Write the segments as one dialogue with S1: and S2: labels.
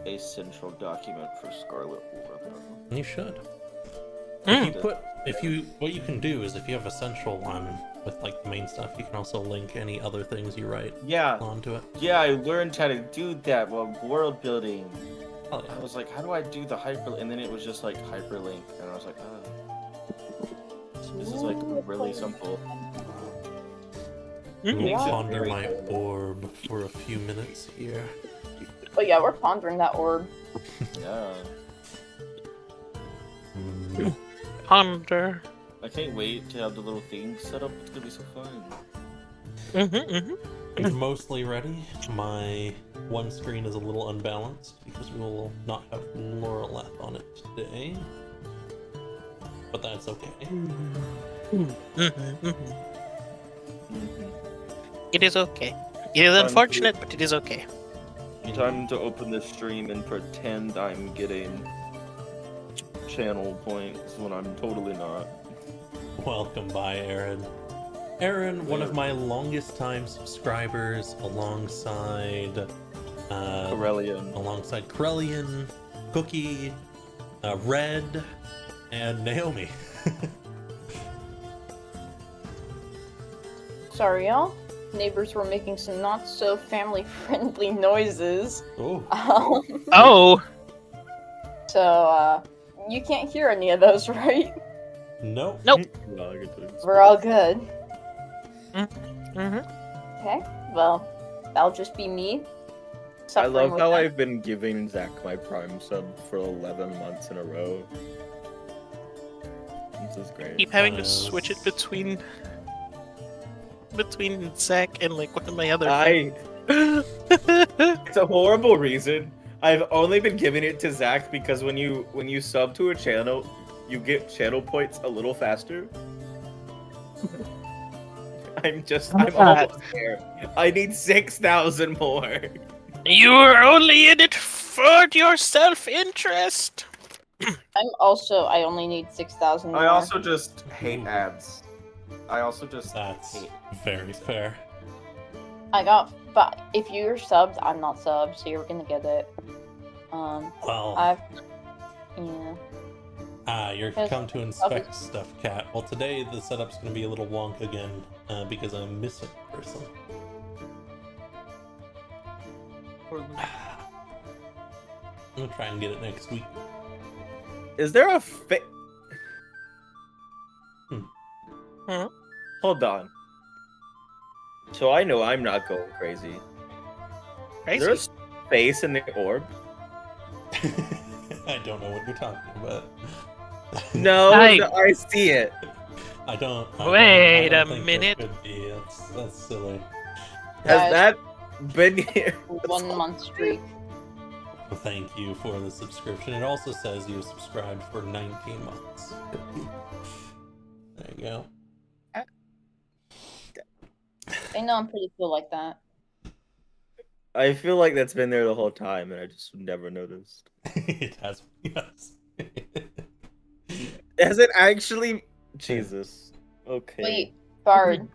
S1: a central document for Scarlet War.
S2: You should.
S3: Mm.
S2: What you can do is if you have a central one with like the main stuff, you can also link any other things you write onto it.
S1: Yeah, I learned how to do that while world building.
S2: Oh, yeah.
S1: I was like, how do I do the hyper? And then it was just like hyperlink, and I was like, oh, this is like really simple.
S2: We'll
S1: Makes it
S2: ponder
S1: very
S2: my
S1: good.
S2: orb for a few minutes here.
S4: But yeah, we're pondering that orb.
S1: Yeah,
S3: Ponder.
S1: I can't wait to have the little thing set up. It's gonna be so fun.
S2: It's mostly ready. My one screen is a little unbalanced because we will not have Laureleth on it today. But that's okay.
S3: It is okay. It is unfortunate, but it is okay.
S1: Time to open the stream and pretend I'm getting channel points when I'm totally not.
S2: Welcome by, Aaron. Aaron, one of my longest time subscribers, alongside Corellian, Cookie, Red, and Naomi.
S4: Sorry, y'all. Neighbors were making some not so family friendly noises.
S2: Oh.
S3: Oh!
S4: So, you can't hear any of those, right?
S2: Nope.
S3: Nope.
S4: We're all good.
S3: Mm-hmm.
S4: Okay, well, that'll just be me.
S1: I
S4: suffering
S1: love
S4: with
S1: how
S4: that.
S1: I've been giving Zach my Prime sub for 11 months in a row. This is great.
S3: Keep having to switch it between Zach and like one of my other.
S1: It's a horrible reason. I've only been giving it to Zach because when you sub to a channel, you get channel points a little faster. I'm almost there. I need 6,000 more.
S3: You are only in it for your self-interest.
S4: I only need 6,000 more.
S1: I also just hate ads.
S2: That's very fair.
S4: But if you're subbed, I'm not subbed, so you're gonna get it.
S2: Well, you're
S4: Because
S2: come to inspect stuff, Cat. Well, today the setup's going to be a little wonk again because I'm missing a person. I'm going to try and get it next week.
S1: Is there a
S3: Huh?
S1: Hold on. So I know I'm not going crazy. Is there a space in the orb?
S2: I don't know what you're talking about.
S1: No, I see it.
S2: I don't
S3: Wait a
S2: think
S3: minute.
S2: there could be. That's silly.
S1: Has that been here?
S4: 1 month streak.
S2: Thank you for the subscription. It also says you subscribed for 19 months. There you go.
S4: I know I'm pretty cool like that.
S1: I feel like that's been there the whole time, and I just never noticed.
S2: It has. Yes.
S1: Has it actually? Jesus. Okay.
S4: Wait, Bard,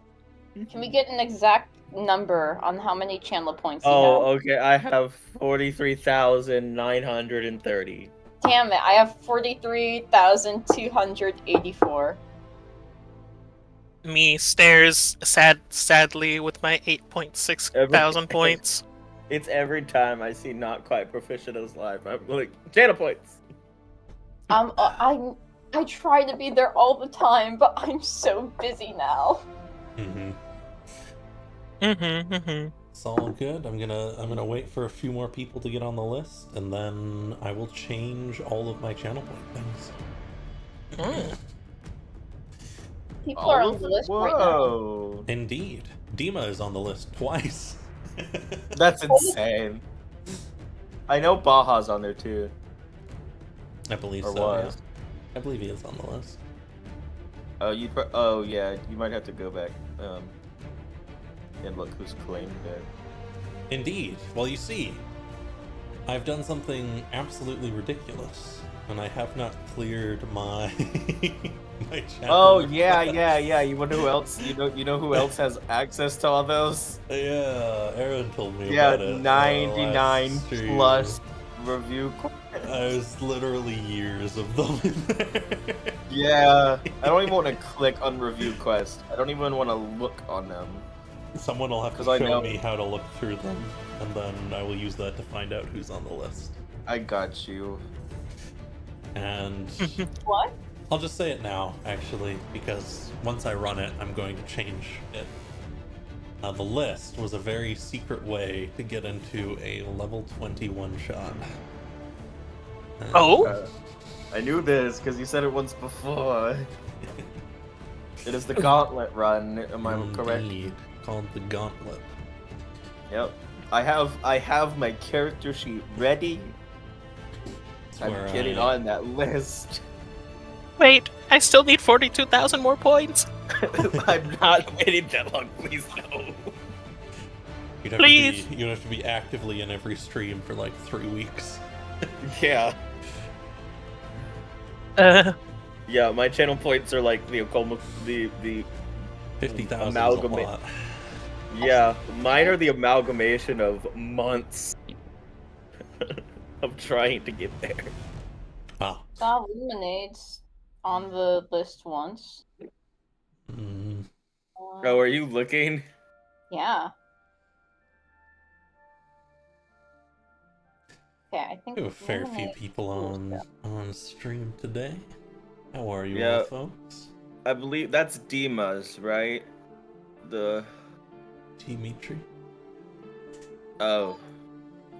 S4: can we get an exact number on how many channel points you
S1: Oh,
S4: have?
S1: okay. I have 43,930.
S4: Damn it, I have 43,284.
S3: Me stares sadly with my 8.6 thousand points.
S1: It's every time I see not quite proficient as live. I'm like, channel points.
S4: I try to be there all the time, but I'm so busy now.
S2: It's all good. I'm gonna wait for a few more people to get on the list, and then I will change all of my channel point things.
S4: People are on the list right now.
S1: Whoa.
S2: Indeed, Dima is on the list twice.
S1: That's insane. I know Baja's on there too.
S2: I believe
S1: Or
S2: so.
S1: was.
S2: Yeah. I believe he is on the list.
S1: Oh yeah, you might have to go back and look who's claimed it.
S2: Indeed. Well, you see, I've done something absolutely ridiculous, and I have not cleared my my channel.
S1: Oh yeah. You wonder who else? You know who else has access to all those?
S2: Yeah, Aaron told me
S1: Yeah,
S2: about it.
S1: 99
S2: last stream.
S1: plus unreview.
S2: There's literally years of them in there.
S1: Yeah, I don't even want to click on review quest. I don't even want to look on them.
S2: Someone will have to
S1: 'Cause I
S2: show
S1: know-
S2: me how to look through them, and then I will use that to find out who's on the list.
S1: I got you.
S2: And
S4: What?
S2: I'll just say it now, actually, because once I run it, I'm going to change it. The list was a very secret way to get into a level 20 one-shot.
S3: Oh?
S1: I knew this because you said it once before. It is the gauntlet run. Am I correct?
S2: Indeed, called the Gauntlet.
S1: Yep. I have my character sheet ready.
S2: It's
S1: I'm
S2: where
S1: getting on that list.
S3: Wait, I still need 42,000 more points.
S1: I'm not waiting that long, please no.
S3: Please.
S2: You'd have to be actively in every stream for like 3 weeks.
S1: Yeah. Yeah, my channel points are like the
S2: 50,000 is a
S1: Amalgamate.
S2: lot.
S1: Yeah, mine are the amalgamation of months of trying to get there.
S2: Ah.
S4: Saw Lemonades on the list once.
S2: Mm,
S1: Oh, are you looking?
S4: Yeah. Okay, I think
S2: we have a fair few
S4: Lemonade
S2: people
S4: cool
S2: on stream today. How are you
S1: Yeah.
S2: all, folks?
S1: I believe that's Dima's, right? The
S2: Dimitri?
S1: oh,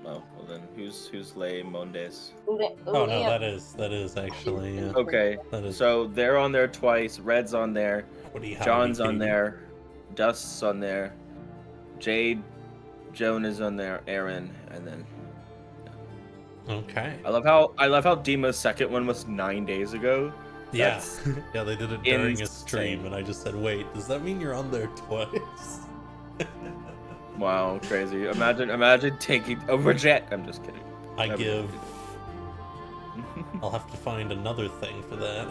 S1: well then who's Le Mondes?
S2: Oh no, that is actually
S1: Okay,
S2: that is.
S1: so they're on there twice. Red's on there.
S2: Howdy,
S1: John's on
S2: Katie.
S1: there. Dust's on there. Jade, Joan is on there. Aaron, and then
S2: Okay.
S1: I love how Dima's second one was 9 days ago.
S2: Yeah,
S1: That's
S2: yeah, they did it during a
S1: insane.
S2: stream, and I just said, "Wait, does that mean you're on there twice?"
S1: Wow, crazy. Imagine taking a reject. I'm just kidding.
S2: I
S1: Never
S2: give.
S1: mind.
S2: I'll have to find another thing for that.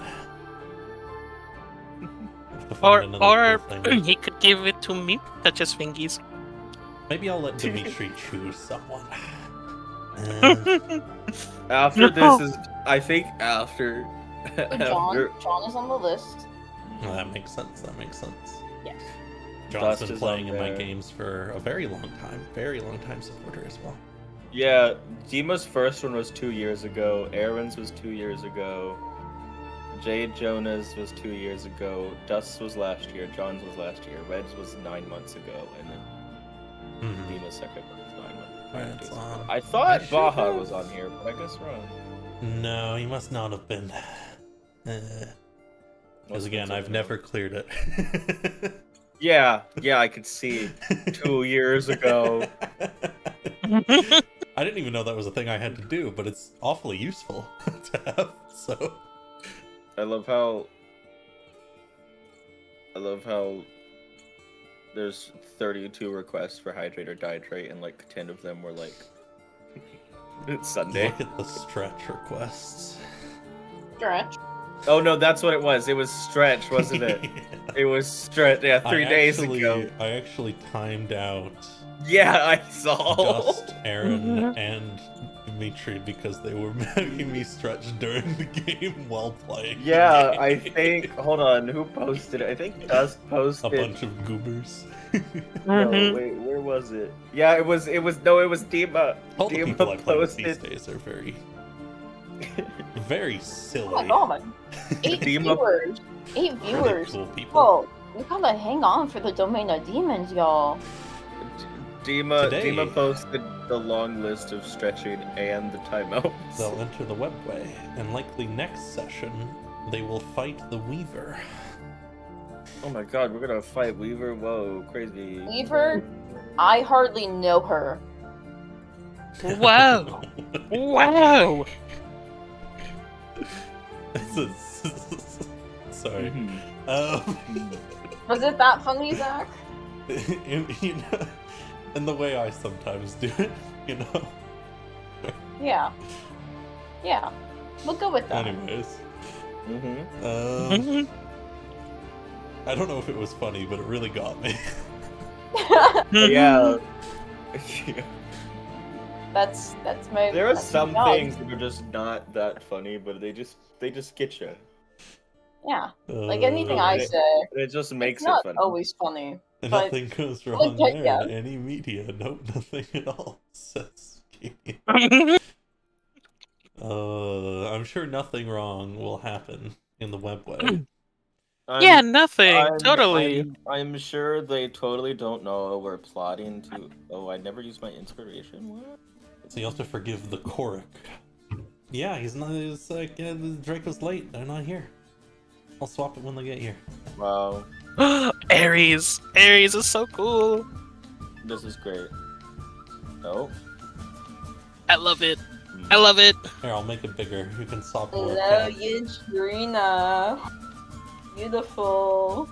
S2: Have to
S3: Or
S2: find another cool thing.
S3: he could give it to me, touch his fingies.
S2: Maybe I'll let Dimitri choose someone. Uh,
S1: After
S3: No.
S1: this is, I think after.
S4: John is on the list.
S2: well, that makes sense. That makes sense.
S4: Yes.
S2: John's
S1: Dust
S2: been
S1: is
S2: playing
S1: on
S2: in my
S1: there.
S2: games for a very long time supporter as well.
S1: Yeah, Dima's first one was 2 years ago. Aaron's was 2 years ago. Jade Jonas was 2 years ago. Dust's was last year. John's was last year. Red's was 9 months ago, and then
S2: Mhm.
S1: Dima's second one was 9 months.
S2: Red's on.
S1: I thought
S2: I should
S1: Baja
S2: have-
S1: was on here, but I guess wrong.
S2: No, he must not have been. Because again, I've never cleared it.
S1: Yeah, I could see 2 years ago.
S2: I didn't even know that was a thing I had to do, but it's awfully useful to have. So
S1: I love how there's 32 requests for hydrate or dihydrate, and like 10 of them were like it's Sunday.
S2: look at the stretch requests.
S4: Stretch.
S1: Oh no, that's what it was. It was stretch, wasn't it? It was stretch. Yeah, 3 days ago.
S2: I actually timed out
S1: Yeah, I saw.
S2: Dust, Aaron, and Dimitri because they were making me stretch during the game while playing. the
S1: Yeah,
S2: game.
S1: I think. Hold on, who posted it? I think Dust
S2: a
S1: posted.
S2: bunch of goobers.
S1: No, wait, where was it? Yeah, it was Dima.
S2: All the
S1: Dima
S2: people I play with these
S1: posted.
S2: days are very
S4: Oh
S2: silly.
S4: my god. 8
S1: Dima-
S4: viewers. 8
S2: Really
S4: viewers.
S2: cool people.
S4: Oh, we gotta hang on for the Domain of Demons, y'all.
S1: Dima
S2: Today-
S1: posted the long list of stretching and the timeouts.
S2: They'll enter the webway, and likely next session, they will fight the Weaver.
S1: Oh my god, we're gonna fight Weaver. Whoa, crazy.
S4: Weaver? I hardly know her.
S3: Wow. Wow.
S2: Sorry.
S1: Mhm.
S4: Was it that funny, Zach?
S2: In the way I sometimes do it, you know.
S4: Yeah. Yeah. We'll go with that.
S2: Anyways,
S1: Mhm.
S2: I don't know if it was funny, but it really got me.
S1: Yeah.
S4: That's my.
S1: There are
S4: that's my
S1: some
S4: job.
S1: things that are just not that funny, but they just get you.
S4: Yeah, like anything I
S1: it-
S4: say,
S1: It just makes
S4: it's not
S1: it funny.
S4: always funny. But
S2: Nothing goes wrong
S4: like,
S2: there
S4: yeah.
S2: in any media. Nope, nothing at all. Says Katie. I'm sure nothing wrong will happen in the webway.
S3: Yeah, nothing. Totally.
S1: I'm sure they totally don't know we're plotting to. Oh, I never used my inspiration. What?
S2: So you have to forgive the Korik. Yeah, he's not. It's like Draco's late. They're not here. I'll swap it when they get here.
S1: Wow,
S3: Ares. Ares is so cool.
S1: this is great. Oh,
S3: I love it. I love it.
S2: Here, I'll make it bigger. You can swap more.
S4: Hello, Yadrina. Beautiful.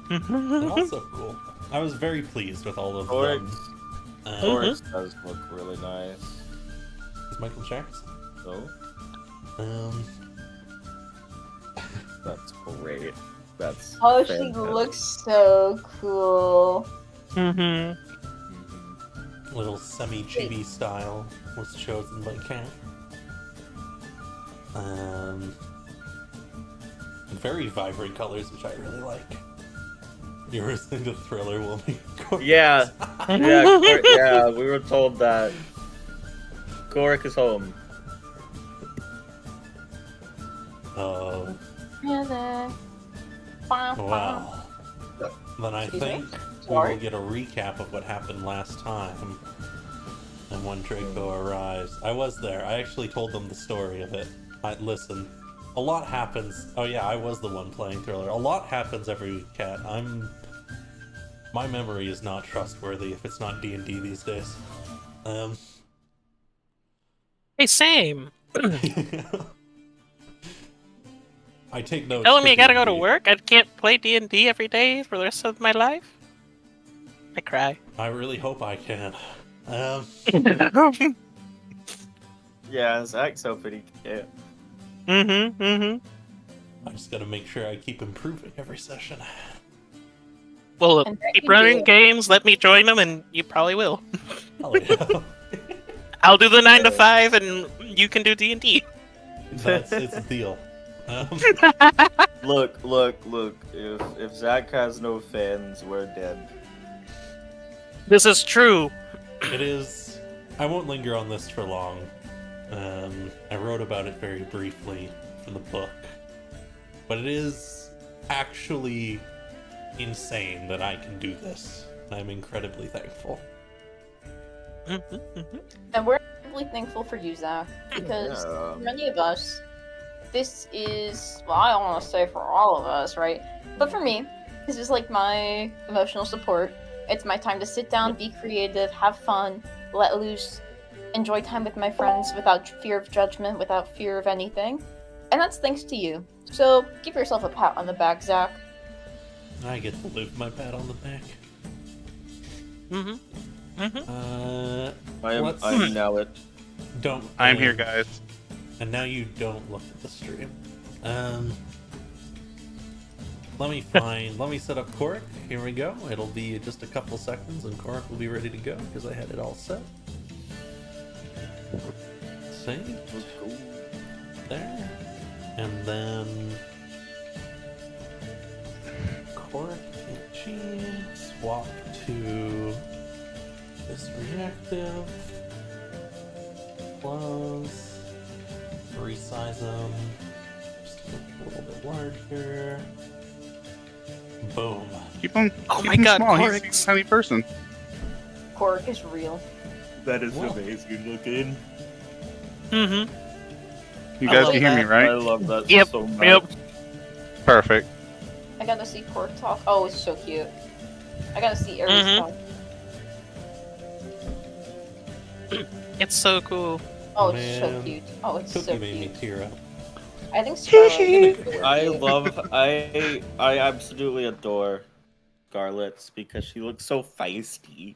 S2: They're also cool. I was very pleased with all of them.
S1: Oryx does look really nice.
S2: Is Michael Jackson?
S1: Oh, that's great. That's
S4: Oh,
S1: fantastic.
S4: she looks so cool.
S3: Mm-hmm.
S2: Little semi-chibi style was chosen by Cat. Very vibrant colors, which I really like. You're listening to Thriller will be
S1: Yeah, yeah, we were told that Korik is home.
S2: Oh,
S4: Really?
S2: wow. Then I
S4: Excuse me?
S2: think we
S4: Sorry?
S2: will get a recap of what happened last time. And when Draco arrives. I was there. I actually told them the story of it. Listen, a lot happens. Oh yeah, I was the one playing Thriller. A lot happens every week, Cat. My memory is not trustworthy if it's not D&D these days.
S3: Hey, same.
S2: I take notes.
S3: Telling
S2: for
S3: me I gotta go to
S2: D&D.
S3: work? I can't play D&D every day for the rest of my life? I cry.
S2: I really hope I can.
S1: Yeah, Zach's so pretty cute.
S3: Mm-hmm.
S2: I just gotta make sure I keep improving every session.
S3: Well,
S4: And there
S3: keep
S4: you
S3: running
S4: do.
S3: games, let me join them, and you probably will.
S2: Oh yeah.
S3: I'll do the 9 to 5, and you can do D&D.
S2: It's a deal.
S1: Look. If Zach has no fans, we're dead.
S3: This is true.
S2: It is. I won't linger on this for long. I wrote about it very briefly from the book, but it is actually insane that I can do this. And I'm incredibly thankful.
S4: And we're incredibly thankful for you, Zach, because
S1: Yeah.
S4: for many of us, this is, well, I don't want to say for all of us, right? But for me, this is like my emotional support. It's my time to sit down, be creative, have fun, let loose, enjoy time with my friends without fear of judgment, without fear of anything. And that's thanks to you. So give yourself a pat on the back, Zach.
S2: I get to live my pat on the back. Let's-
S1: I know it.
S2: Don't.
S5: I'm here, guys.
S2: And now you don't look at the stream. Let me set up Korik. Here we go. It'll be just a couple seconds and Korik will be ready to go because I had it all set. Save. There. And then Korik and G. Swap to this reactive. Close. Resize them. Just make it a little bit larger. Boom.
S5: Keep him.
S3: Oh
S5: keep
S3: my
S5: him
S3: God,
S5: small.
S3: Korik.
S5: He's a tiny person.
S4: Korik is real.
S1: That is
S2: Whoa.
S1: amazing looking.
S3: Mm-hmm.
S5: You
S3: I
S5: guys
S3: love
S5: can hear me,
S3: that.
S1: I
S5: right?
S1: love that
S3: Yep,
S1: so much.
S3: yep.
S5: Perfect.
S4: I gotta see Korik talk. Oh, it's so cute. I gotta see Aries
S3: Mhm.
S4: talk.
S3: It's so cool.
S4: Oh, it's so
S2: Man.
S4: cute. Oh, it's
S2: Cookie
S4: so
S2: made me
S4: cute.
S2: tear up.
S4: I think Scarlet.
S1: I absolutely adore Scarlet's because she looks so feisty.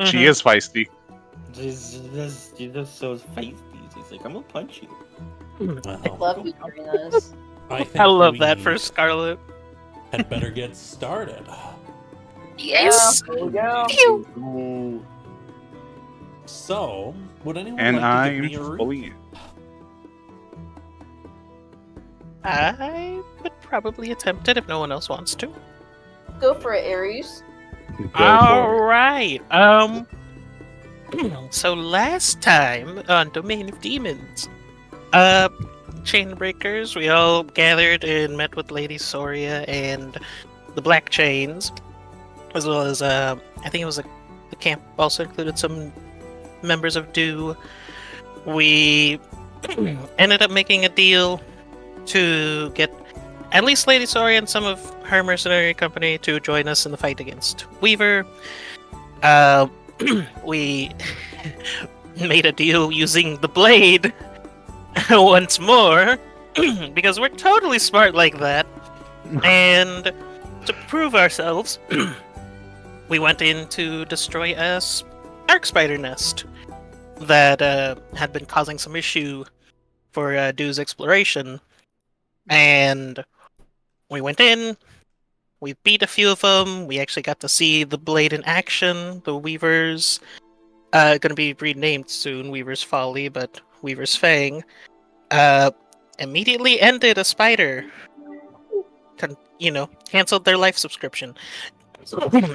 S5: She is feisty.
S1: She's just so feisty. She's like, I'm gonna punch you.
S2: Wow.
S4: I love Adrena's.
S2: I think
S3: I love
S2: we
S3: that for Scarlet.
S2: had better get started.
S3: Yes!
S4: Here we go.
S3: Phew.
S1: Ooh.
S2: So, would anyone
S5: And
S2: like to give
S5: I'm
S2: me a route?
S5: fully.
S3: I would probably attempt it if no one else wants to.
S4: Go for it, Aries.
S5: Go for it.
S3: Alright, so last time on Domain of Demons, Chainbreakers, we all gathered and met with Lady Szoria and the Black Chains, as well as, I think it was the camp also included some members of Dew. We ended up making a deal to get at least Lady Szoria and some of her mercenary company to join us in the fight against Weaver. We made a deal using the blade once more because we're totally smart like that. And to prove ourselves, we went in to destroy a dark spider nest that had been causing some issue for Dew's exploration. And we went in, we beat a few of them, we actually got to see the blade in action, the Weaver's, gonna be renamed soon, Weaver's Folly, but Weaver's Fang, immediately ended a spider. Canceled their life subscription.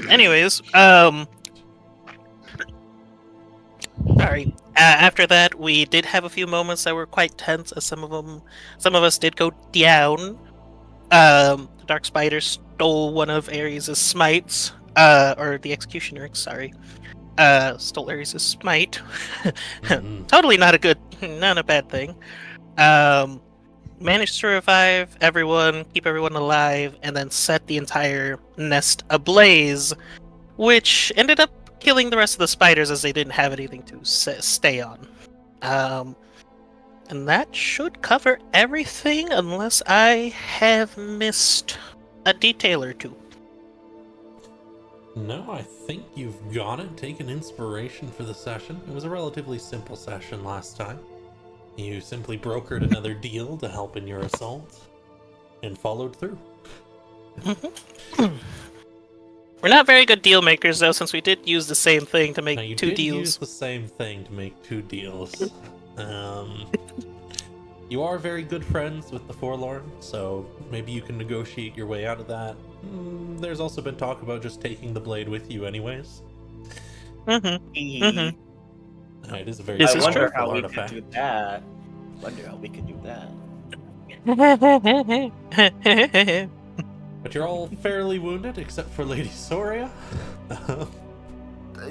S3: Anyways, sorry. After that, we did have a few moments that were quite tense, as some of us did go down. The Dark Spider stole one of Ares' smites, or the Executioner, sorry. Stole Ares' smite. Totally not a bad thing. Managed to revive everyone, keep everyone alive, and then set the entire nest ablaze, which ended up killing the rest of the spiders as they didn't have anything to stay on. And that should cover everything unless I have missed a detail or two.
S2: No, I think you've got it. Taken inspiration for the session. It was a relatively simple session last time. You simply brokered another deal to help in your assault and followed through.
S3: We're not very good deal makers, though, since we did use the same thing to make
S2: now, you
S3: two
S2: did
S3: deals.
S2: Use the same thing to make two deals. You are very good friends with the Forlorn, so maybe you can negotiate your way out of that. There's also been talk about just taking the blade with you anyways. It is a very
S1: I
S3: This is
S1: wonder
S3: true.
S1: how we
S2: artifact.
S1: could do that. Wonder how we could do that.
S2: But you're all fairly wounded, except for Lady Szoria.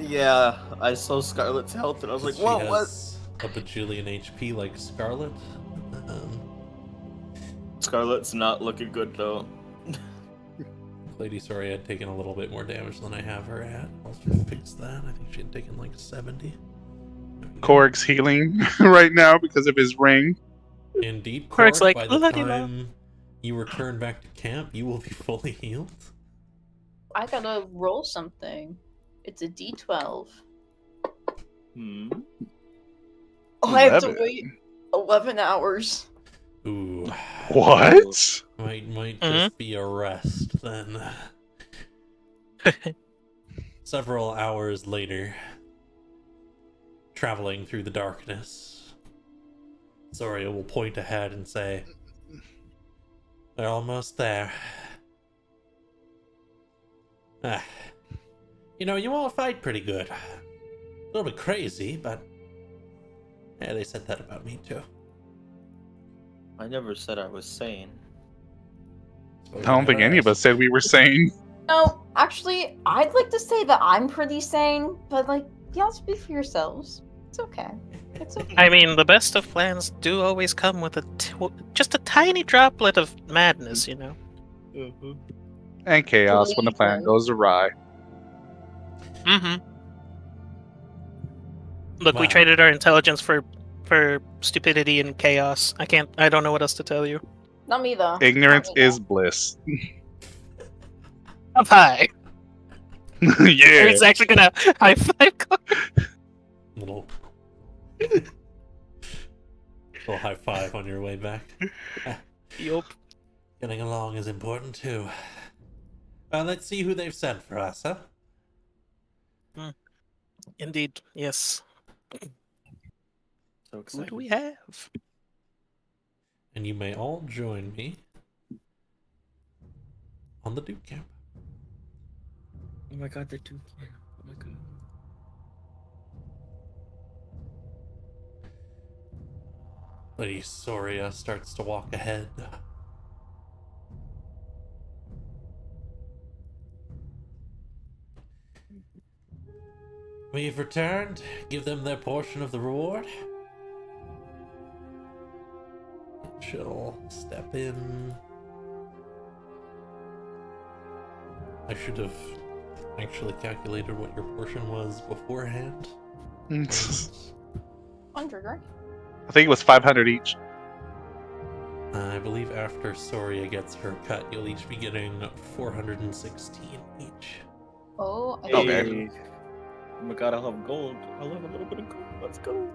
S1: Yeah, I saw Scarlet's health and I was like,
S2: She
S1: whoa, what?
S2: has a bajillion HP like Scarlet.
S1: Scarlet's not looking good though.
S2: Lady Szoria had taken a little bit more damage than I have her at. I'll fix that. I think she had taken like 70.
S5: Korg's healing right now because of his ring.
S2: Indeed,
S3: Korg's
S2: Korg,
S3: like,
S2: by the
S3: "Bloody
S2: time you return back to camp, you will be fully healed.
S4: I gotta roll something. It's a D12. Oh, I have to
S5: 11.
S4: wait 11 hours.
S2: Ooh.
S5: What?
S2: Might just be a rest then. Several hours later, traveling through the darkness, Szoria will point ahead and say, "They're almost there. You all fight pretty good. A little bit crazy, but yeah, they said that about me too."
S1: I never said I was sane.
S5: I don't think any of us said we were sane.
S4: No, actually, I'd like to say that I'm pretty sane, but y'all speak for yourselves. It's okay. It's okay.
S3: I mean, the best of plans do always come with just a tiny droplet of madness, you know?
S5: And chaos when the plan goes awry.
S3: Look, we
S2: Wow.
S3: traded our intelligence for stupidity and chaos. I don't know what else to tell you.
S4: Not me, though.
S5: Ignorance
S4: Not me,
S5: is bliss.
S3: Up high.
S5: Yeah.
S3: He's actually gonna high five Corey.
S2: Little high five on your way back.
S3: Yup.
S2: Getting along is important too. Let's see who they've sent for us, huh?
S3: Indeed, yes.
S1: So
S3: Who
S1: excited.
S3: do we have?
S2: And you may all join me on the Duke camp.
S1: Oh my god, they're too cute. Oh my god.
S2: Lady Szoria starts to walk ahead. We've returned. Give them their portion of the reward. She'll step in. I should have actually calculated what your portion was beforehand.
S5: I
S4: Trigger.
S5: think it was 500 each.
S2: I believe after Szoria gets her cut, you'll each be getting 416 each.
S4: Oh, I
S5: Okay.
S1: Hey. Oh my god, I'll have gold. I'll have a little bit of gold. Let's go.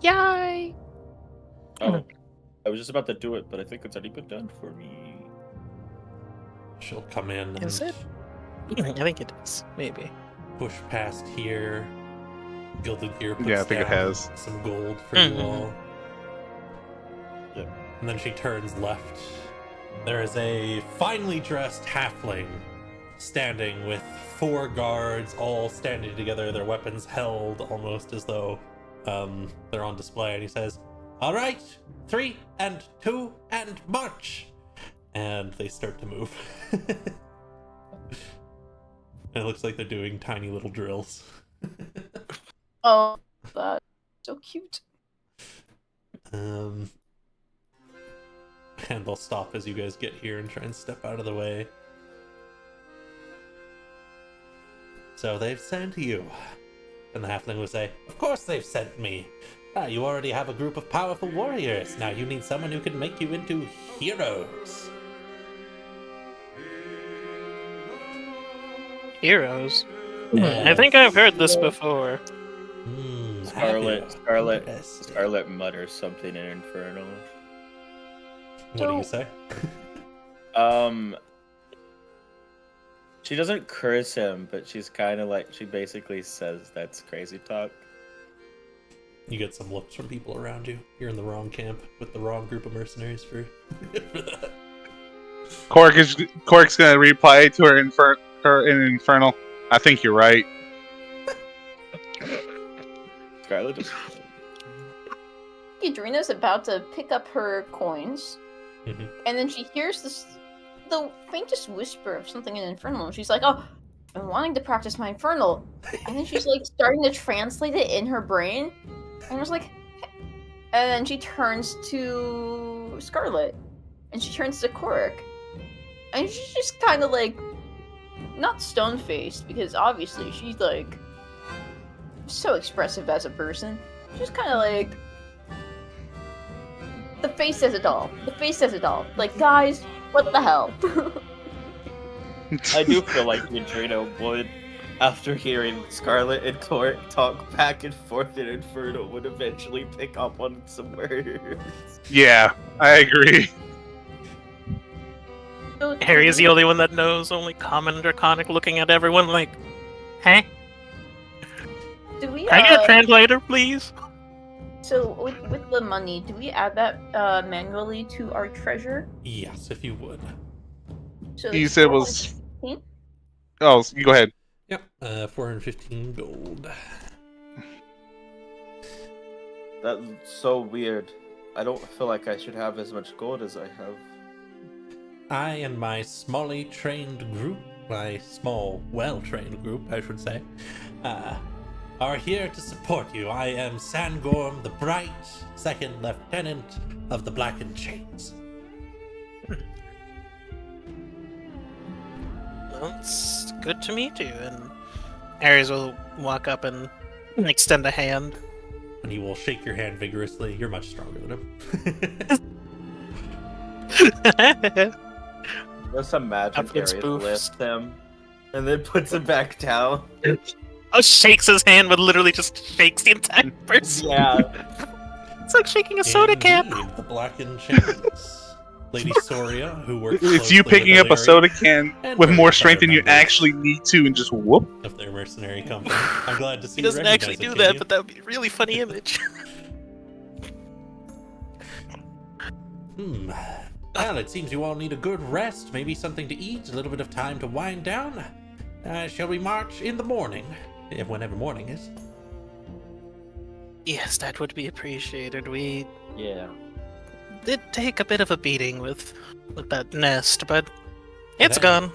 S3: Yay!
S1: Oh, I was just about to do it, but I think it's already been done for me.
S2: She'll come in and
S3: Is it? I think it is. Maybe.
S2: push past here. Gilded Gear puts
S5: Yeah, I think it
S2: down
S5: has.
S2: some gold for you
S3: Mhm.
S2: all.
S1: Yeah.
S2: And then she turns left. There is a finely dressed halfling standing with 4 guards all standing together, their weapons held almost as though they're on display, and he says, "All right, 3 and 2 and march!" And they start to move. It looks like they're doing tiny little drills.
S4: Oh, that's so cute.
S2: And they'll stop as you guys get here and try and step out of the way. So they've sent you. And the halfling will say, "Of course they've sent me. You already have a group of powerful warriors. Now you need someone who can make you into heroes."
S3: Heroes. I think I've heard this before.
S1: Scarlet mutters something in Infernal.
S2: What do you say?
S1: She doesn't curse him, but she's kind of like, she basically says that's crazy talk.
S2: You get some looks from people around you. You're in the wrong camp with the wrong group of mercenaries for that.
S5: Cork's gonna reply to her in Infernal. I think you're right.
S1: Scarlet just...
S4: Adrena's about to pick up her coins,
S2: Mhm.
S4: and then she hears the faintest whisper of something in Infernal, and she's like, "Oh, I've been wanting to practice my Infernal," and then she's like starting to translate it in her brain, and I was like, and then she turns to Scarlet, and she turns to Korik, and she's just kind of like, not stone faced because obviously she's like so expressive as a person. She's kind of like. The face says it all. The face says it all. Like, guys, what the hell?
S1: I do feel like Adrena would, after hearing Scarlet and Cork talk back and forth in Inferno, would eventually pick up on some words.
S5: Yeah, I agree.
S4: So,
S3: Harry is the only one that knows, only common and draconic, looking at everyone like, "Hey,
S4: do we,
S3: can I get a translator, please?"
S4: so with the money, do we add that manually to our treasure?
S2: Yes, if you would.
S4: So
S5: You
S4: it's
S5: said it was.
S4: 415?
S5: Oh, you go ahead.
S2: Yep, 415 gold.
S1: That's so weird. I don't feel like I should have as much gold as I have.
S2: I and my smallly trained group, my small, well-trained group, I should say, are here to support you. I am Sangorm the Bright, 2nd Lieutenant of the Blackened Chains.
S3: Well, it's good to meet you. And Ares will walk up and extend a hand.
S2: And he will shake your hand vigorously. You're much stronger than him.
S1: Just imagine
S3: Confidence
S1: Ares
S3: boost.
S1: lifts him and then puts him back down.
S3: Oh, shakes his hand, but literally just shakes the entire person.
S1: Yeah.
S3: It's like shaking a soda can.
S2: Indeed, the Blackened Chains. Lady Szoria, who works
S5: It's you
S2: closely
S5: picking
S2: with
S5: up a
S2: Illyria
S5: soda can
S2: and
S5: with more
S2: various
S5: strength
S2: other
S5: than you
S2: members
S5: actually need to, and just whoop.
S2: of their mercenary company. I'm glad to see
S3: He
S2: you
S3: doesn't
S2: recognize
S3: actually
S2: it,
S3: do that,
S2: Katie.
S3: but that would be a really funny image.
S2: Well, it seems you all need a good rest, maybe something to eat, a little bit of time to wind down. Shall we march in the morning? Whenever morning is.
S3: Yes, that would be appreciated. We
S1: Yeah.
S3: did take a bit of a beating with that nest, but it's
S2: Then,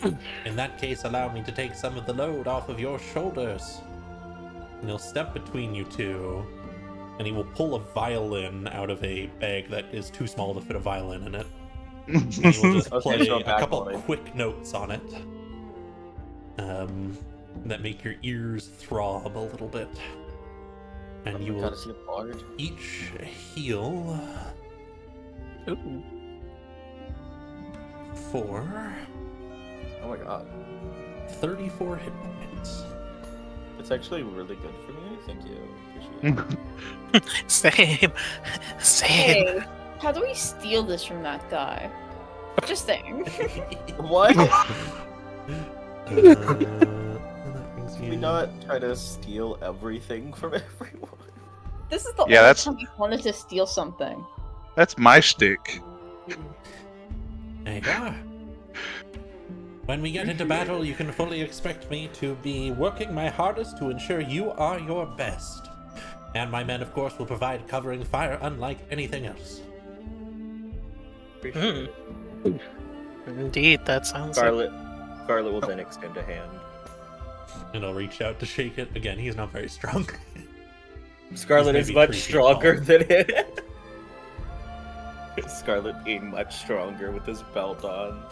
S3: gone.
S2: In that case, allow me to take some of the load off of your shoulders. And he'll step between you two, and he will pull a violin out of a bag that is too small to fit a violin in it. And he will just
S1: Okay,
S2: play
S1: so
S2: a couple
S1: backlight.
S2: quick notes on it. That make your ears throb a little bit. And you will
S1: Gotta see a bard.
S2: each heal
S3: Ooh.
S2: for
S1: Oh my god.
S2: 34 hit points.
S1: It's actually really good for me. Thank you. Appreciate it.
S3: Same. Same.
S4: Hey, how do we steal this from that guy? Just saying.
S1: What?
S2: That brings
S1: Can we
S2: you-
S1: not try to steal everything from everyone?
S4: This is the
S5: Yeah,
S4: only
S5: that's-
S4: time I wanted to steal something.
S5: That's my shtick.
S2: There you go. When we get into battle, you can fully expect me to be working my hardest to ensure you are your best. And my men, of course, will provide covering fire unlike anything else.
S1: Appreciate it.
S3: Indeed, that sounds like...
S1: Scarlet will then extend a hand.
S2: And I'll reach out to shake it. Again, he's not very strong.
S1: Scarlet
S2: He's
S1: is
S2: maybe
S1: much
S2: 3 feet
S1: stronger
S2: tall.
S1: than it. Scarlet being much stronger with his belt on.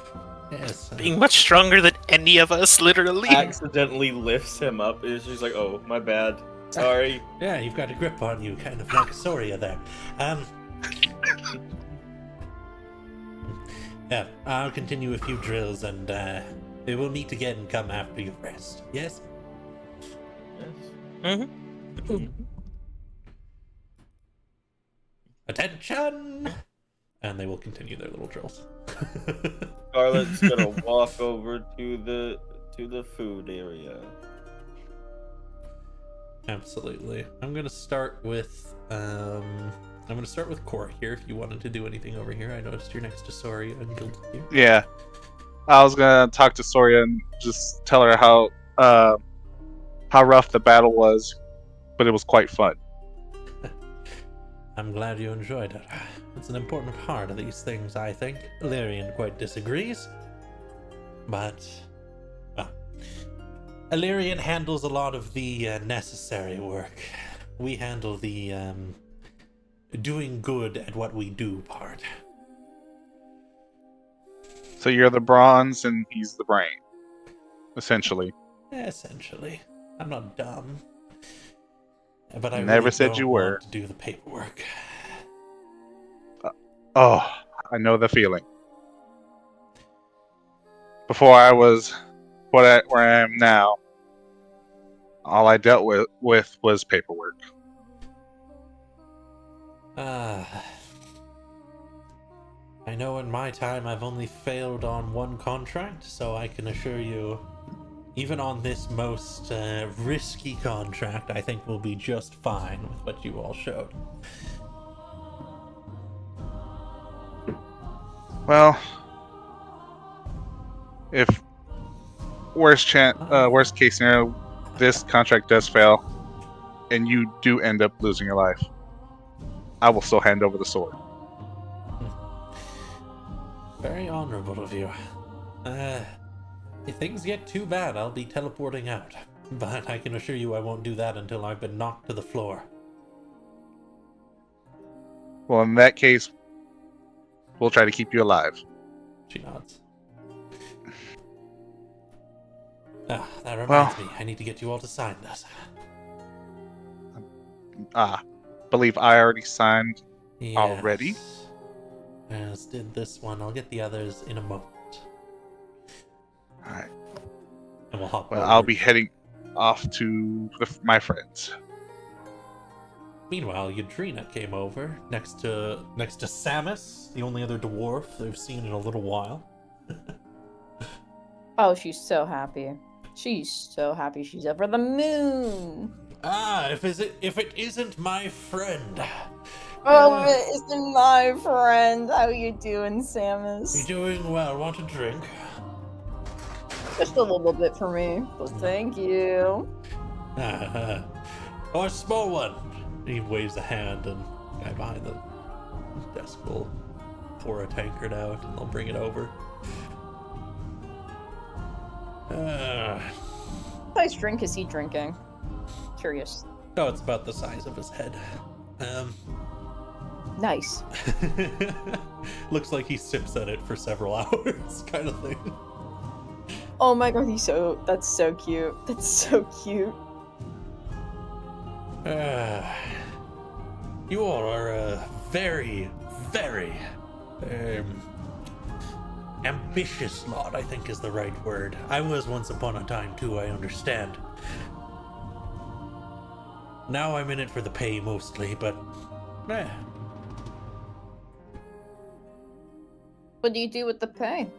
S2: Yes.
S3: being much stronger than any of us, literally.
S1: Accidentally lifts him up. She's like, oh, my bad. Sorry.
S2: Yeah, you've got a grip on you, kind of like a Szoria there. Yeah, I'll continue a few drills and we will meet again and come after your rest. Yes?
S1: Yes.
S2: Attention! And they will continue their little drills.
S1: Scarlet's gonna walk over to the food area.
S2: Absolutely. I'm gonna start with Cora here. If you wanted to do anything over here, I noticed you're next to Szoria and Guild here.
S5: Yeah. I was gonna talk to Szoria and just tell her how rough the battle was, but it was quite fun.
S2: I'm glad you enjoyed it. It's an important part of these things, I think. Illyrian quite disagrees. But, well, Illyrian handles a lot of the necessary work. We handle the doing good at what we do part.
S5: So you're the bronze and he's the brain, essentially.
S2: Essentially. I'm not dumb. But I
S5: Never
S2: really
S5: said
S2: don't
S5: you
S2: want
S5: were.
S2: to do the paperwork.
S5: Oh, I know the feeling. Before I was where I am now, all I dealt with was paperwork.
S2: I know in my time I've only failed on one contract, so I can assure you, even on this most risky contract, I think we'll be just fine with what you all showed.
S5: Well, if worst case scenario, this contract does fail, and you do end up losing your life, I will still hand over the sword.
S2: Very honorable of you. If things get too bad, I'll be teleporting out. But I can assure you I won't do that until I've been knocked to the floor.
S5: Well, in that case, we'll try to keep you alive.
S2: She nods. That reminds me, I need to get you all to sign this.
S5: Believe I already signed.
S2: Yes.
S5: Already?
S2: As did this one. I'll get the others in a moment.
S5: Alright.
S2: And we'll hop
S5: Well,
S2: over.
S5: I'll be heading off to my friends.
S2: Meanwhile, Yadrina came over next to Samus, the only other dwarf they've seen in a little while.
S4: Oh, she's so happy. She's so happy. She's over the moon.
S2: Ah, if it isn't my friend.
S4: Oh, it isn't my friend. How you doing, Samus?
S2: You doing well? Want a drink?
S4: Just a little bit for me, but thank you.
S2: Or a small one. He waves a hand, and the guy behind the desk will pour a tankard out, and they'll bring it over.
S4: What size drink is he drinking? Curious.
S2: Oh, it's about the size of his head.
S4: Nice.
S2: Looks like he sips at it for several hours, kind of thing.
S4: Oh my god, that's so cute. That's so cute.
S2: You all are a very, very ambitious lot, I think is the right word. I was once upon a time too, I understand. Now I'm in it for the pay mostly, but
S4: What do you do with the pay?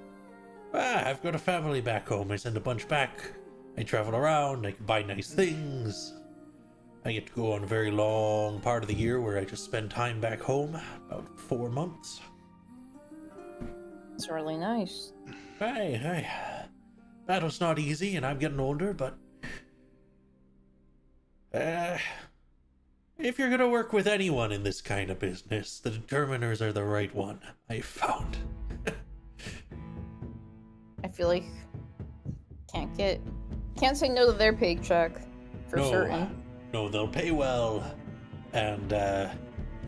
S2: I've got a family back home. I send a bunch back. I travel around. I can buy nice things. I get to go on a very long part of the year where I just spend time back home, about 4 months.
S4: It's really nice.
S2: Hey. Battle's not easy, and I'm getting older, but if you're gonna work with anyone in this kind of business, the Determiners are the right one, I've found.
S4: I feel like can't say no to their paycheck for certain.
S2: No, they'll pay well, and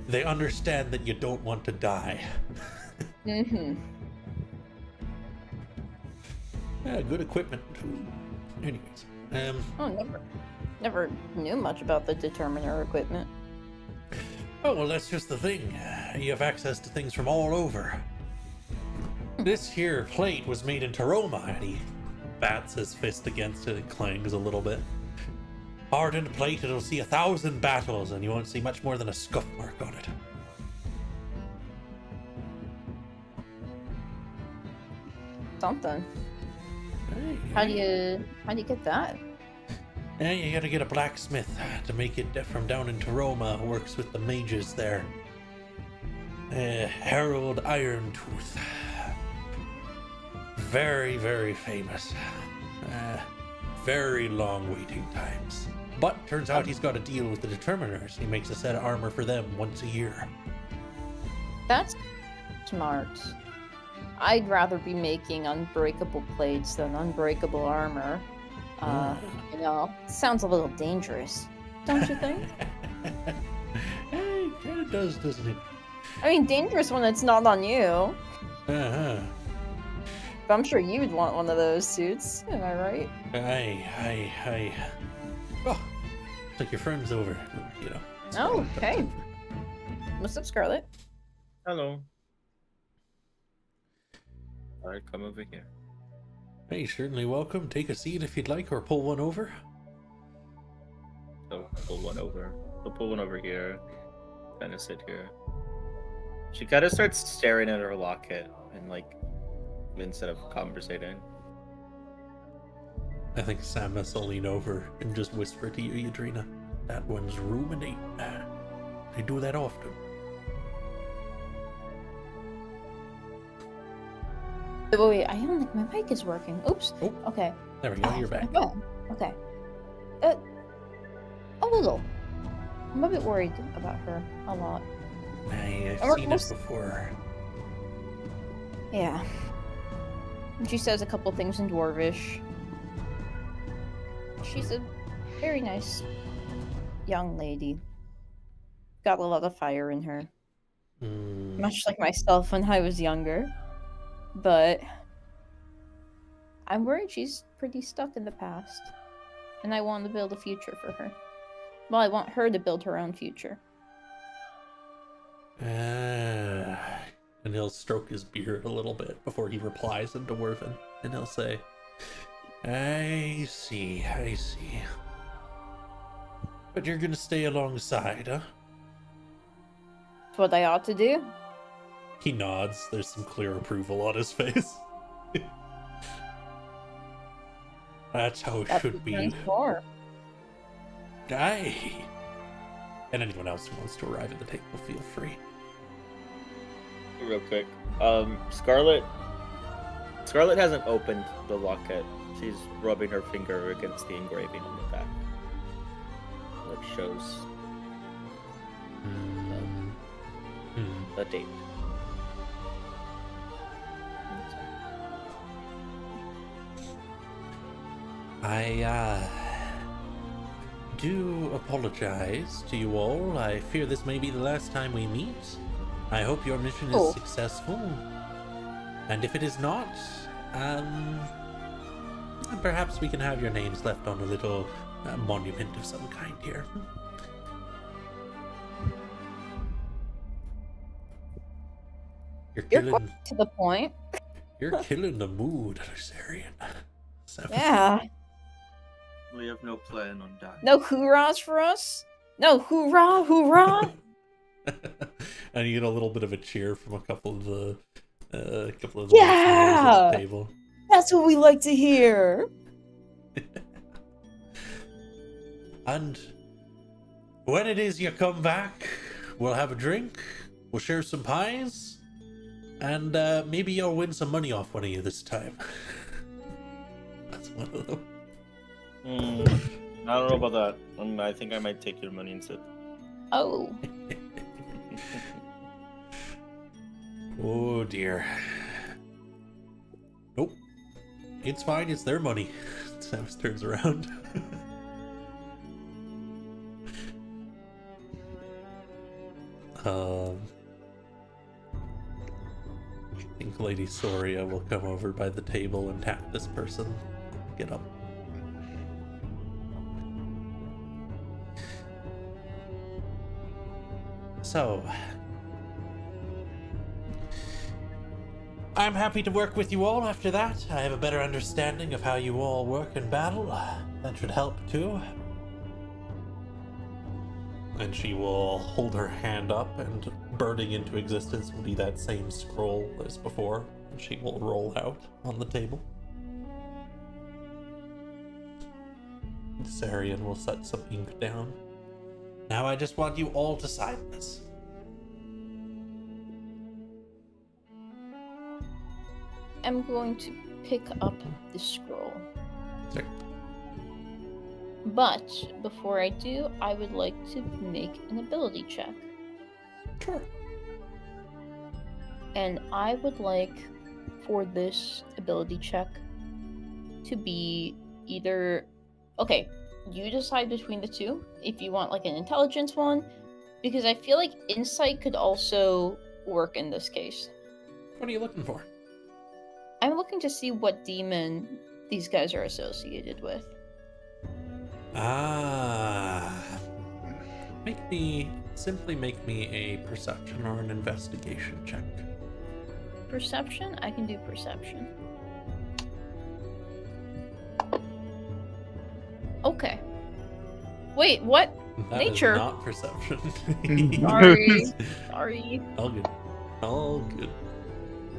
S2: they understand that you don't want to die.
S4: Mm-hmm.
S2: Yeah, good equipment too. Anyways,
S4: Oh, never knew much about the Determiner equipment.
S2: Oh, well, that's just the thing. You have access to things from all over. This here plate was made in Taroma, and he bats his fist against it and clangs a little bit. Hardened plate, it'll see 1,000 battles, and you won't see much more than a scuff mark on it.
S4: Something.
S2: Hey,
S4: How do you get that?
S2: Yeah, you gotta get a blacksmith to make it from down in Taroma. Works with the mages there. Harold Irontooth. Very, very famous. Very long waiting times. But turns out he's got a deal with the Determiners. He makes a set of armor for them once a year.
S4: That's smart. I'd rather be making unbreakable plates than unbreakable armor. You know, sounds a little dangerous, don't you think?
S2: It kind of does, doesn't it?
S4: I mean, dangerous when it's not on you.
S2: Uh-huh.
S4: But I'm sure you'd want one of those suits. Am I right?
S2: Aye. Oh, it's like your friend's over, you know.
S4: Oh, hey. What's up, Scarlet?
S1: Hello. Alright, come over here.
S2: Hey, certainly welcome. Take a seat if you'd like, or pull one over.
S1: So pull one over. We'll pull one over here. Kind of sit here. She kind of starts staring at her locket and instead of conversating.
S2: I think Samus will lean over and just whisper to you, Yadrina. That one's ruminate. They do that often.
S4: Wait, I don't think my mic is working. Oops.
S2: Oh,
S4: okay.
S2: There we go, you're back.
S4: Okay. A little. I'm a bit worried about her. A lot.
S2: Hey, I've seen it before.
S4: Yeah. And she says a couple things in Dwarvish. She's a very nice young lady. Got a lot of fire in her. Much like myself when I was younger. But I'm worried she's pretty stuck in the past. And I want to build a future for her. Well, I want her to build her own future.
S2: And he'll stroke his beard a little bit before he replies in Dwarven. And he'll say, I see. But you're gonna stay alongside, huh?
S4: That's what I ought to do.
S2: He nods. There's some clear approval on his face. That's how it
S4: That's
S2: should
S4: what
S2: be.
S4: friends for.
S2: Aye. And anyone else who wants to arrive at the table, feel free.
S1: Real quick. Scarlet hasn't opened the locket. She's rubbing her finger against the engraving on the back, which shows the date.
S2: I do apologize to you all. I fear this may be the last time we meet. I hope your mission is successful. And if it is not, perhaps we can have your names left on a little monument of some kind here.
S4: You're quite to the point.
S2: You're killing the mood, Sarian.
S4: Yeah.
S1: We have no plan on dying.
S4: No hoorahs for us? No hoorah, hoorah!
S2: And you get a little bit of a cheer from a couple of the
S4: Yeah!
S2: at the table.
S4: That's what we like to hear.
S2: And when it is you come back, we'll have a drink, we'll share some pies, and maybe you'll win some money off one of you this time. That's one of them.
S1: I don't know about that. I think I might take your money instead.
S4: Oh.
S2: Oh dear. Nope. It's fine, it's their money. Samus turns around. I think Lady Szoria will come over by the table and tap this person. Get up. So, I'm happy to work with you all after that. I have a better understanding of how you all work in battle. That should help too. And she will hold her hand up, and burning into existence will be that same scroll as before. And she will roll out on the table. Sarian will set some ink down. Now I just want you all to sign this.
S4: I'm going to pick up the scroll.
S2: Sure.
S4: But before I do, I would like to make an ability check.
S2: Sure.
S4: And I would like for this ability check to be either... Okay, you decide between the two if you want like an intelligence one, because I feel like insight could also work in this case.
S2: What are you looking for?
S4: I'm looking to see what demon these guys are associated with.
S2: Simply make me a perception or an investigation check.
S4: Perception? I can do perception. Okay. Wait, what?
S2: That
S4: Nature.
S2: is not perception.
S4: Sorry. Sorry.
S2: All good. All good.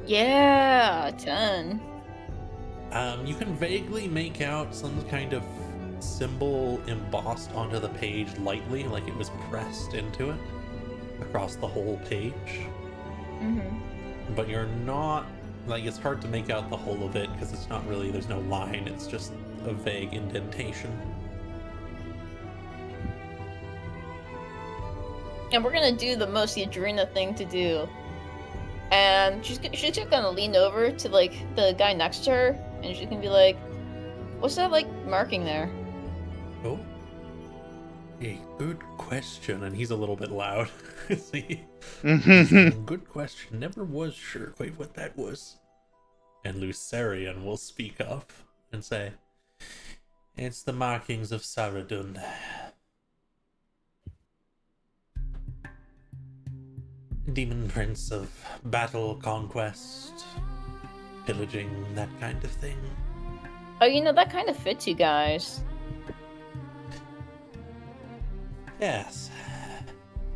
S4: Yeah, 10.
S2: You can vaguely make out some kind of symbol embossed onto the page lightly, like it was pressed into it across the whole page.
S4: Mm-hmm.
S2: But you're not, like, it's hard to make out the whole of it because it's not really, there's no line, it's just a vague indentation.
S4: And we're gonna do the most Adrena thing to do. And she's just gonna lean over to, like, the guy next to her, and she's gonna be like, what's that, like, marking there?
S2: Oh, a good question. And he's a little bit loud. See? Good question. Never was sure quite what that was. And Lucerian will speak up and say, it's the markings of Saradun. Demon prince of battle, conquest, pillaging, that kind of thing.
S4: Oh, you know, that kind of fits you guys.
S2: Yes.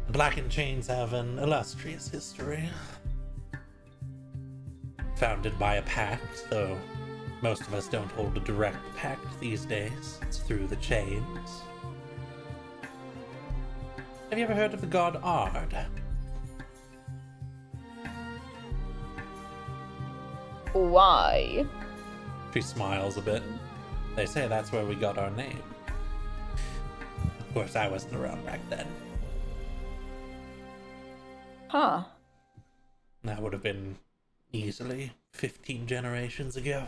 S2: The Black and Chains have an illustrious history. Founded by a pact, though most of us don't hold a direct pact these days. It's through the chains. Have you ever heard of the god Ard?
S4: Why?
S2: She smiles a bit. They say that's where we got our name. Of course, I wasn't around back then.
S4: Huh.
S2: That would have been easily 15 generations ago.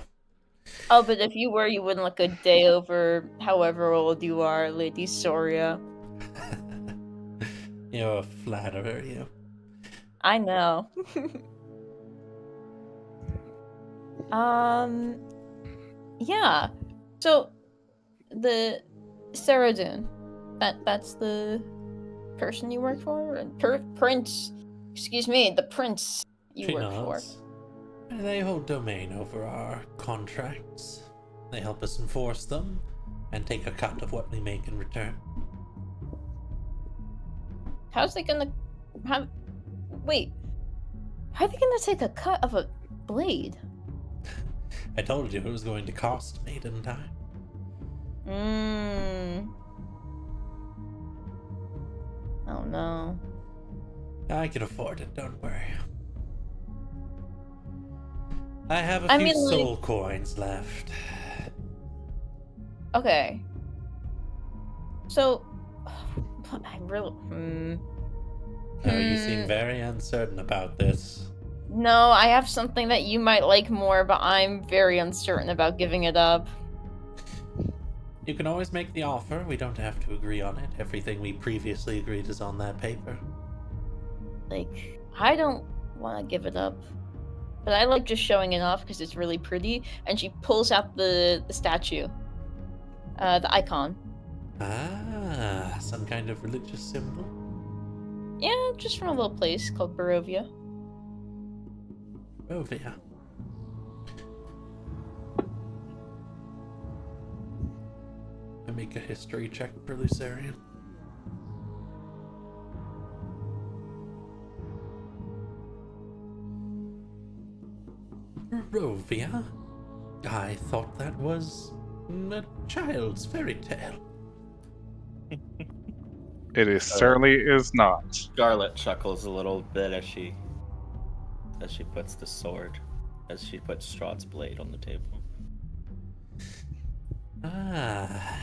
S4: Oh, but if you were, you wouldn't look a day over however old you are, Lady Szoria.
S2: You're a flatterer, you.
S4: I know. Yeah. So, the Ceradun, that's the person you work for? Prince. Excuse me, the prince you
S2: She
S4: work for.
S2: nods. They hold domain over our contracts. They help us enforce them and take a cut of what we make in return.
S4: How's they gonna have? Wait, how are they gonna take a cut of a blade?
S2: I told you it was going to cost me, didn't I?
S4: Oh no.
S2: I can afford it, don't worry. I have a
S4: I
S2: few
S4: mean, like-
S2: soul coins left.
S4: Okay. So, I really.
S2: Oh, you seem very uncertain about this.
S4: No, I have something that you might like more, but I'm very uncertain about giving it up.
S2: You can always make the offer. We don't have to agree on it. Everything we previously agreed is on that paper.
S4: Like, I don't want to give it up, but I like just showing it off because it's really pretty. And she pulls out the statue, the icon.
S2: Ah, some kind of religious symbol?
S4: Yeah, just from a little place called Barovia.
S2: Rovia. I make a history check for Lucerian. Rovia? I thought that was a child's fairy tale.
S5: It certainly is not.
S1: Scarlet chuckles a little bit as she puts the sword, as she puts Strahd's blade on the table.
S2: Ah,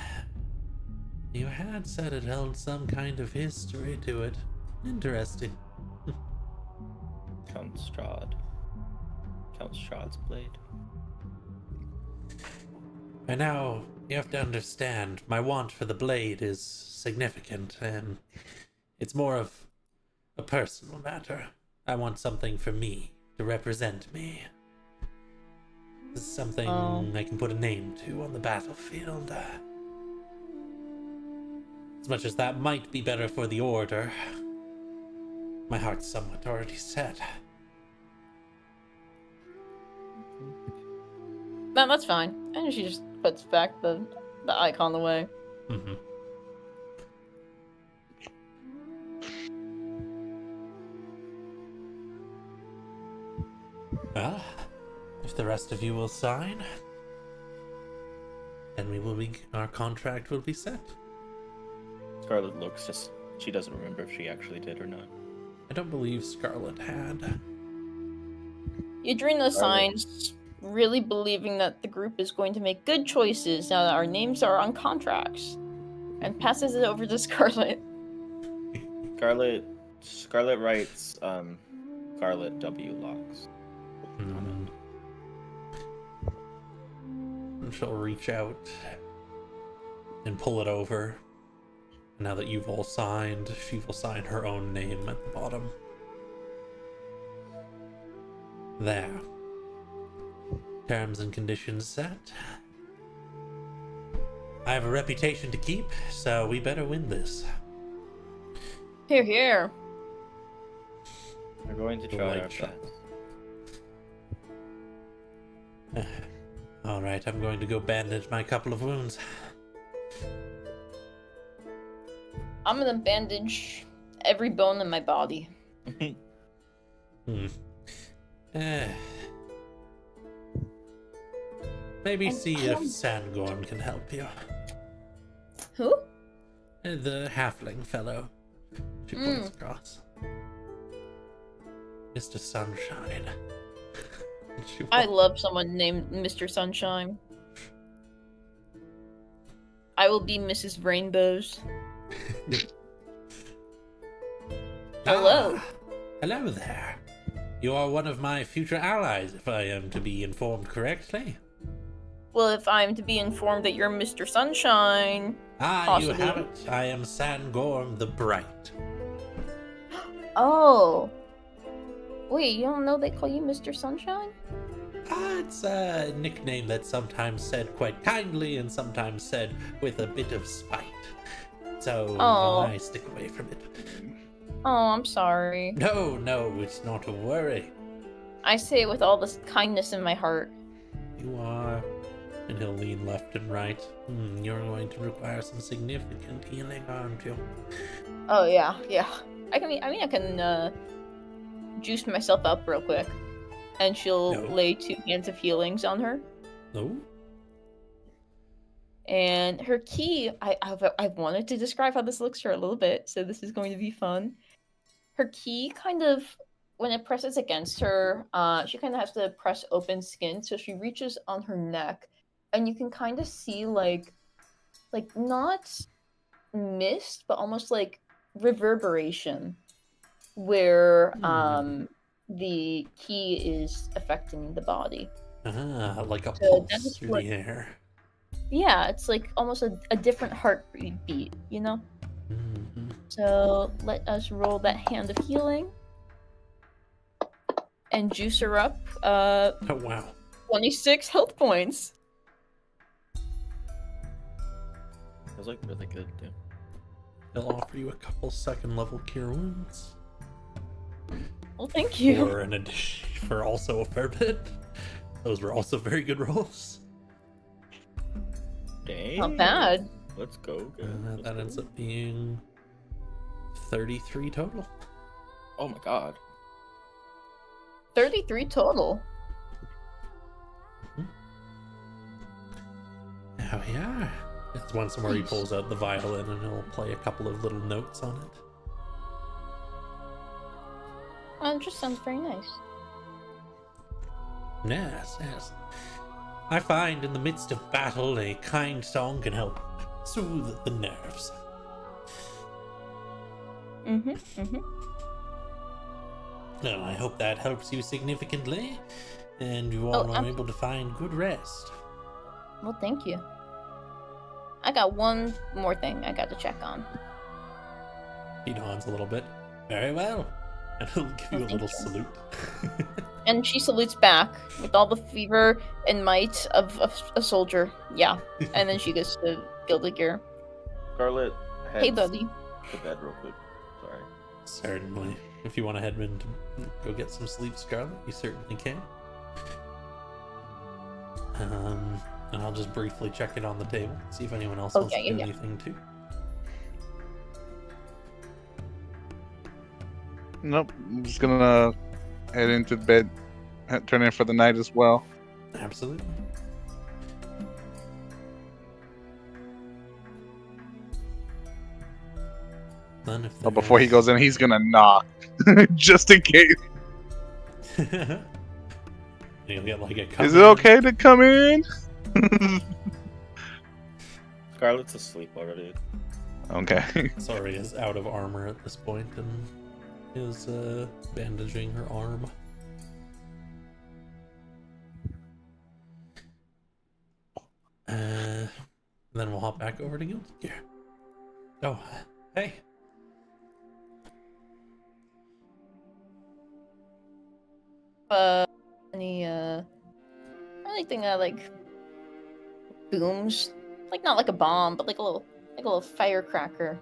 S2: you had said it held some kind of history to it. Interesting.
S1: Count Strahd's blade.
S2: And now, you have to understand, my want for the blade is significant, and it's more of a personal matter. I want something for me, to represent me. This is something I can put a name to on the battlefield. As much as that might be better for the Order, my heart's somewhat already set.
S4: No, that's fine. And she just puts back the icon away.
S2: Mm-hmm. Well, if the rest of you will sign, then our contract will be set.
S1: Scarlet looks, just she doesn't remember if she actually did or not.
S2: I don't believe Scarlet had.
S4: Yadrina signs, really believing that the group is going to make good choices now that our names are on contracts, and passes it over to Scarlet.
S1: Scarlet writes Scarlet W locks.
S2: And she'll reach out and pull it over. Now that you've all signed, she will sign her own name at the bottom. There. Terms and conditions set. I have a reputation to keep, so we better win this.
S4: Here, here.
S1: We're going to try
S2: Light
S1: our
S2: shot.
S1: best.
S2: Alright, I'm going to go bandage my couple of wounds.
S4: I'm gonna bandage every bone in my body.
S2: Eh. Maybe
S4: And
S2: see
S4: I
S2: if
S4: am-
S2: Sangorn can help you.
S4: Who?
S2: The halfling fellow. She points across. Mr. Sunshine. She
S4: I
S2: walks-
S4: love someone named Mr. Sunshine. I will be Mrs. Rainbows. Hello.
S2: Ah, hello there. You are one of my future allies, if I am to be informed correctly.
S4: Well, if I'm to be informed that you're Mr. Sunshine,
S2: Ah,
S4: possibly.
S2: you have it. I am Sangorn the Bright.
S4: Oh. Wait, you don't know they call you Mr. Sunshine?
S2: Ah, it's a nickname that's sometimes said quite kindly and sometimes said with a bit of spite. So
S4: Oh.
S2: I stick away from it.
S4: Oh, I'm sorry.
S2: No, it's not a worry.
S4: I say it with all this kindness in my heart.
S2: You are. And he'll lean left and right. You're going to require some significant healing, aren't you?
S4: Oh yeah. I can juice myself up real quick, and she'll
S2: No.
S4: lay 2 hands of healings on her.
S2: No?
S4: And her key, I've wanted to describe how this looks for a little bit, so this is going to be fun. Her key kind of, when it presses against her, she kind of has to press open skin, so she reaches on her neck, and you can kind of see like not mist, but almost like reverberation, where the key is affecting the body.
S2: Ah, like a
S4: So that
S2: pulse
S4: is
S2: through
S4: what-
S2: the air.
S4: Yeah, it's like almost a different heartbeat, you know?
S2: Mhm.
S4: So let us roll that hand of healing and juice her up.
S2: Oh, wow.
S4: 26 health points.
S1: That was like really good, too.
S2: He'll offer you a couple second level cure wounds.
S4: Well, thank you.
S2: For an addition, for also a fair bit. Those were also very good rolls.
S1: Dang.
S4: Not bad.
S1: Let's go. Good. Let's
S2: That
S1: go.
S2: ends up being 33 total.
S1: Oh my god.
S4: 33 total.
S2: There we are. It's once where he pulls out the violin and he'll play a couple of little notes on it.
S4: It just sounds very nice.
S2: Yes. I find in the midst of battle, a kind song can help soothe the nerves. Well, I hope that helps you significantly, and you all are able to find good rest.
S4: Well, thank you. I got one more thing I got to check on.
S2: He nods a little bit. Very well. And he'll give you a
S4: thank
S2: little
S4: you.
S2: salute.
S4: And she salutes back with all the fever and might of a soldier. Yeah. And then she goes to Gildegear.
S1: Scarlet heads
S4: Hey, buddy.
S1: to bed real quick. Sorry.
S2: Certainly. If you want to head in to go get some sleep, Scarlet, you certainly can. And I'll just briefly check it on the table, see if anyone else wants to
S4: Okay,
S2: do
S4: yeah.
S2: anything too.
S5: Nope. I'm just gonna head into bed, turn in for the night as well.
S2: Absolutely. Then if
S5: But before he
S2: there's-
S5: goes in, he's gonna knock, just in case.
S2: You'll get like a
S5: Is it okay to come in?
S1: Scarlet's asleep already.
S5: Okay.
S2: Sorry is out of armor at this point and is bandaging her arm. Then we'll hop back over to Gildegear. Oh, hey.
S4: Anything that like booms, like not like a bomb, but like a little firecracker.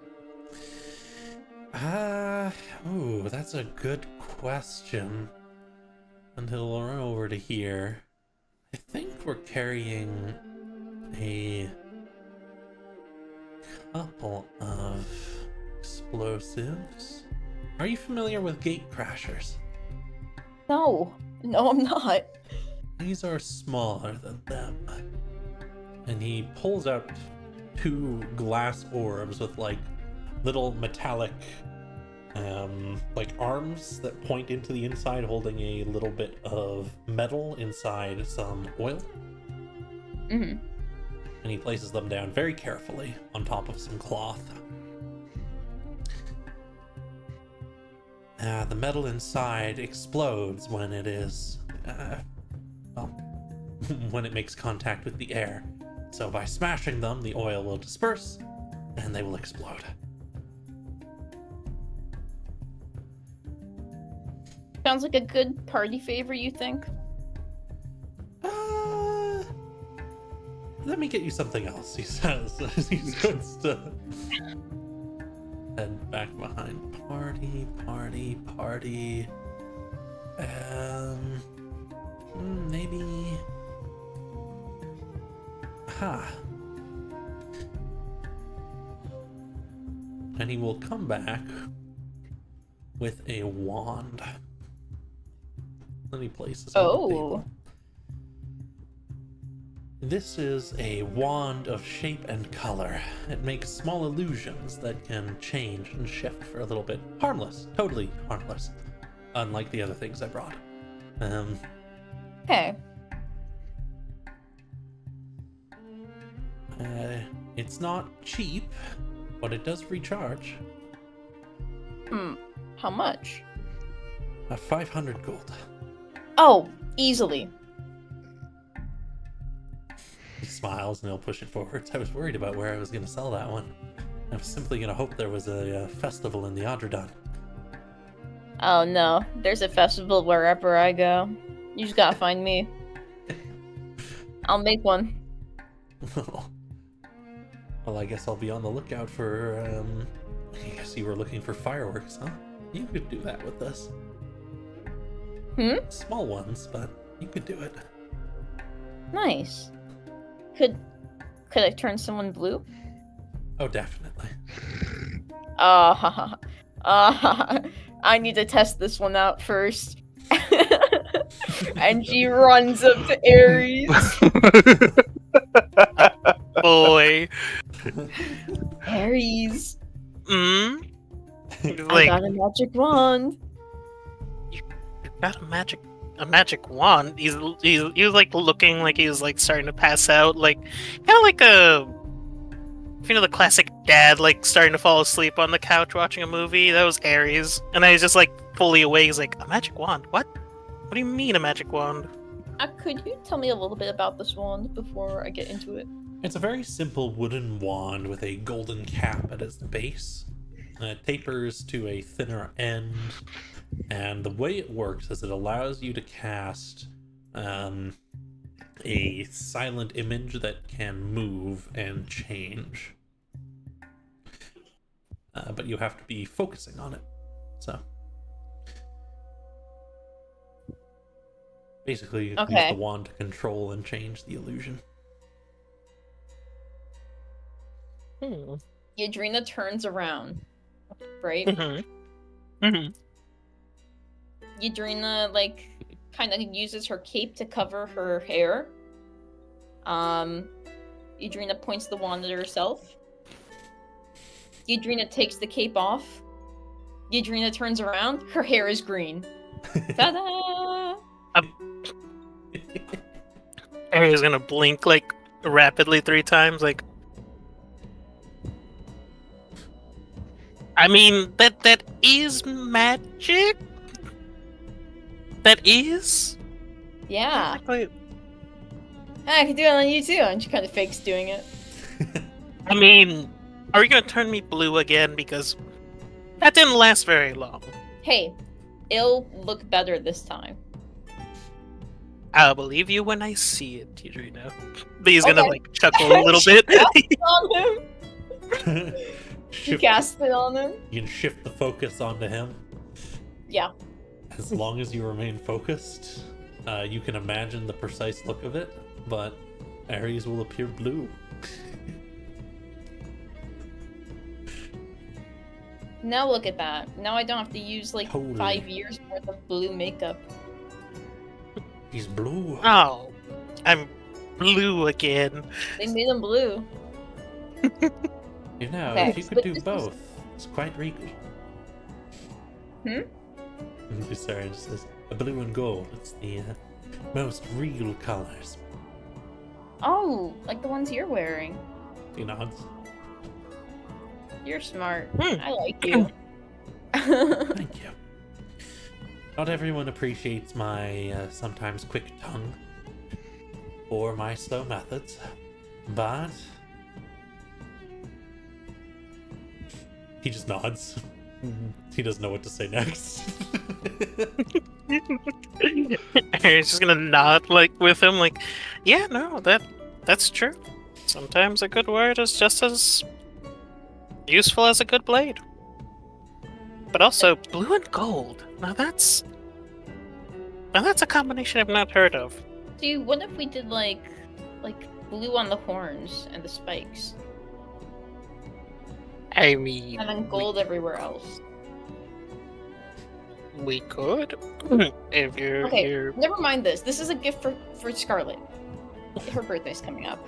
S2: Oh, that's a good question. And he'll run over to here. I think we're carrying a couple of explosives. Are you familiar with gate crashers?
S4: No, I'm not.
S2: These are smaller than them. And he pulls out 2 glass orbs with like little metallic like arms that point into the inside, holding a little bit of metal inside some oil.
S4: Mm-hmm.
S2: And he places them down very carefully on top of some cloth. The metal inside explodes when it is, well, when it makes contact with the air. So by smashing them, the oil will disperse and they will explode.
S4: Sounds like a good party favor, you think?
S2: Let me get you something else, he says. He starts to head back behind. Party. Maybe. And he will come back with a wand. Let me place this on the table. This is a wand of shape and color. It makes small illusions that can change and shift for a little bit. Harmless, totally harmless. Unlike the other things I brought.
S4: Okay.
S2: It's not cheap, but it does recharge.
S4: How much?
S2: 500 gold.
S4: Oh, easily.
S2: He smiles and he'll push it forwards. I was worried about where I was going to sell that one. I was simply going to hope there was a festival in the Adradon.
S4: Oh no, there's a festival wherever I go. You just gotta find me. I'll make one.
S2: Well, I guess I'll be on the lookout for, I guess you were looking for fireworks, huh? You could do that with this. Small ones, but you could do it.
S4: Nice. Could I turn someone blue?
S2: Oh, definitely.
S4: I need to test this one out first. And she runs up to Ares.
S3: Boy.
S4: Ares. I
S3: Like,
S4: got a magic wand.
S3: you got a magic wand. He was like looking like he was like starting to pass out, like kind of like the classic dad like starting to fall asleep on the couch watching a movie. That was Ares, and I was just like fully awake. He's like, a magic wand? What do you mean a magic wand?
S4: Could you tell me a little bit about this wand before I get into it?
S2: It's a very simple wooden wand with a golden cap at its base. It tapers to a thinner end, and the way it works is it allows you to cast a silent image that can move and change. But you have to be focusing on it. So basically, you use the wand to control and change the illusion.
S4: Yadrina turns around, right? Yadrina, like, kind of uses her cape to cover her hair. Yadrina points the wand at herself. Yadrina takes the cape off. Yadrina turns around. Her hair is green. Ta-da!
S3: Ariel's gonna blink like rapidly 3 times, like. I mean, that is magic. That is.
S4: Yeah.
S3: Exactly.
S4: I can do it on you too. And she kind of fakes doing it.
S3: I mean, are you gonna turn me blue again? Because that didn't last very long.
S4: Hey, it'll look better this time.
S3: I'll believe you when I see it, Yadrina. But he's gonna like chuckle a little bit.
S4: On him. She cast it on him.
S2: You can shift the focus onto him.
S4: Yeah.
S2: As long as you remain focused, you can imagine the precise look of it, but Ares will appear blue.
S4: Now look at that. Now I don't have to use like
S2: Totally.
S4: 5 years worth of blue makeup.
S2: He's blue.
S3: Oh, I'm blue again.
S4: They made him blue.
S2: You know,
S4: Okay,
S2: if you could
S4: but
S2: do
S4: this is-
S2: both, it's quite regal.
S4: Hmm?
S2: Sorry, just says blue and gold. It's the most regal colors.
S4: Oh, like the ones you're wearing.
S2: He nods.
S4: You're smart.
S3: Hmm.
S4: I like you.
S2: Thank you. Not everyone appreciates my sometimes quick tongue or my slow methods, but he just nods. He doesn't know what to say next.
S3: He's just gonna nod like with him, like, yeah, no, that's true. Sometimes a good word is just as useful as a good blade. But also blue and gold. Now that's a combination I've not heard of.
S4: See, what if we did like blue on the horns and the spikes,
S3: I mean,
S4: and then gold everywhere else?
S3: we could. If you're
S4: Okay,
S3: here.
S4: never mind this. This is a gift for Scarlet. Her birthday's coming up.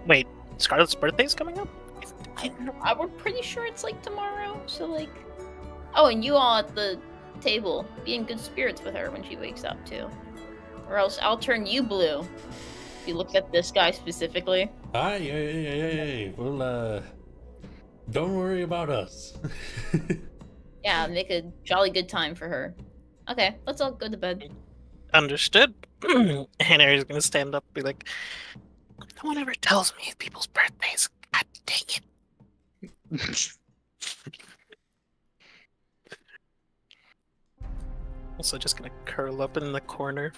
S3: Wait, Scarlett's birthday's coming up?
S4: We're pretty sure it's like tomorrow. So like, oh, and you all at the table, be in good spirits with her when she wakes up too, or else I'll turn you blue. If you look at this guy specifically.
S2: Hey. Well, don't worry about us.
S4: Yeah, make a jolly good time for her. Okay, let's all go to bed.
S3: Understood. And Harry's gonna stand up and be like, no one ever tells me people's birthdays. God dang it. Also just gonna curl up in the corner.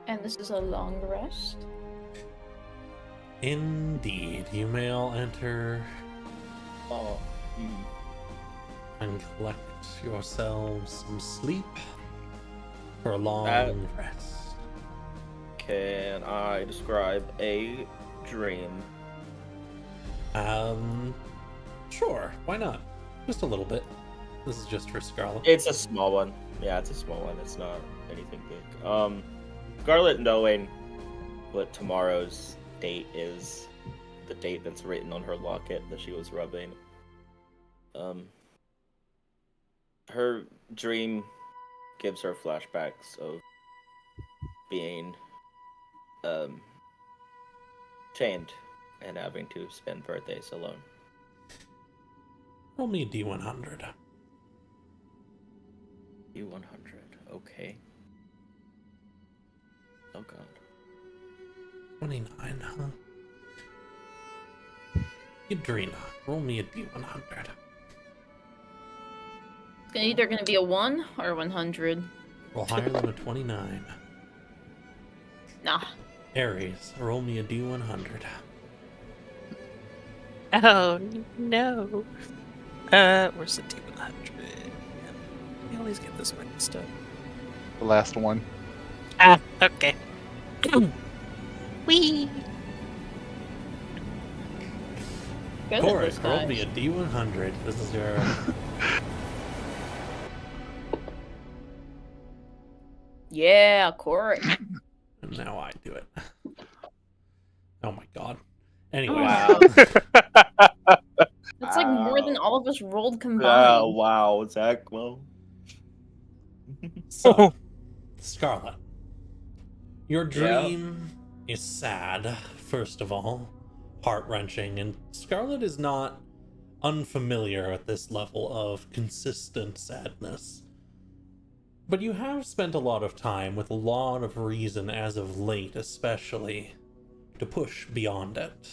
S4: And this is a long rest.
S2: Indeed, you may all enter
S1: Oh.
S2: and collect yourselves some sleep for a long rest.
S1: Can I describe a dream?
S2: Sure, why not? Just a little bit. This is just for Scarlet.
S1: It's a small one. Yeah, it's a small one. It's not anything big. Scarlet knowing what tomorrow's date is, the date that's written on her locket that she was rubbing. Her dream gives her flashbacks of being chained and having to spend birthdays alone.
S2: Roll me a D100.
S1: U100, okay. Oh god.
S2: 29, huh? Yadrina, roll me a D100.
S4: It's either gonna be a 1 or 100.
S2: Roll higher than a 29.
S4: Nah.
S2: Aries, roll me a D100.
S3: Oh no. Where's the D100? I always get this mixed up.
S5: The last one.
S3: Ah, okay. Wee.
S4: Good at
S2: Chorus,
S4: this,
S2: roll
S4: guys.
S2: me a D100. This is your...
S4: Yeah, Corey.
S2: Now I do it. Oh my god. Anyway.
S1: Wow.
S4: That's like more than all of us rolled combined.
S1: Oh, wow, Zach. Well,
S2: So, Scarlet, your
S1: Yeah.
S2: dream is sad, first of all, heart-wrenching, and Scarlet is not unfamiliar at this level of consistent sadness. But you have spent a lot of time with a lot of reason as of late, especially, to push beyond it.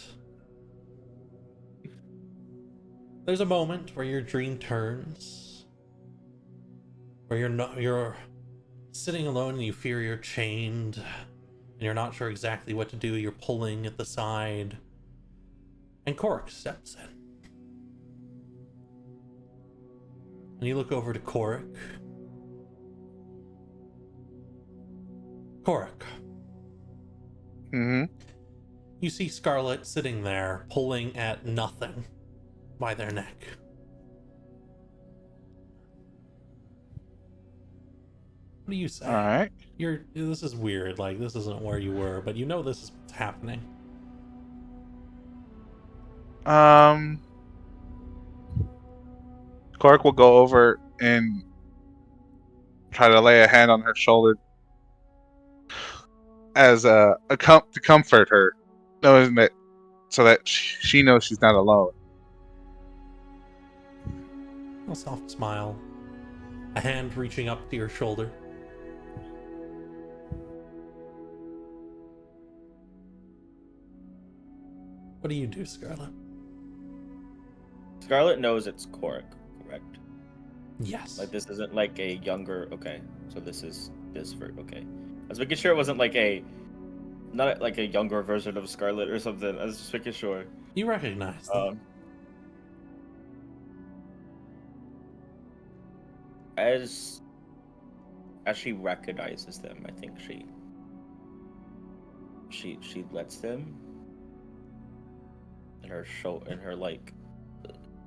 S2: There's a moment where your dream turns, where you're sitting alone and you fear you're chained, and you're not sure exactly what to do. You're pulling at the side, and Cork steps in. And you look over to Cork. Cork,
S5: Mm-hmm.
S2: You see Scarlet sitting there, pulling at nothing by their neck. What do you say?
S5: All right.
S2: This is weird, like, this isn't where you were, but you know this is what's happening.
S5: Clark will go over and try to lay a hand on her shoulder as to comfort her, knowing that so that she knows she's not alone.
S2: A soft smile, a hand reaching up to your shoulder. What do you do, Scarlet?
S1: Scarlet knows it's Korik, correct?
S2: Yes.
S1: Like, this isn't like a younger. Okay, so this is this for. Okay, I was making sure it wasn't like a, not like a younger version of Scarlet or something. I was just making sure.
S2: You recognize them.
S1: As she recognizes them, I think she lets them in her show in her like.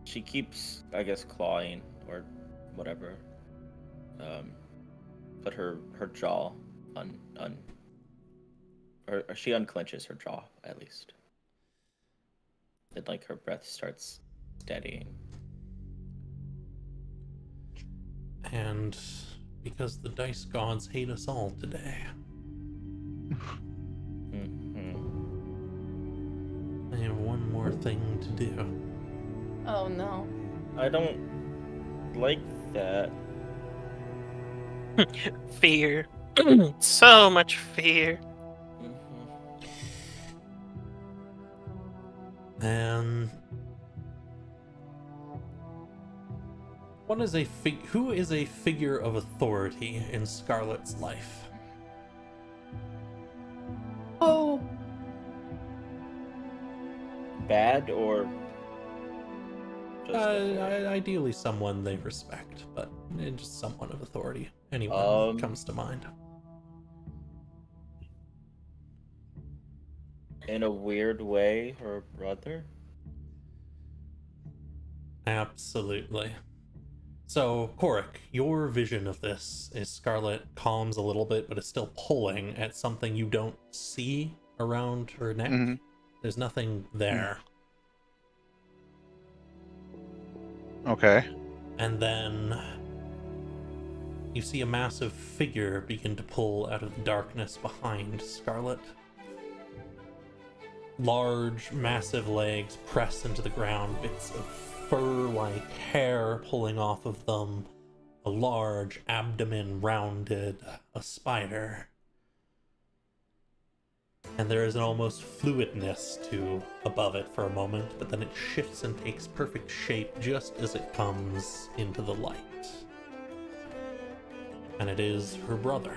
S1: She keeps, I guess, clawing or whatever. But her jaw or she unclenches her jaw at least. And like her breath starts steadying.
S2: And because the dice gods hate us all today, I have one more thing to do.
S4: Oh no.
S1: I don't like that.
S3: Fear. So much fear.
S2: And who is a figure of authority in Scarlet's life?
S4: Oh.
S1: Bad or just
S2: Ideally someone they respect, but just someone of authority. Anyone comes to mind.
S1: in a weird way, her brother?
S2: Absolutely. So, Korik, your vision of this is Scarlet calms a little bit, but is still pulling at something you don't see around her neck.
S5: Mhm.
S2: There's nothing there.
S5: Okay.
S2: And then you see a massive figure begin to pull out of the darkness behind Scarlet. Large, massive legs press into the ground, bits of fur-like hair pulling off of them, a large abdomen rounded, a spider. And there is an almost fluidness to above it for a moment, but then it shifts and takes perfect shape just as it comes into the light. And it is her brother.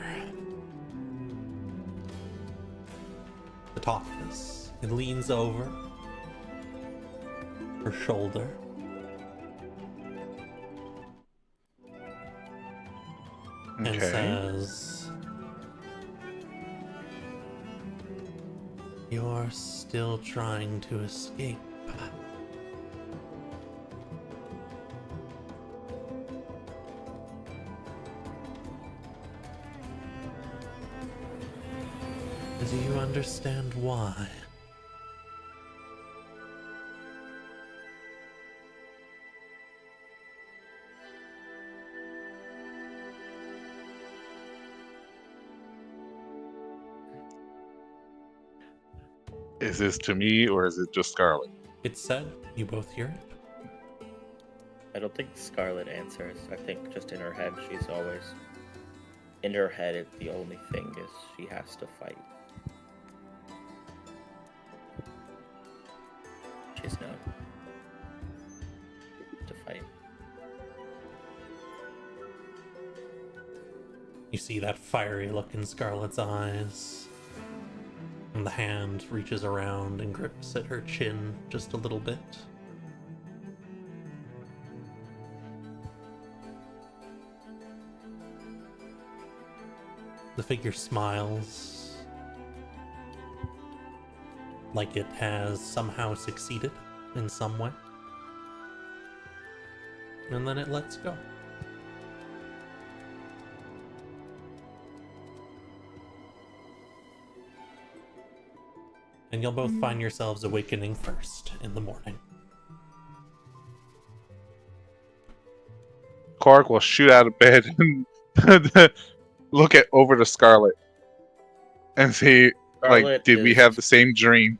S2: The Tophness. It leans over her shoulder. And
S5: Okay.
S2: says, "You're still trying to escape." Do you understand why?
S5: Is this to me or is it just Scarlet?
S2: It's said, you both hear it.
S1: I don't think Scarlet answers. I think just in her head, she's always... In her head, the only thing is she has to fight. She's known to fight.
S2: You see that fiery look in Scarlet's eyes. And the hand reaches around and grips at her chin just a little bit. The figure smiles. like it has somehow succeeded in some way. And then it lets go. And you'll both find yourselves awakening first in the morning.
S5: Korg will shoot out of bed and look over to Scarlet and see,
S1: Scarlet
S5: did we
S1: is-
S5: have the same dream?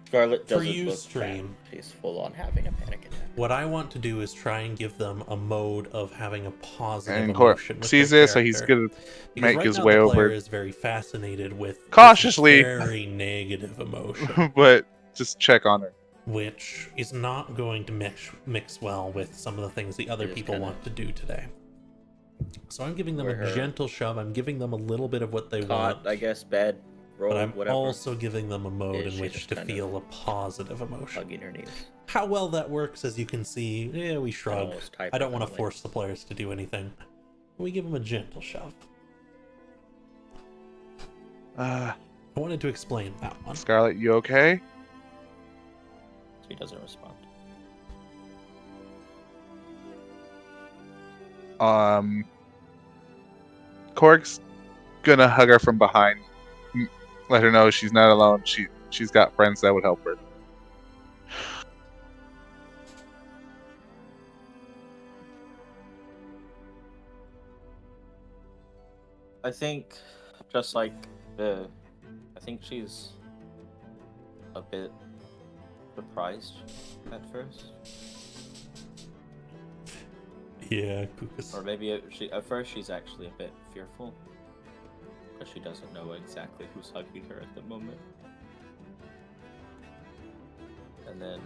S1: Scarlet
S2: For
S1: doesn't
S2: you,
S1: look
S2: stream.
S1: bad. She's full on having a panic attack.
S2: What I want to do is try and give them a mode of having a positive
S5: And
S2: emotion
S5: Korg
S2: with
S5: sees
S2: their
S5: this, so he's
S2: character.
S5: gonna
S2: Because
S5: make
S2: right
S5: his
S2: now
S5: way
S2: the player
S5: over,
S2: is very fascinated with this
S5: cautiously,
S2: very negative emotion,
S5: but just check on her.
S2: which is not going to mix well with some of the things the other
S1: It is
S2: people
S1: kinda-
S2: want to do today. So I'm giving them
S1: Where
S2: a
S1: her-
S2: gentle shove. I'm giving them a little bit of what they
S1: Caught,
S2: want,
S1: I guess, bed, roll,
S2: but I'm
S1: whatever.
S2: also giving them a mode
S1: Yeah,
S2: in
S1: she's
S2: which
S1: just
S2: to
S1: kind of
S2: feel a positive emotion.
S1: hugging her knees.
S2: How well that works, as you can see, we shrug.
S1: Almost type
S2: I don't want to
S1: like-
S2: force the players to do anything. We give them a gentle shove. I wanted to explain that one.
S5: Scarlet, you okay?
S1: She doesn't respond.
S5: Korg's gonna hug her from behind, let her know she's not alone. She's got friends that would help her.
S1: I think, just like I think she's a bit surprised at first,
S2: Yeah, Kukas.
S1: or maybe at first she's actually a bit fearful because she doesn't know exactly who's hugging her at the moment, and then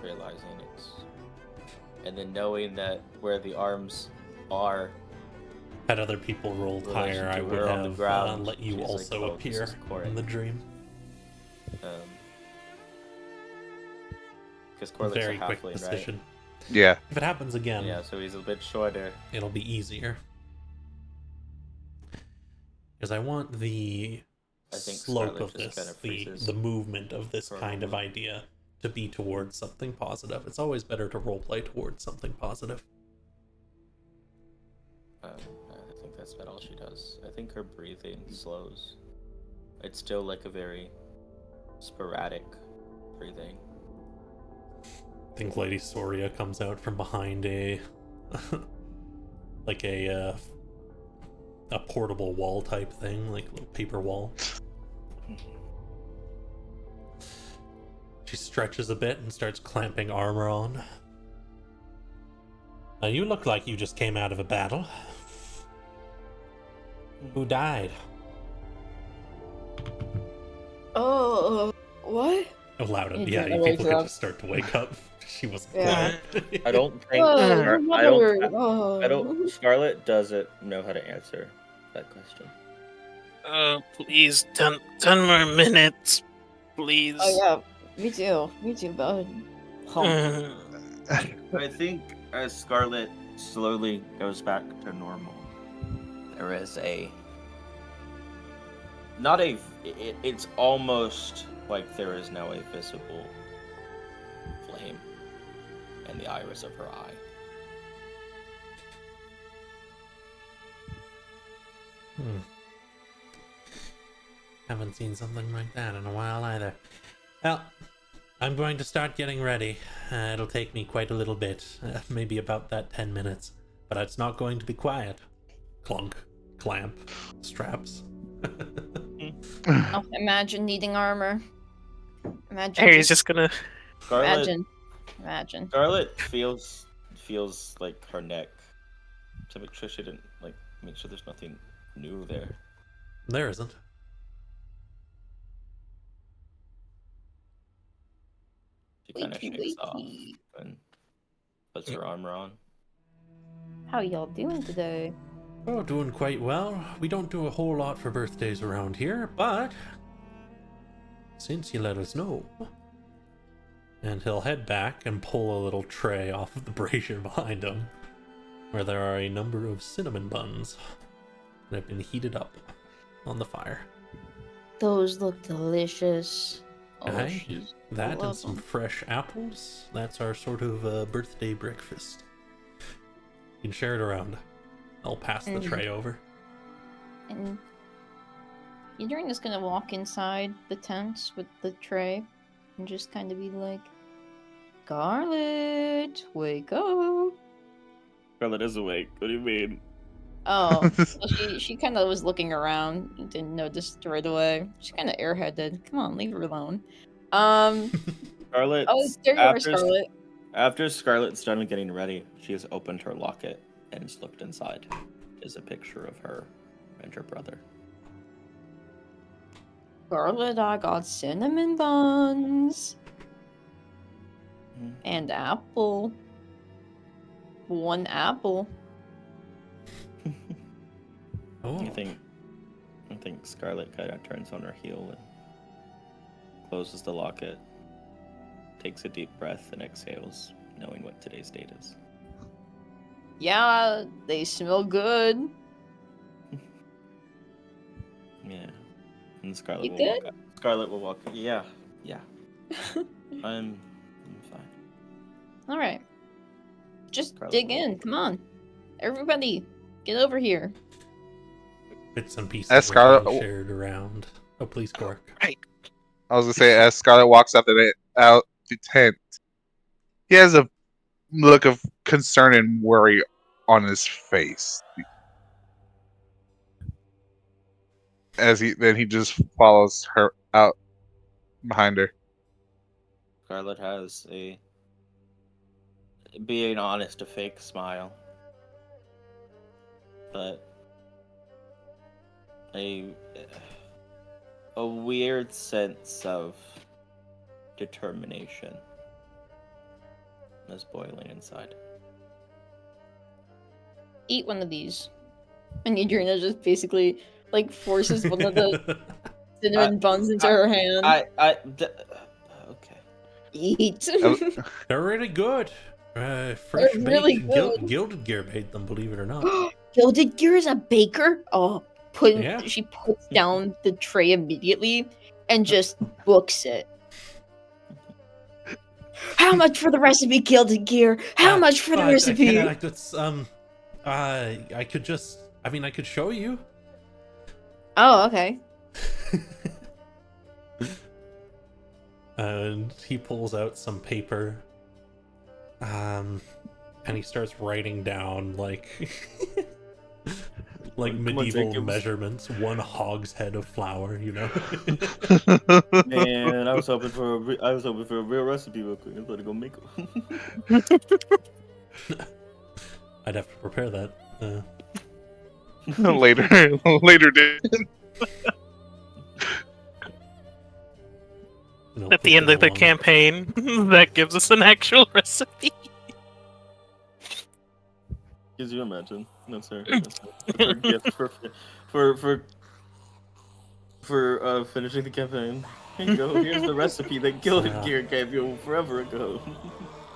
S1: realizing and then knowing that where the arms are.
S2: Had other people rolled
S1: Relation
S2: higher, I
S1: to
S2: would
S1: her on the
S2: have
S1: ground,
S2: let you
S1: she's like,
S2: also
S1: "Oh, this
S2: appear
S1: is Corey."
S2: in the dream.
S1: Because Corley's
S2: Very
S1: a
S2: quick
S1: halfling, right?
S2: decision.
S5: Yeah.
S2: If it happens again,
S1: Yeah, so he's a bit shorter.
S2: it'll be easier. Because I want the
S1: I think
S2: slope
S1: Scarlet
S2: of
S1: just
S2: this,
S1: kind of freezes
S2: the movement of this
S1: for a
S2: kind of
S1: moment.
S2: idea to be towards something positive. It's always better to roleplay towards something positive.
S1: I think that's about all she does. I think her breathing slows. It's still like a very sporadic breathing.
S2: I think Lady Szoria comes out from behind a like a portable wall type thing, like a little paper wall. She stretches a bit and starts clamping armor on. Now you look like you just came out of a battle. Who died?
S4: Oh, what?
S2: Oh, loud.
S4: You
S2: Yeah,
S4: kinda
S2: people
S4: wakes
S2: could
S4: up.
S2: just start to wake up. She wasn't
S4: Yeah.
S2: quiet.
S1: I don't think
S4: Oh,
S1: I
S4: mother.
S1: don't Scarlet doesn't know how to answer that question.
S3: Please, 10 more minutes, please.
S4: Oh yeah, me too, bud.
S3: Mm.
S1: I think as Scarlet slowly goes back to normal, there is it's almost like there is now a visible flame in the iris of her eye.
S2: Haven't seen something like that in a while either. Well, I'm going to start getting ready. It'll take me quite a little bit, maybe about that 10 minutes, but it's not going to be quiet. Clunk, clamp, straps.
S4: Oh, imagine needing armor. Imagine.
S3: Harry's just gonna.
S1: Scarlet,
S4: Imagine.
S1: Scarlet feels like her neck to make sure she didn't make sure there's nothing new there.
S2: There isn't.
S1: She kind of
S4: Wakey,
S1: shakes off
S4: wakey.
S1: and puts her armor on.
S4: How y'all doing today?
S2: Oh, doing quite well. We don't do a whole lot for birthdays around here, but since you let us know. And he'll head back and pull a little tray off of the brazier behind him, where there are a number of cinnamon buns that have been heated up on the fire.
S4: those look delicious. Oh,
S2: Aye,
S4: she's
S2: that
S4: love
S2: and some
S4: 'em.
S2: fresh apples. That's our sort of birthday breakfast. You can share it around. I'll pass the tray over.
S4: And Adrian is gonna walk inside the tents with the tray and just kind of be like, Scarlet, wake up.
S1: Scarlet is awake. What do you mean?
S4: Oh, well, she kind of was looking around and didn't notice it right away. She's kind of airheaded. Come on, leave her alone.
S1: Scarlet.
S4: Oh, there you are, Scarlet.
S1: After Scarlet's done getting ready, she has opened her locket and has looked inside. Is a picture of her and her brother.
S4: Scarlet, I got cinnamon buns. And apple. One apple.
S2: Oh,
S1: I think Scarlet kind of turns on her heel and closes the locket, takes a deep breath, and exhales, knowing what today's date is.
S4: Yeah, they smell good.
S1: Yeah. And Scarlet
S4: You
S1: will
S4: good?
S1: walk up. Scarlet will walk. Yeah. I'm fine.
S4: Alright. Just
S1: Scarlet
S4: dig
S1: will
S4: in.
S1: walk.
S4: Come on. Everybody, get over here.
S2: bits and pieces
S5: As
S2: are
S5: Scarlet-
S2: being shared around. Oh, please, Cork.
S3: Right.
S5: I was gonna say, as Scarlet walks out the tent, he has a look of concern and worry on his face. As he just follows her out behind her.
S1: Scarlet has being honest, a fake smile, but a weird sense of determination is boiling inside.
S4: Eat one of these. And Adriana just basically, like, forces one of the cinnamon buns into her hand.
S1: Okay.
S4: Eat.
S2: They're really good. Fresh
S4: They're really
S2: baked.
S4: good.
S2: Gilded Gear made them, believe it or not.
S4: Gilded Gear is a baker? Oh,
S2: Yeah.
S4: she puts down the tray immediately and just books it. How much for the recipe, Gilded Gear? How much for the recipe?
S2: I could show you.
S4: Oh, okay.
S2: And he pulls out some paper. And he starts writing down like medieval
S1: Jacob.
S2: measurements, 1 hogshead of flour, you know.
S1: Man, I was hoping for a real recipe real quick. I thought I'd go make it.
S2: I'd have to prepare that.
S5: later did.
S3: At the end of the campaign, that gives us an actual recipe.
S1: Could you imagine? That's her gift for finishing the campaign. Here you go. Here's the recipe that Gilded Gear gave you forever ago.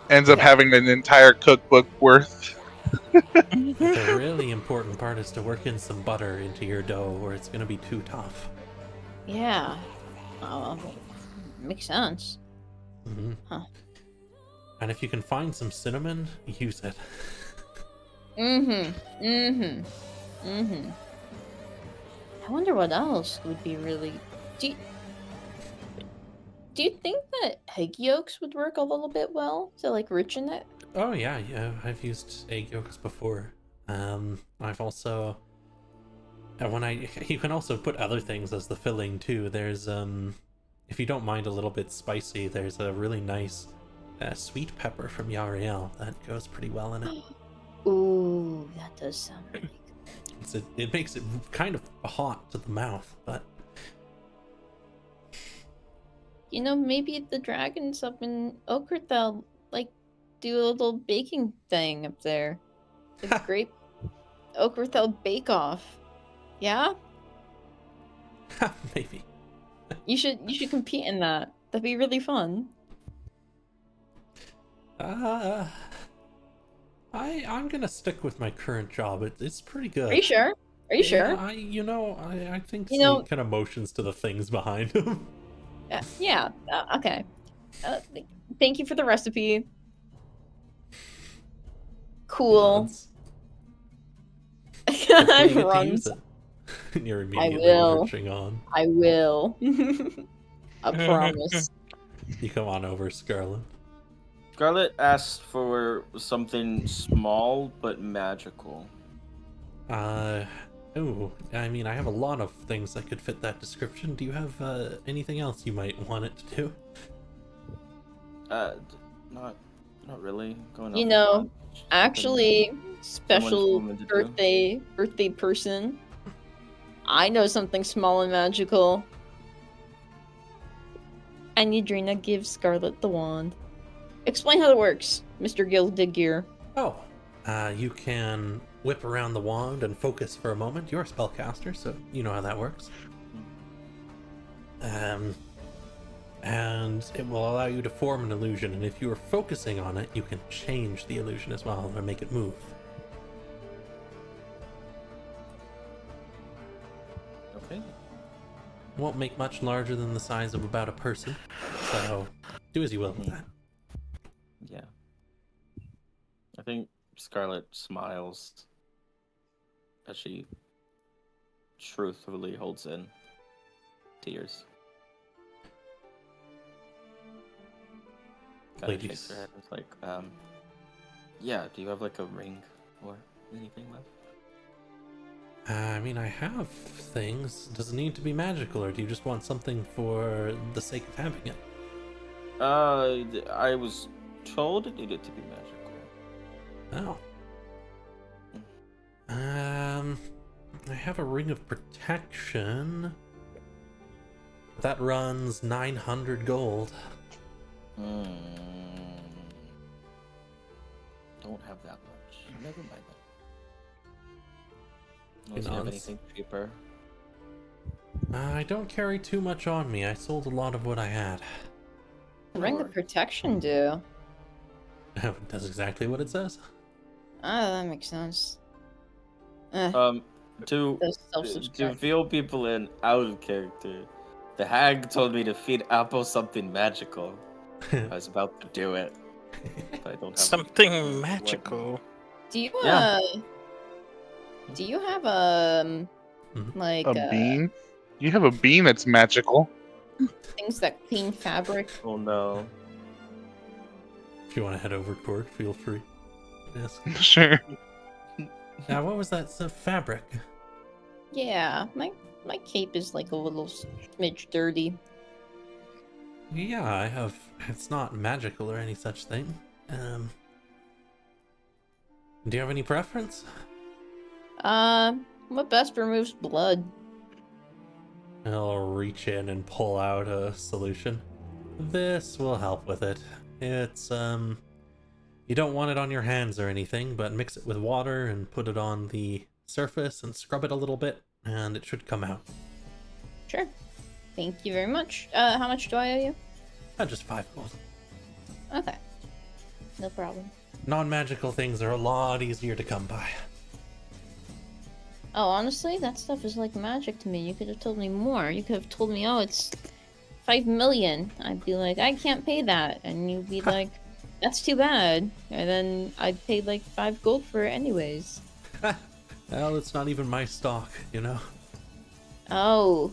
S5: Ends up having an entire cookbook worth.
S2: The really important part is to work in some butter into your dough, or it's gonna be too tough.
S4: Yeah. Makes sense.
S2: Mm-hmm.
S4: Huh.
S2: And if you can find some cinnamon, use it.
S4: I wonder what else would be really... Do you think that egg yolks would work a little bit well to, like, richen it?
S2: Oh yeah, I've used egg yolks before. I've also... you can also put other things as the filling too. There's, if you don't mind a little bit spicy, there's a really nice sweet pepper from Yariel that goes pretty well in it.
S4: Ooh, that does sound really good.
S2: It makes it kind of hot to the mouth, but...
S4: You know, maybe the dragons up in Oakert, they'll, like, do a little baking thing up there. The Great Oakert Bake Off. Yeah?
S2: Maybe.
S4: You should compete in that. That'd be really fun.
S2: I'm gonna stick with my current job. It's pretty good.
S4: Are you sure? Are you sure?
S2: I think
S4: You know-
S2: Snake kind of motions to the things behind him.
S4: Yeah. Okay. Thank you for the recipe. Cool.
S2: Nods. Hopefully you get to
S4: Runs.
S2: use it. And you're
S4: I
S2: immediately
S4: will.
S2: marching on.
S4: I will. I promise.
S2: You come on over, Scarlet.
S1: Scarlet asked for something small but magical.
S2: Oh, I mean, I have a lot of things that could fit that description. Do you have anything else you might want it to do?
S1: Not really. Going
S4: You
S1: off
S4: know,
S1: the bunch.
S4: Actually, special
S1: told me to do.
S4: birthday person. I know something small and magical. And Yadrina gives Scarlet the wand. Explain how it works, Mr. Gilded Gear.
S2: Oh, you can whip around the wand and focus for a moment. You're a spellcaster, so you know how that works. And it will allow you to form an illusion, and if you are focusing on it, you can change the illusion as well or make it move.
S1: Okay.
S2: Won't make much larger than the size of about a person, so do as you will with that.
S1: Yeah. I think Scarlet smiles as she truthfully holds in tears. Kind of
S2: Ladies.
S1: shakes her head and is like, yeah, do you have like a ring or anything left?
S2: I mean, I have things. Does it need to be magical, or do you just want something for the sake of having it?
S1: I was told it needed to be magical.
S2: Oh. I have a ring of protection. That runs 900 gold.
S1: Don't have that much. Never mind that.
S2: He
S1: Does you have
S2: nods.
S1: anything cheaper?
S2: I don't carry too much on me. I sold a lot of what I had.
S4: Ring of protection do.
S2: That's exactly what it says.
S4: Ah, that makes sense. Eh,
S1: To
S4: those self-subscribe.
S1: fill people in out of character, the hag told me to feed Apple something magical. I was about to do it, but I don't have
S3: Something magical.
S4: Do you
S1: Yeah.
S4: Do you have like
S5: A bean? You have a bean that's magical.
S4: things that clean fabric?
S1: Oh no.
S2: If you want to head over, Cork, feel free. Yes.
S5: Sure.
S2: Now, what was that fabric?
S4: Yeah, my cape is like a little smidge dirty.
S2: Yeah, I have. It's not magical or any such thing. Do you have any preference?
S4: What best removes blood?
S2: I'll reach in and pull out a solution. This will help with it. It's, you don't want it on your hands or anything, but mix it with water and put it on the surface and scrub it a little bit, and it should come out.
S4: Sure. Thank you very much. How much do I owe you?
S2: Just 5 gold.
S4: Okay. No problem.
S2: Non-magical things are a lot easier to come by.
S4: Oh, honestly, that stuff is like magic to me. You could have told me more. You could have told me, oh, it's 5 million. I'd be like, I can't pay that. And you'd be like, that's too bad. And then I'd pay like 5 gold for it anyways.
S2: Well, it's not even my stock, you know?
S4: Oh.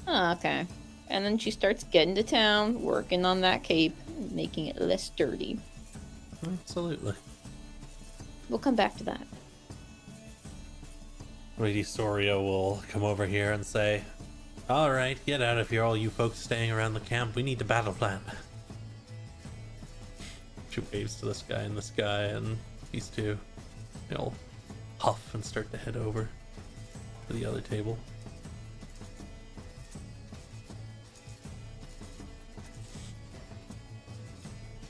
S4: Oh, okay. And then she starts getting to town, working on that cape, making it less dirty.
S2: Absolutely.
S4: We'll come back to that.
S2: Lady Szoria will come over here and say, "Alright, get out of here, all you folks staying around the camp. We need to battle plan." She waves to this guy and this guy, and these two, they'll huff and start to head over to the other table.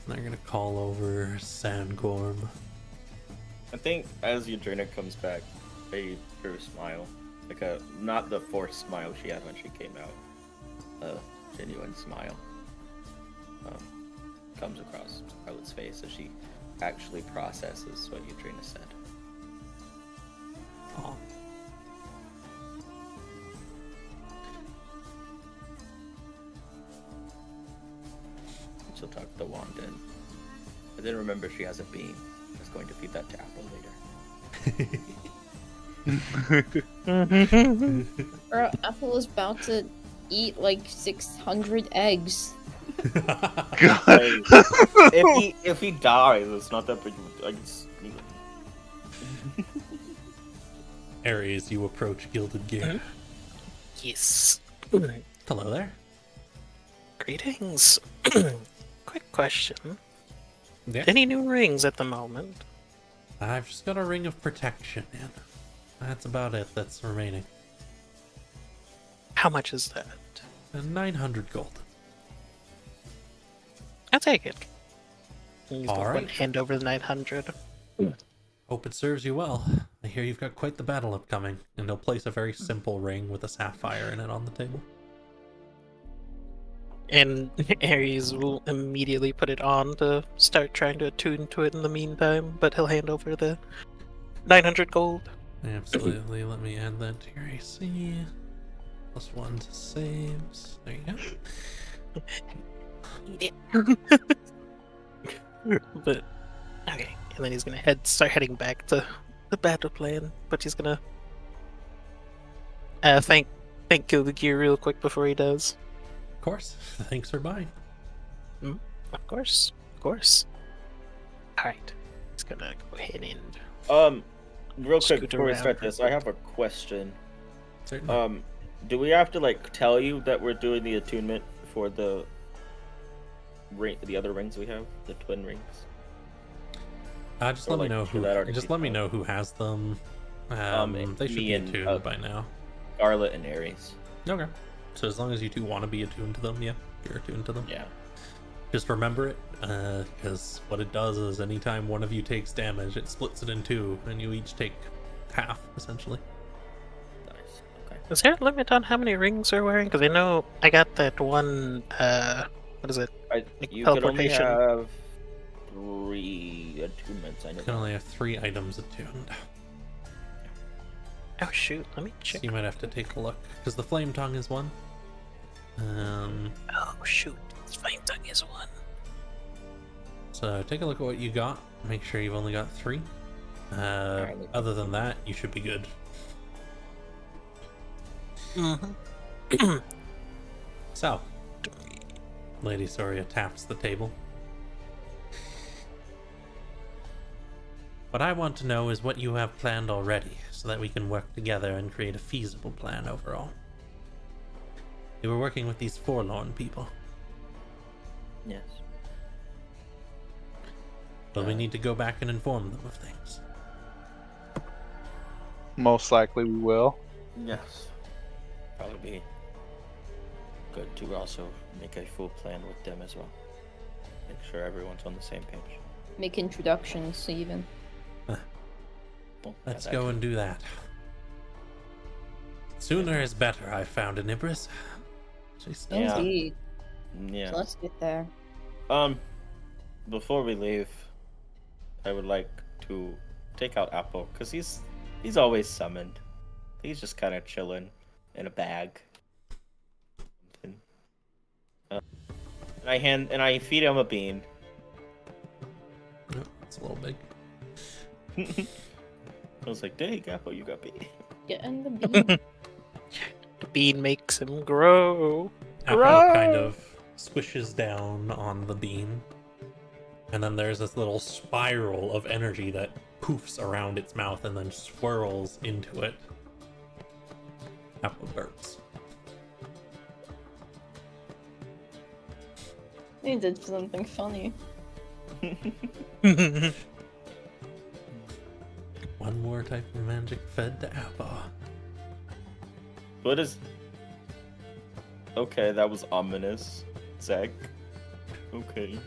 S2: And they're gonna call over Sandgorm.
S1: I think as Yadrina comes back, her smile, like a not the forced smile she had when she came out, a genuine smile, comes across Scarlet's face as she actually processes what Yadrina said.
S2: Oh,
S1: the wand in. I didn't remember she has a bean. I was going to feed that to Apple later.
S4: Bro, Apple is about to eat like 600 eggs.
S1: Hey, if he dies, it's not that big.
S2: Aries, you approach Gilded Gear.
S3: Yes.
S2: Hello there.
S3: Greetings. Quick question.
S2: Yeah.
S3: Any new rings at the moment?
S2: I've just got a ring of protection, man. That's about it that's remaining.
S3: How much is that?
S2: 900 gold.
S3: I'll take it. Use
S2: All
S3: the one
S2: right.
S3: hand over the 900.
S2: Hope it serves you well. I hear you've got quite the battle upcoming, and he'll place a very simple ring with a sapphire in it on the table.
S3: And Ares will immediately put it on to start trying to attune to it in the meantime, but he'll hand over the 900 gold.
S2: Absolutely. Let me add that to your AC. +1 to saves. There you go.
S3: But okay, and then he's gonna start heading back to the battle plan. But he's gonna thank Gilded Gear real quick before he does.
S2: Of course. Thanks for buying.
S3: Of course. All right, he's gonna go ahead and
S1: Real quick
S3: Scoot
S1: before we
S3: around
S1: start
S3: for
S1: this, I have a question.
S2: Certainly.
S1: Do we have to like tell you that we're doing the attunement for the other rings we have, the twin rings?
S2: Just
S1: or,
S2: let me
S1: like,
S2: know
S1: should
S2: who.
S1: that already
S2: Just
S1: be
S2: let me
S1: done?
S2: know who has them. They should
S1: me
S2: be
S1: and,
S2: attuned by now.
S1: Scarlet and Aries.
S2: Okay. So as long as you two want to be attuned to them, yeah, you're attuned to them.
S1: Yeah.
S2: Just remember it, because what it does is anytime one of you takes damage, it splits it in two, and you each take half, essentially.
S1: Nice. Okay.
S3: Is there a limit on how many rings we're wearing? Because I know I got that one. What is it? Like
S1: You could only
S3: teleportation.
S1: have 3 attunements. I know.
S2: You can only have 3 items attuned.
S3: Oh shoot! Let me
S2: So
S3: check.
S2: you might have to take a look, because the flame tongue is one.
S3: Oh shoot! This flame tongue is one.
S2: So take a look at what you got. Make sure you've only got 3. Other than that, you should be good.
S3: Mm-hmm.
S2: So, Lady Szoria taps the table. What I want to know is what you have planned already, so that we can work together and create a feasible plan overall. You were working with these forlorn people,
S1: Yes.
S2: but we need to go back and inform them of things.
S5: Most likely we will.
S1: Yes. Probably be good to also make a full plan with them as well. Make sure everyone's on the same page.
S4: Make introductions, even.
S1: Well,
S2: Let's
S1: yeah,
S2: go
S1: that
S2: and do that. Sooner is better, I found in Ibris. She's
S1: Yeah.
S4: Indeed.
S1: too. Yeah.
S4: So let's get there.
S1: Before we leave, I would like to take out Apple because he's always summoned. He's just kind of chilling in a bag. And I feed him a bean.
S2: Oh, it's a little big.
S1: I was like, "Dang, Apple, you got bean."
S4: Get in the bean.
S3: The bean makes him grow.
S2: Apple kind of squishes down on the bean, and then there's this little spiral of energy that poofs around its mouth and then swirls into it. Apple burps.
S4: He did something funny.
S2: One more type of magic fed to Apple.
S1: What is? Okay, that was ominous, Zach. Okay.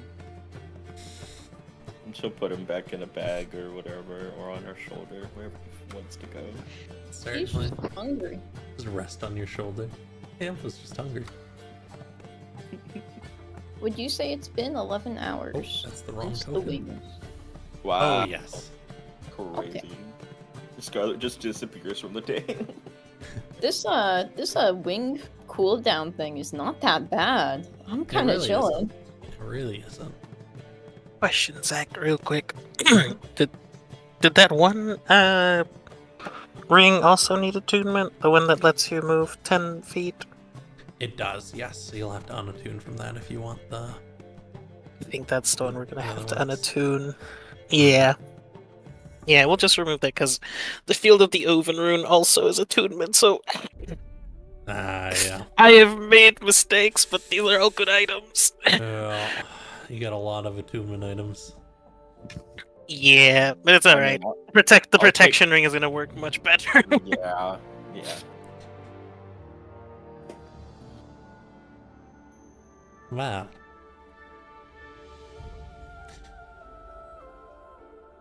S1: And she'll put him back in a bag or whatever, or on her shoulder, wherever he wants to go.
S4: He's
S2: Certainly.
S4: just hungry.
S2: Just rest on your shoulder. Ampha's just hungry.
S4: Would you say it's been 11
S2: Oh,
S4: hours
S2: that's the wrong
S4: since the
S2: token.
S4: wings?
S1: Wow.
S2: Oh, yes.
S1: Crazy. Scarlet just disappears from the day.
S4: This wing cooldown thing is not that bad. I'm kind of
S2: really
S4: chilling.
S2: It really isn't.
S3: Question, Zach, real quick. did that one ring also need attunement? The one that lets you move 10 feet?
S2: It does, yes. So you'll have to unattune from that if you want the...
S3: I think that's the one we're gonna
S2: The
S3: have
S2: other
S3: to
S2: ones.
S3: unattune. Yeah. Yeah, we'll just remove that because the Field of the Oven rune also is attunement, so
S2: Ah, yeah.
S3: I have made mistakes, but these are all good items.
S2: Well, you got a lot of attunement items.
S3: Yeah, but it's
S1: I
S3: alright.
S1: mean,
S3: The
S1: I'll take-
S3: protection ring is gonna work much better.
S1: yeah.
S2: Well.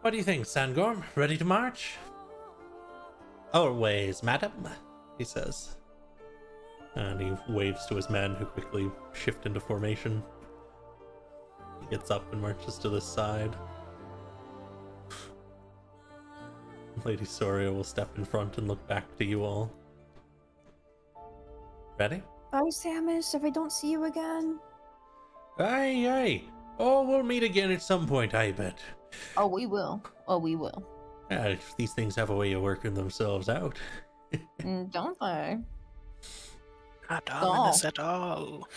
S2: What do you think, Sangorm? Ready to march? Always, madam, he says. And he waves to his men, who quickly shift into formation. He gets up and marches to the side. Lady Szoria will step in front and look back to you all. Ready?
S6: Bye, Samus, if I don't see you again.
S2: Aye, aye. Oh, we'll meet again at some point, I bet.
S6: Oh, we will. Oh, we will.
S2: These things have a way of working themselves out.
S6: Don't they?
S3: Not ominous at all.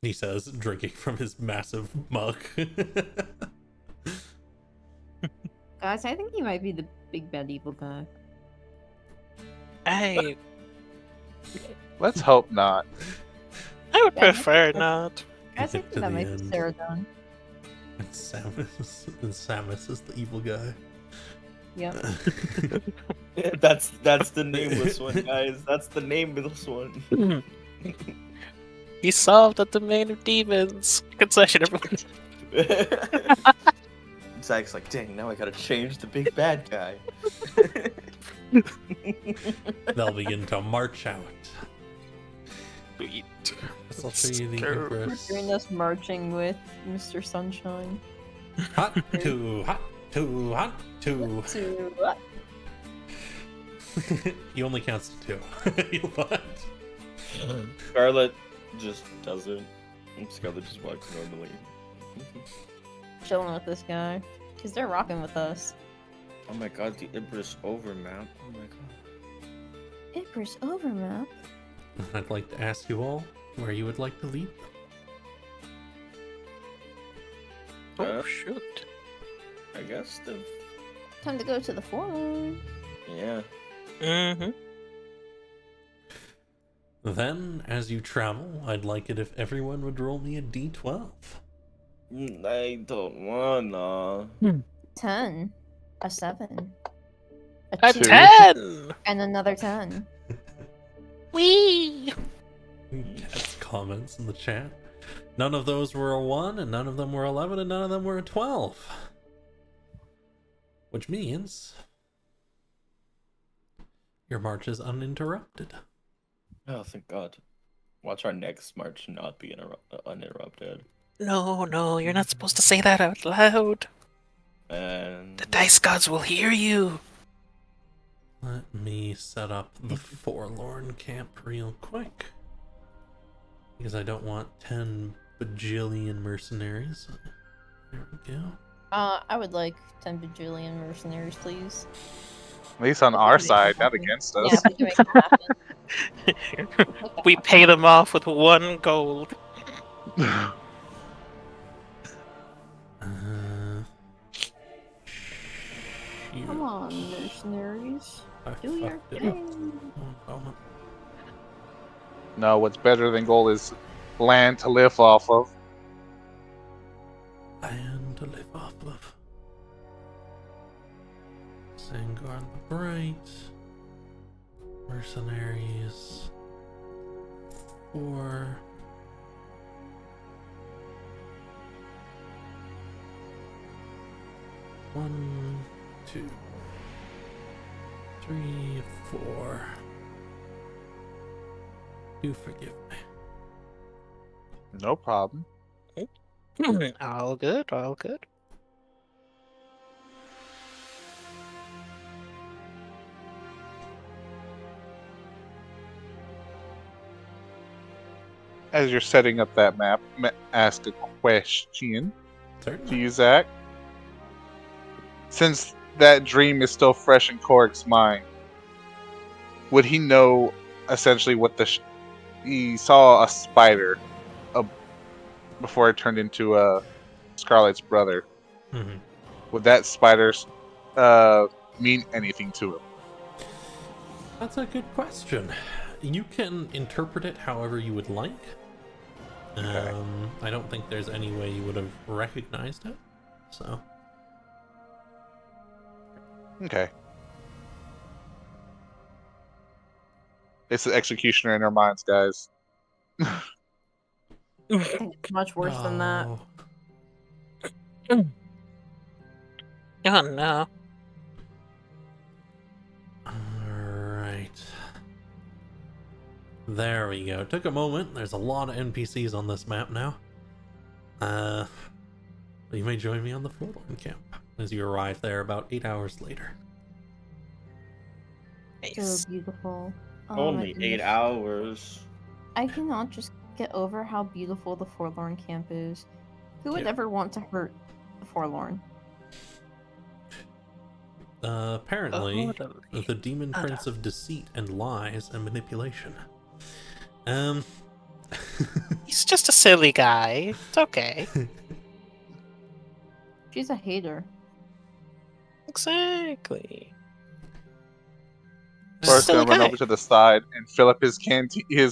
S2: He says, drinking from his massive mug.
S6: Guys, I think he might be the big bad evil guy.
S3: I
S5: Let's hope not.
S3: would
S6: Yeah,
S3: prefer not.
S6: Guys, I
S2: Get
S6: think
S2: to
S6: that
S2: the
S6: might
S2: end.
S6: be Ceradon.
S2: And Samus is the evil guy.
S6: Yep.
S1: That's the nameless one, guys. That's the nameless one.
S3: He solved the domain of demons. Concession, everyone.
S1: Zach's like, dang, now I gotta change the big bad guy.
S2: They'll begin to march out.
S3: Sweet.
S2: I'll show you the
S3: Go.
S2: Empress.
S6: Doing us marching with Mr. Sunshine.
S2: Hot, two, hot, two, hot, two.
S6: To
S2: He only counts to two. What?
S1: Scarlet just doesn't. Scarlet just walks normally.
S6: chilling with this guy. Because they're rocking with us.
S1: Oh my god, the Empress overmap. Oh my god.
S6: Empress Overmap?
S2: I'd like to ask you all where you would like to lead them.
S3: Oh, shoot.
S1: I guess the.
S6: Time to go to the forum.
S1: Yeah.
S3: Mm-hmm.
S2: Then, as you travel, I'd like it if everyone would roll me a d12.
S1: I don't wanna.
S6: 10. A 7.
S3: A
S6: two,
S3: 10!
S6: And another 10.
S3: Whee!
S2: Cat's comments in the chat. None of those were a 1, and none of them were 11, and none of them were a 12. Which means your march is uninterrupted.
S1: Oh, thank god. Watch our next march not be uninterrupted.
S3: No, you're not supposed to say that out loud.
S1: And.
S3: The dice gods will hear you.
S2: Let me set up the Forlorn camp real quick. Because I don't want 10 bajillion mercenaries. There we go.
S6: I would like 10 bajillion mercenaries, please.
S5: At least on our side, not against us.
S6: Yeah, we can make it happen.
S3: We pay them off with 1 gold.
S6: Come on, mercenaries. Do your
S2: fucked it up.
S6: thing.
S2: One moment.
S5: No, what's better than gold is land to live off of.
S2: Land to live off of. Sangard the Bright. Mercenaries. 4. One, 2, 3, 4. Do forgive me.
S5: No problem.
S3: All good, all good.
S5: as you're setting up that map, ask a question to
S2: Certainly.
S5: you, Zach. Since that dream is still fresh in Korik's mind, would he know essentially what he saw a spider before it turned into Scarlet's brother?
S2: Mhm.
S5: Would that spider mean anything to him?
S2: That's a good question. You can interpret it however you would like.
S5: Okay.
S2: I don't think there's any way you would have recognized it. So.
S5: Okay. It's the executioner in our minds, guys.
S6: It's much worse than that.
S2: Oh.
S3: Oh no.
S2: Alright. There we go. Took a moment. There's a lot of NPCs on this map now. You may join me on the Forlorn camp as you arrive there about 8 hours later.
S6: So beautiful. Oh my
S1: Only 8
S6: goodness.
S1: hours.
S6: I cannot just get over how beautiful the Forlorn camp is. Who would
S2: Yeah.
S6: ever want to hurt the Forlorn?
S2: Apparently,
S3: Totally.
S2: the demon prince of deceit and lies and manipulation.
S3: He's just a silly guy. It's okay.
S6: She's a hater.
S3: Exactly.
S5: Forrest's
S3: Silly
S5: gonna run
S3: guy.
S5: over to the side and fill up his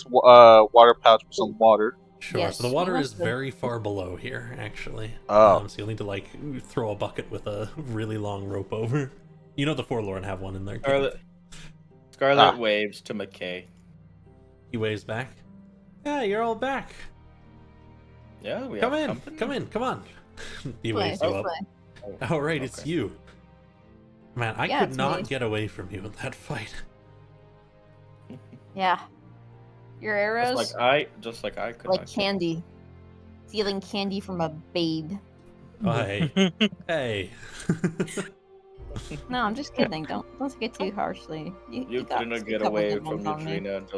S5: water pouch with some water.
S2: Sure.
S6: Yes,
S2: so the
S6: we
S2: water
S6: must
S2: is
S6: have-
S2: very far below here, actually.
S5: Oh.
S2: So you'll need to like throw a bucket with a really long rope over. You know the Forlorn have one in there.
S1: Scarlet
S5: Ah.
S1: waves to McKay.
S2: He waves back. Yeah, you're all back.
S1: Yeah, we
S2: Come
S1: have
S2: in,
S1: company.
S2: come in, come on. He
S6: Play,
S2: waves you up.
S6: play.
S1: Oh,
S2: All right, it's
S1: okay.
S2: you. Man, I
S6: Yeah,
S2: could
S6: it's
S2: not
S6: me.
S2: get away from you in that fight.
S6: Yeah. Your arrows,
S1: Just like I could.
S6: like
S1: not get-
S6: candy. Stealing candy from a babe.
S2: Oh, hey. Hey.
S6: No, I'm just kidding. Don't take it too harshly.
S1: You
S6: got
S1: couldn't
S6: a
S1: get
S6: couple
S1: away
S6: good
S1: from
S6: ones on me.
S1: Yadrina.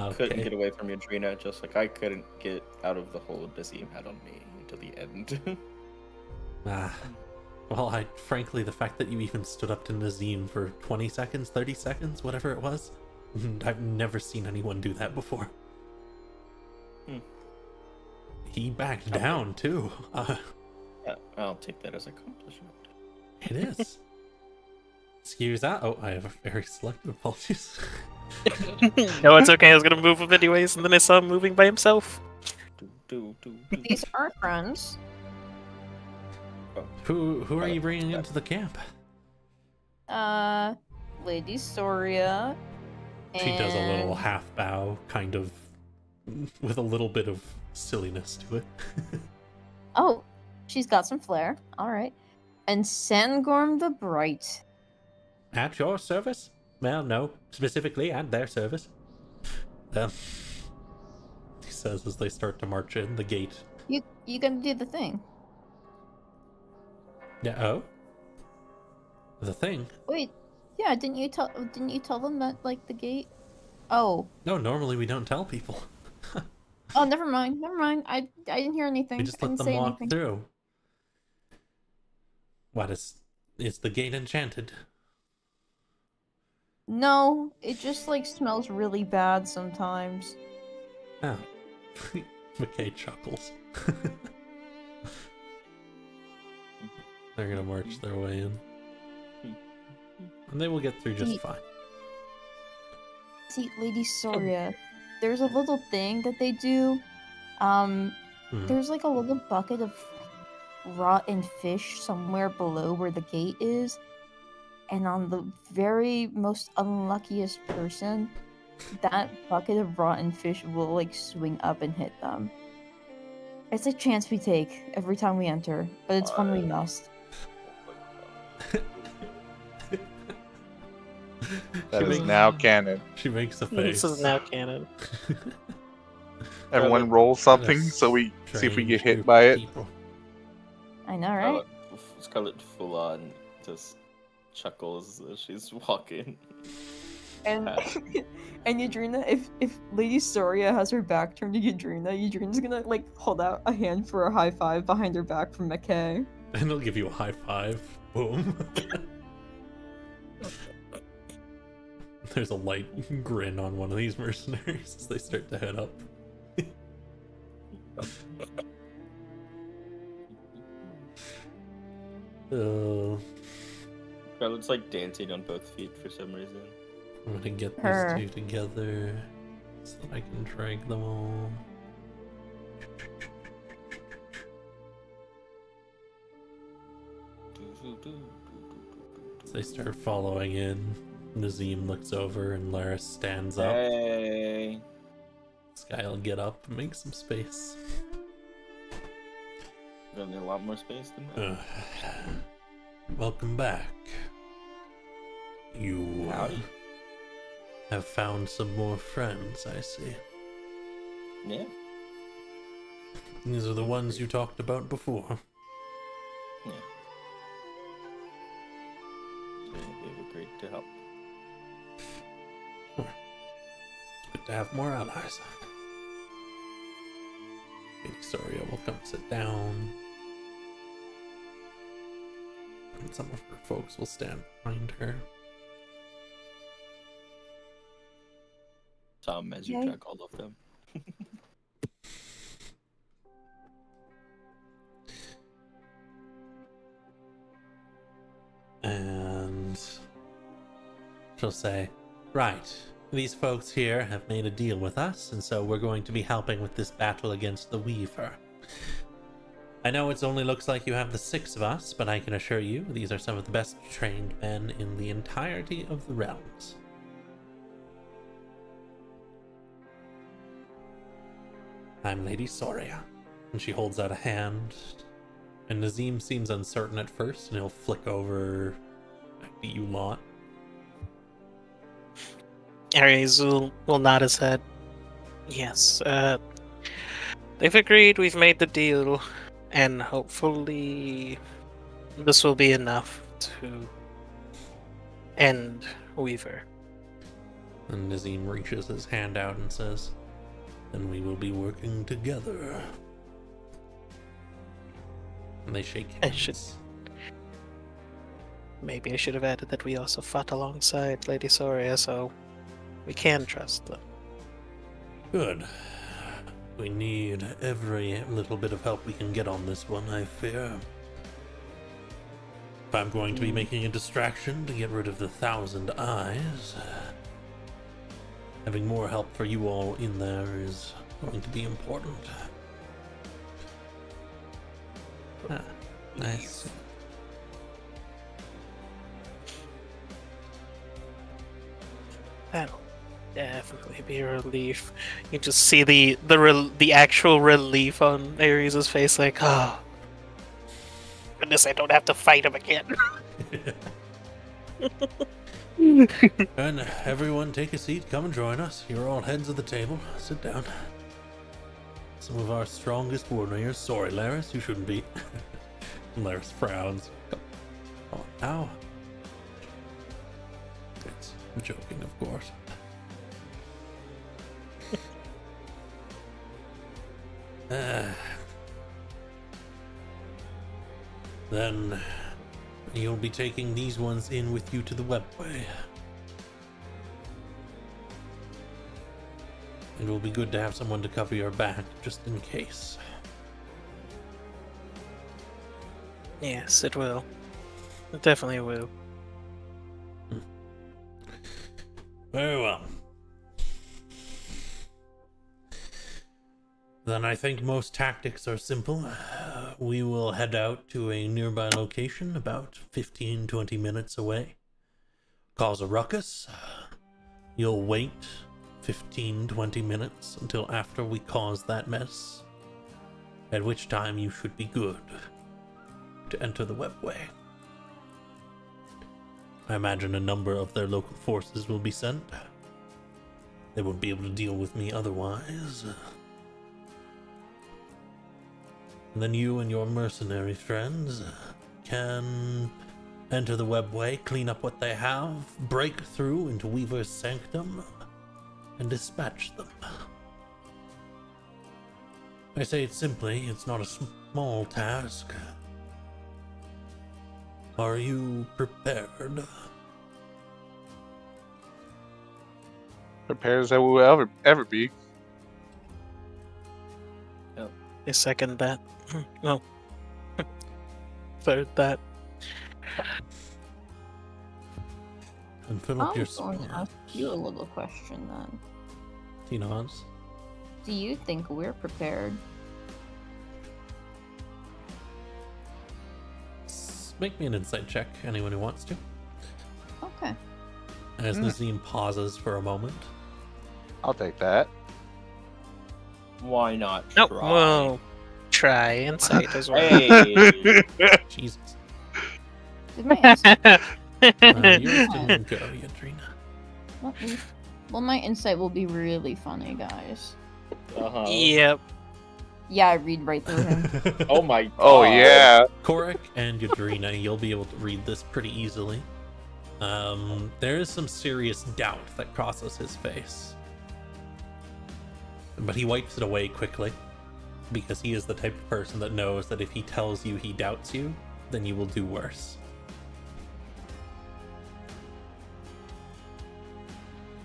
S1: You couldn't
S2: Okay.
S1: get away from Yadrina, just like I couldn't get out of the hold Dazim had on me until the end.
S2: Well, frankly, the fact that you even stood up to Nazim for 20 seconds, 30 seconds, whatever it was, I've never seen anyone do that before.
S1: Hmm.
S2: He backed down, too.
S1: Yeah, I'll take that as a accomplishment.
S2: It is. Excuse that. Oh, I have a very selective apologies.
S3: No, it's okay. I was gonna move him anyways, and then I saw him moving by himself.
S1: Do.
S6: These are friends.
S2: Who are you bringing into the camp?
S6: Lady Szoria.
S2: She does a little
S6: and-
S2: half bow, kind of, with a little bit of silliness to it.
S6: Oh, she's got some flair. All right. And Sangorm the Bright.
S2: At your service? Well, no, specifically at their service. He says as they start to march in the gate.
S6: You gonna do the thing?
S2: Yeah. Oh. The thing.
S6: Wait. Yeah. Didn't you tell them that like the gate? Oh.
S2: No, normally we don't tell people.
S6: Oh, never mind. Never mind. I didn't hear anything.
S2: We just
S6: I
S2: let
S6: didn't
S2: them
S6: say
S2: walk
S6: anything.
S2: through. What is the gate enchanted?
S6: No, it just like smells really bad sometimes.
S2: Oh. McKay chuckles. They're gonna march their way in. And they will get through just fine.
S6: See, Lady Szoria, there's a little thing that they do. There's like a little bucket of rotten fish somewhere below where the gate is, and on the very most unluckiest person, that bucket of rotten fish will like swing up and hit them. It's a chance we take every time we enter, but it's one we must.
S5: That is
S2: makes-
S5: now canon.
S2: She makes a face.
S3: This is now canon.
S5: Everyone roll something so we see if we get hit by it.
S6: I know, right?
S1: Scarlet full on just chuckles as she's walking.
S6: And
S1: Pass.
S6: and Yadrina, if Lady Szoria has her back turned to Yadrina, Yadrina's gonna like hold out a hand for a high five behind her back from McKay.
S2: And he'll give you a high five. Boom. There's a light grin on one of these mercenaries as they start to head up.
S1: Charlotte's like dancing on both feet for some reason.
S2: I'm gonna get
S6: Her.
S2: these two together so that I can drag them all. As they start following in, Nazim looks over and Laris stands up.
S1: Hey.
S2: This guy will get up and make some space.
S1: Gonna need a lot more space than that.
S2: Welcome back. You
S1: Howdy.
S2: have found some more friends, I see.
S1: Yeah.
S2: These are the ones you talked about before.
S1: Yeah. They've agreed to help.
S2: It's good to have more allies. Lady Szoria will come sit down. And some of her folks will stand behind her.
S1: Tom, as you
S6: Yay.
S1: drag all of them.
S2: And she'll say, right, these folks here have made a deal with us, and so we're going to be helping with this battle against the Weaver. I know it only looks like you have the 6 of us, but I can assure you these are some of the best trained men in the entirety of the realms. I'm Lady Szoria. And she holds out a hand, and Nazim seems uncertain at first, and he'll flick over back to you lot.
S3: Ares will nod his head. Yes, they've agreed, we've made the deal, and hopefully this will be enough to end Weaver.
S2: And Nazim reaches his hand out and says, then we will be working together. And they shake hands.
S3: Maybe I should have added that we also fought alongside Lady Szoria, so we can trust them.
S2: Good. We need every little bit of help we can get on this one, I fear. If I'm going to be making a distraction to get rid of the 1,000 eyes, having more help for you all in there is going to be important. Ah, nice.
S3: That'll definitely be a relief. You just see the actual relief on Ares' face, like, oh, goodness, I don't have to fight him again.
S2: And everyone take a seat, come and join us. You're all heads of the table. Sit down. Some of our strongest warriors. Sorry, Laris, you shouldn't be. Laris frowns. Come on now. I'm joking, of course. Then you'll be taking these ones in with you to the webway. It will be good to have someone to cover your back, just in case.
S3: Yes, it will. It definitely will.
S2: Very well. Then I think most tactics are simple. We will head out to a nearby location about 15-20 minutes away. Cause a ruckus. You'll wait 15-20 minutes until after we cause that mess, at which time you should be good to enter the webway. I imagine a number of their local forces will be sent. They won't be able to deal with me otherwise. And then you and your mercenary friends can enter the webway, clean up what they have, break through into Weaver's sanctum, and dispatch them. I say it simply, it's not a small task. Are you prepared?
S5: Prepared as I will ever be.
S3: I second that. No. Third that.
S2: And fill
S6: I
S2: up your
S6: was going to
S2: spot.
S6: ask you a little question then.
S2: He nods.
S6: Do you think we're prepared?
S2: Make me an insight check, anyone who wants to.
S6: Okay.
S2: As Nazim pauses for a moment.
S5: I'll take that.
S1: Why not
S3: Nope.
S1: try?
S3: Well, try insight as well.
S1: Hey!
S2: Jesus.
S6: Did my insight,
S2: Yours didn't go, Yadrina.
S6: let me- well, my insight will be really funny, guys.
S1: Uh-huh.
S3: Yep.
S6: Yeah, I read right through him.
S1: Oh my god.
S5: Oh yeah.
S2: Korik and Yadrina, you'll be able to read this pretty easily. There is some serious doubt that crosses his face. But he wipes it away quickly, because he is the type of person that knows that if he tells you he doubts you, then you will do worse.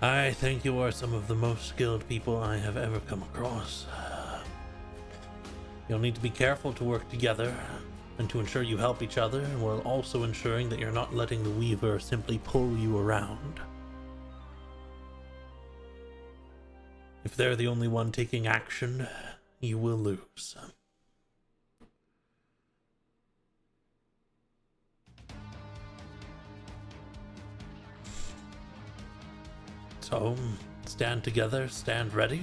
S2: I think you are some of the most skilled people I have ever come across. You'll need to be careful to work together, and to ensure you help each other, while also ensuring that you're not letting the Weaver simply pull you around. If they're the only one taking action, you will lose. So, stand together, stand ready.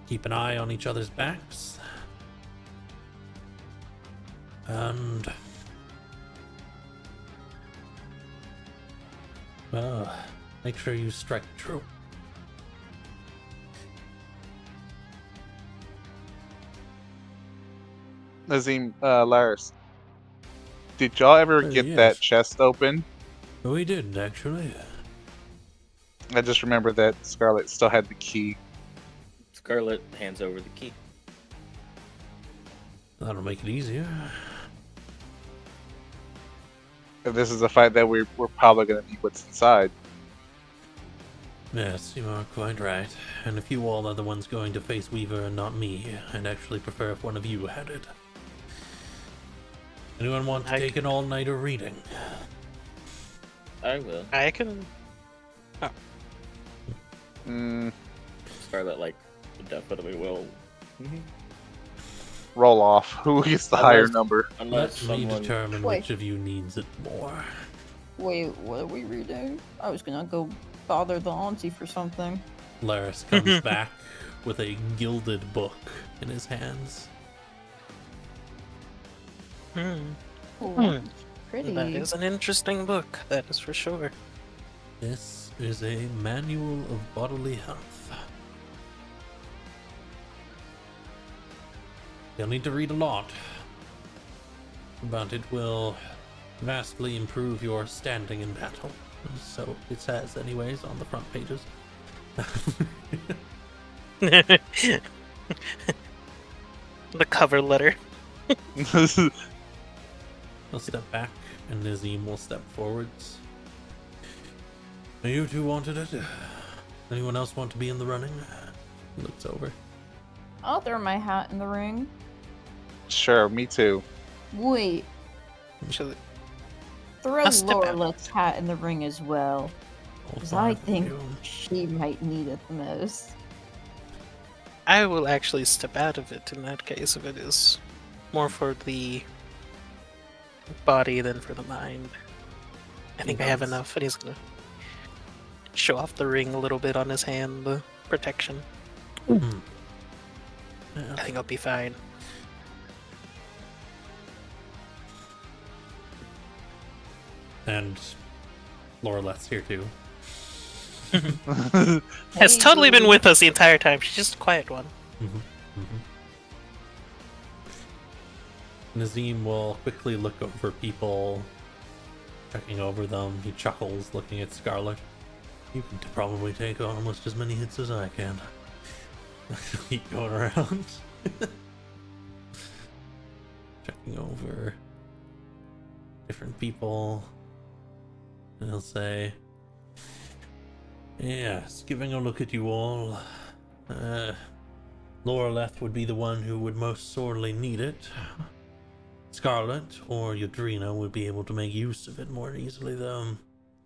S2: Keep an eye on each other's backs. And... well, make sure you strike true.
S5: Nazim, Laris, did y'all ever get
S2: Yes.
S5: that chest open?
S2: We did, actually.
S5: I just remember that Scarlet still had the key.
S1: Scarlet hands over the key.
S2: That'll make it easier.
S5: If this is a fight that we're probably going to need what's inside.
S2: Yes, you are quite right. And if you all are the ones going to face Weaver and not me, I'd actually prefer if one of you had it. Anyone want to take an all-nighter reading?
S1: I will.
S3: I can.
S1: Scarlet, definitely will.
S5: Roll off. Who gets the higher
S1: Unless-
S5: number?
S1: Unless
S2: Let me
S1: someone...
S2: determine
S6: Wait.
S2: which of you needs it more.
S6: Wait, what are we reading? I was gonna go bother the auntie for something.
S2: Laris comes back with a gilded book in his hands.
S6: Oh, pretty.
S3: That is an interesting book, that is for sure.
S2: This is a manual of bodily health. You'll need to read a lot, but it will vastly improve your standing in battle. So it says anyways on the front pages.
S3: The cover letter.
S2: I'll step back and Nazim will step forwards. You two wanted it? Anyone else want to be in the running? He looks over.
S6: I'll throw my hat in the ring.
S5: Sure, me too.
S6: Wait,
S3: Actually,
S6: throw
S3: I'll step out.
S6: Laura's hat in the ring as well.
S2: All
S6: Because
S2: five
S6: I
S2: of
S6: think
S2: you.
S6: she might need it the most.
S3: I will actually step out of it in that case if it is more for the body than for the mind. I think I have
S2: does.
S3: enough, and he's gonna show off the ring a little bit on his hand, the protection.
S2: Hmm.
S3: I
S2: Yeah.
S3: think I'll be fine.
S2: And Laureleth's here too.
S3: Has
S6: Hey,
S3: totally been
S6: dude.
S3: with us the entire time. She's just a quiet one.
S2: Mm-hmm. Mm-hmm. Nazim will quickly look over people, checking over them. He chuckles, looking at Scarlet. You can probably take almost as many hits as I can. Keep going around. Checking over different people. And he'll say, yes, giving a look at you all. Loreleth would be the one who would most sorely need it. Scarlet or Yadrina would be able to make use of it more easily, though.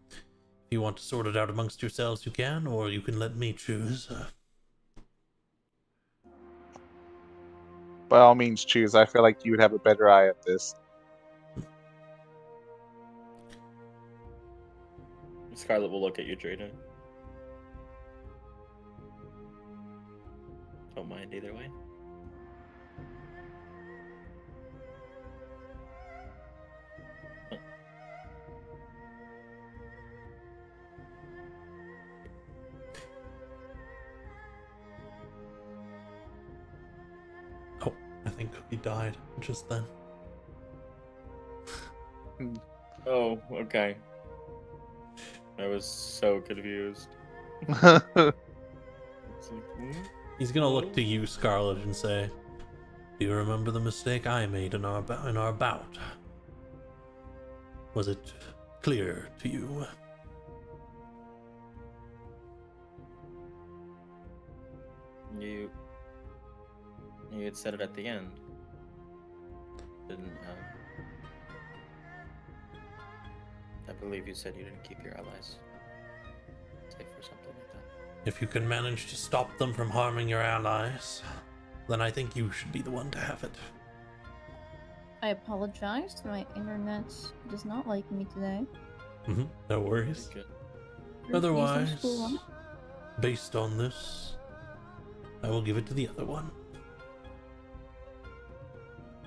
S2: If you want to sort it out amongst yourselves, you can, or you can let me choose.
S5: By all means, choose. I feel like you would have a better eye at this.
S1: Scarlet will look at you, Drina. Don't mind either way.
S2: Oh, I think Cookie died just then.
S1: Oh, okay. I was so confused. It's like,
S2: He's gonna look to you, Scarlet, and say, do you remember the mistake I made in our bout? Was it clear to you?
S1: You had said it at the end. Didn't I believe you said you didn't keep your allies safe or something like that.
S2: If you can manage to stop them from harming your allies, then I think you should be the one to have it.
S6: I apologize. My internet does not like me today.
S2: No worries.
S1: Good.
S2: Otherwise, based on this, I will give it to the other one.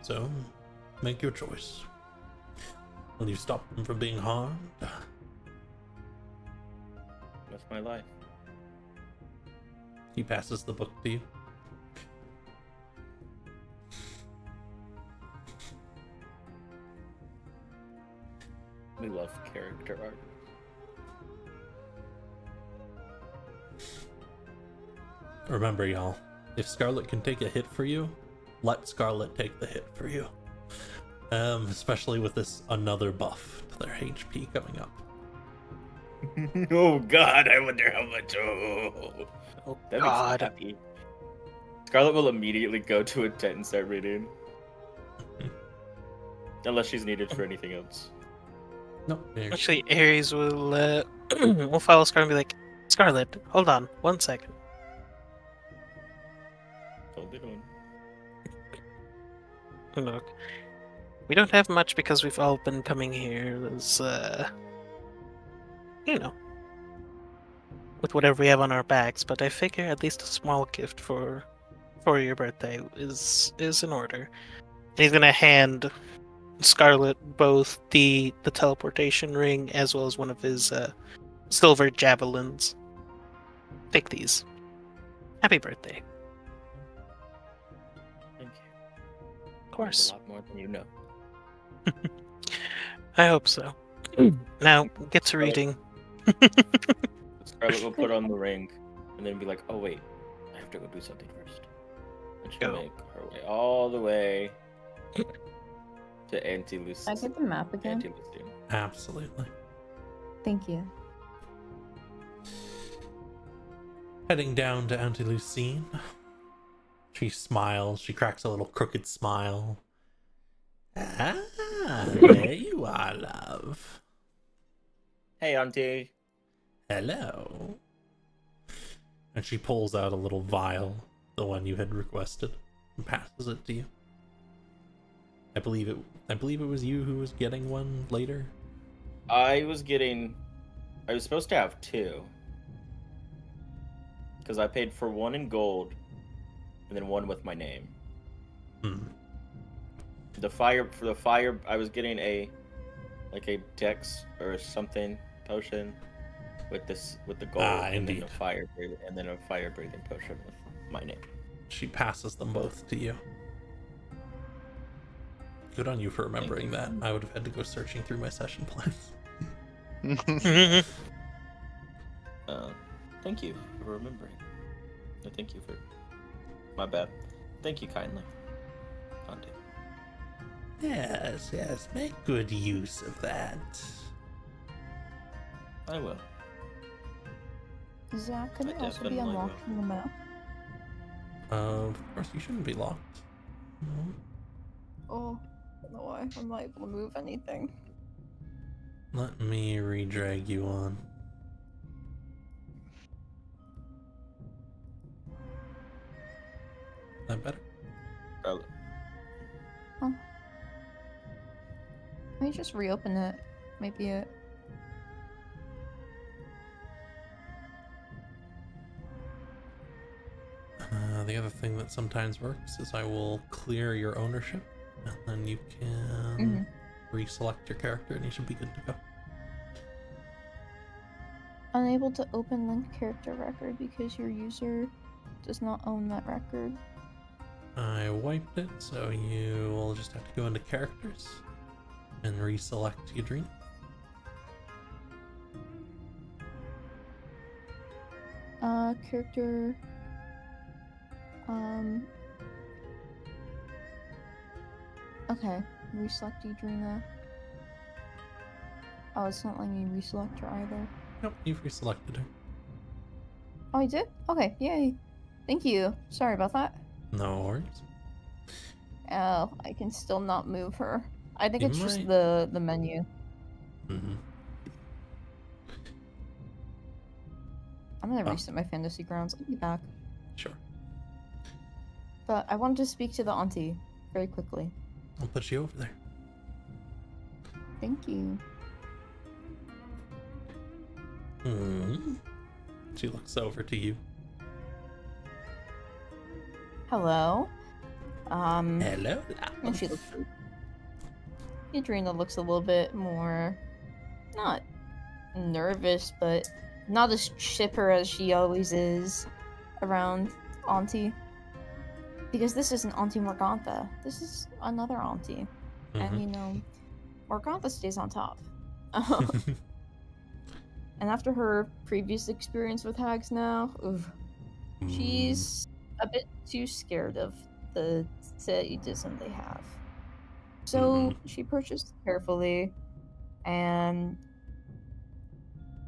S2: So, make your choice. Will you stop them from being harmed?
S1: That's my life.
S2: He passes the book to you.
S1: We love character art.
S2: Remember, y'all, if Scarlet can take a hit for you, let Scarlet take the hit for you. Especially with this another buff to their HP coming up.
S1: Oh God, I wonder how much. Oh that
S3: God.
S1: makes me happy. Scarlet will immediately go to a tent and start reading. Unless she's needed for anything else.
S2: No, there.
S3: Actually, Ares will will follow Scarlet and be like, Scarlet, hold on, 1 second.
S1: Hold it on.
S3: Look, we don't have much because we've all been coming here as, you know, with whatever we have on our backs. But I figure at least a small gift for your birthday is in order. And he's gonna hand Scarlet both the teleportation ring as well as one of his silver javelins. Take these. Happy birthday.
S1: Thank you.
S3: Of course.
S1: A lot more than you know.
S3: I hope so. Now, get to reading.
S1: Scarlet will put on the ring and then be like, oh wait, I have to go do something first. And she'll
S3: Go.
S1: make her way all the way to Anti-Lucian.
S6: Can I get the map again?
S1: Anti-Lucian.
S2: Absolutely.
S6: Thank you.
S2: Heading down to Auntie Lucine. She smiles. She cracks a little crooked smile. Ah, there you are, love.
S1: Hey, Auntie.
S2: Hello. And she pulls out a little vial, the one you had requested, and passes it to you. I believe it was you who was getting one later.
S1: I was supposed to have two. Because I paid for one in gold, and then one with my name. For the fire, I was getting a dex or something potion with the gold, and then a fire breathing potion with my name.
S2: She passes them both to you. Good on you for remembering that. I would have had to go searching through my session plans.
S1: Thank you for remembering. No, thank you for... My bad. Thank you kindly. Auntie.
S2: Yes, make good use of that.
S1: I will.
S6: Zach, could
S1: I
S6: it also be
S1: definitely
S6: unlocked from the map?
S2: Of course, you shouldn't be locked. No.
S6: Oh, I don't know why. I'm not able to move anything.
S2: Let me re-drag you on. That better?
S1: Probably.
S6: Huh. Let me just reopen it. Maybe it.
S2: The other thing that sometimes works is I will clear your ownership, and then you can reselect your character, and you should be good to go.
S6: Unable to open linked character record because your user does not own that record.
S2: I wiped it, so you will just have to go into characters and reselect Yadrina.
S6: Character. Okay, reselect Idrina. Oh, it's not letting me reselect her either.
S2: Nope, you've reselected her.
S6: Oh, I did? Okay, yay. Thank you. Sorry about that.
S2: No worries.
S6: Oh, I can still not move her. I think
S2: You
S6: it's
S2: might.
S6: just the menu.
S2: Mm-hmm.
S6: I'm gonna reset my fantasy grounds. I'll be back.
S2: Sure.
S6: But I wanted to speak to the auntie very quickly.
S2: I'll put you over there.
S6: Thank you.
S2: She looks over to you.
S6: Hello.
S2: Hello.
S6: And she looks. Adrena looks a little bit more, not nervous, but not as chipper as she always is around Auntie. Because this isn't Auntie Morgantha. This is another Auntie. And you know, Morgantha stays on top. And after her previous experience with hags now, she's a bit too scared of the sadism they have. So she purchased carefully and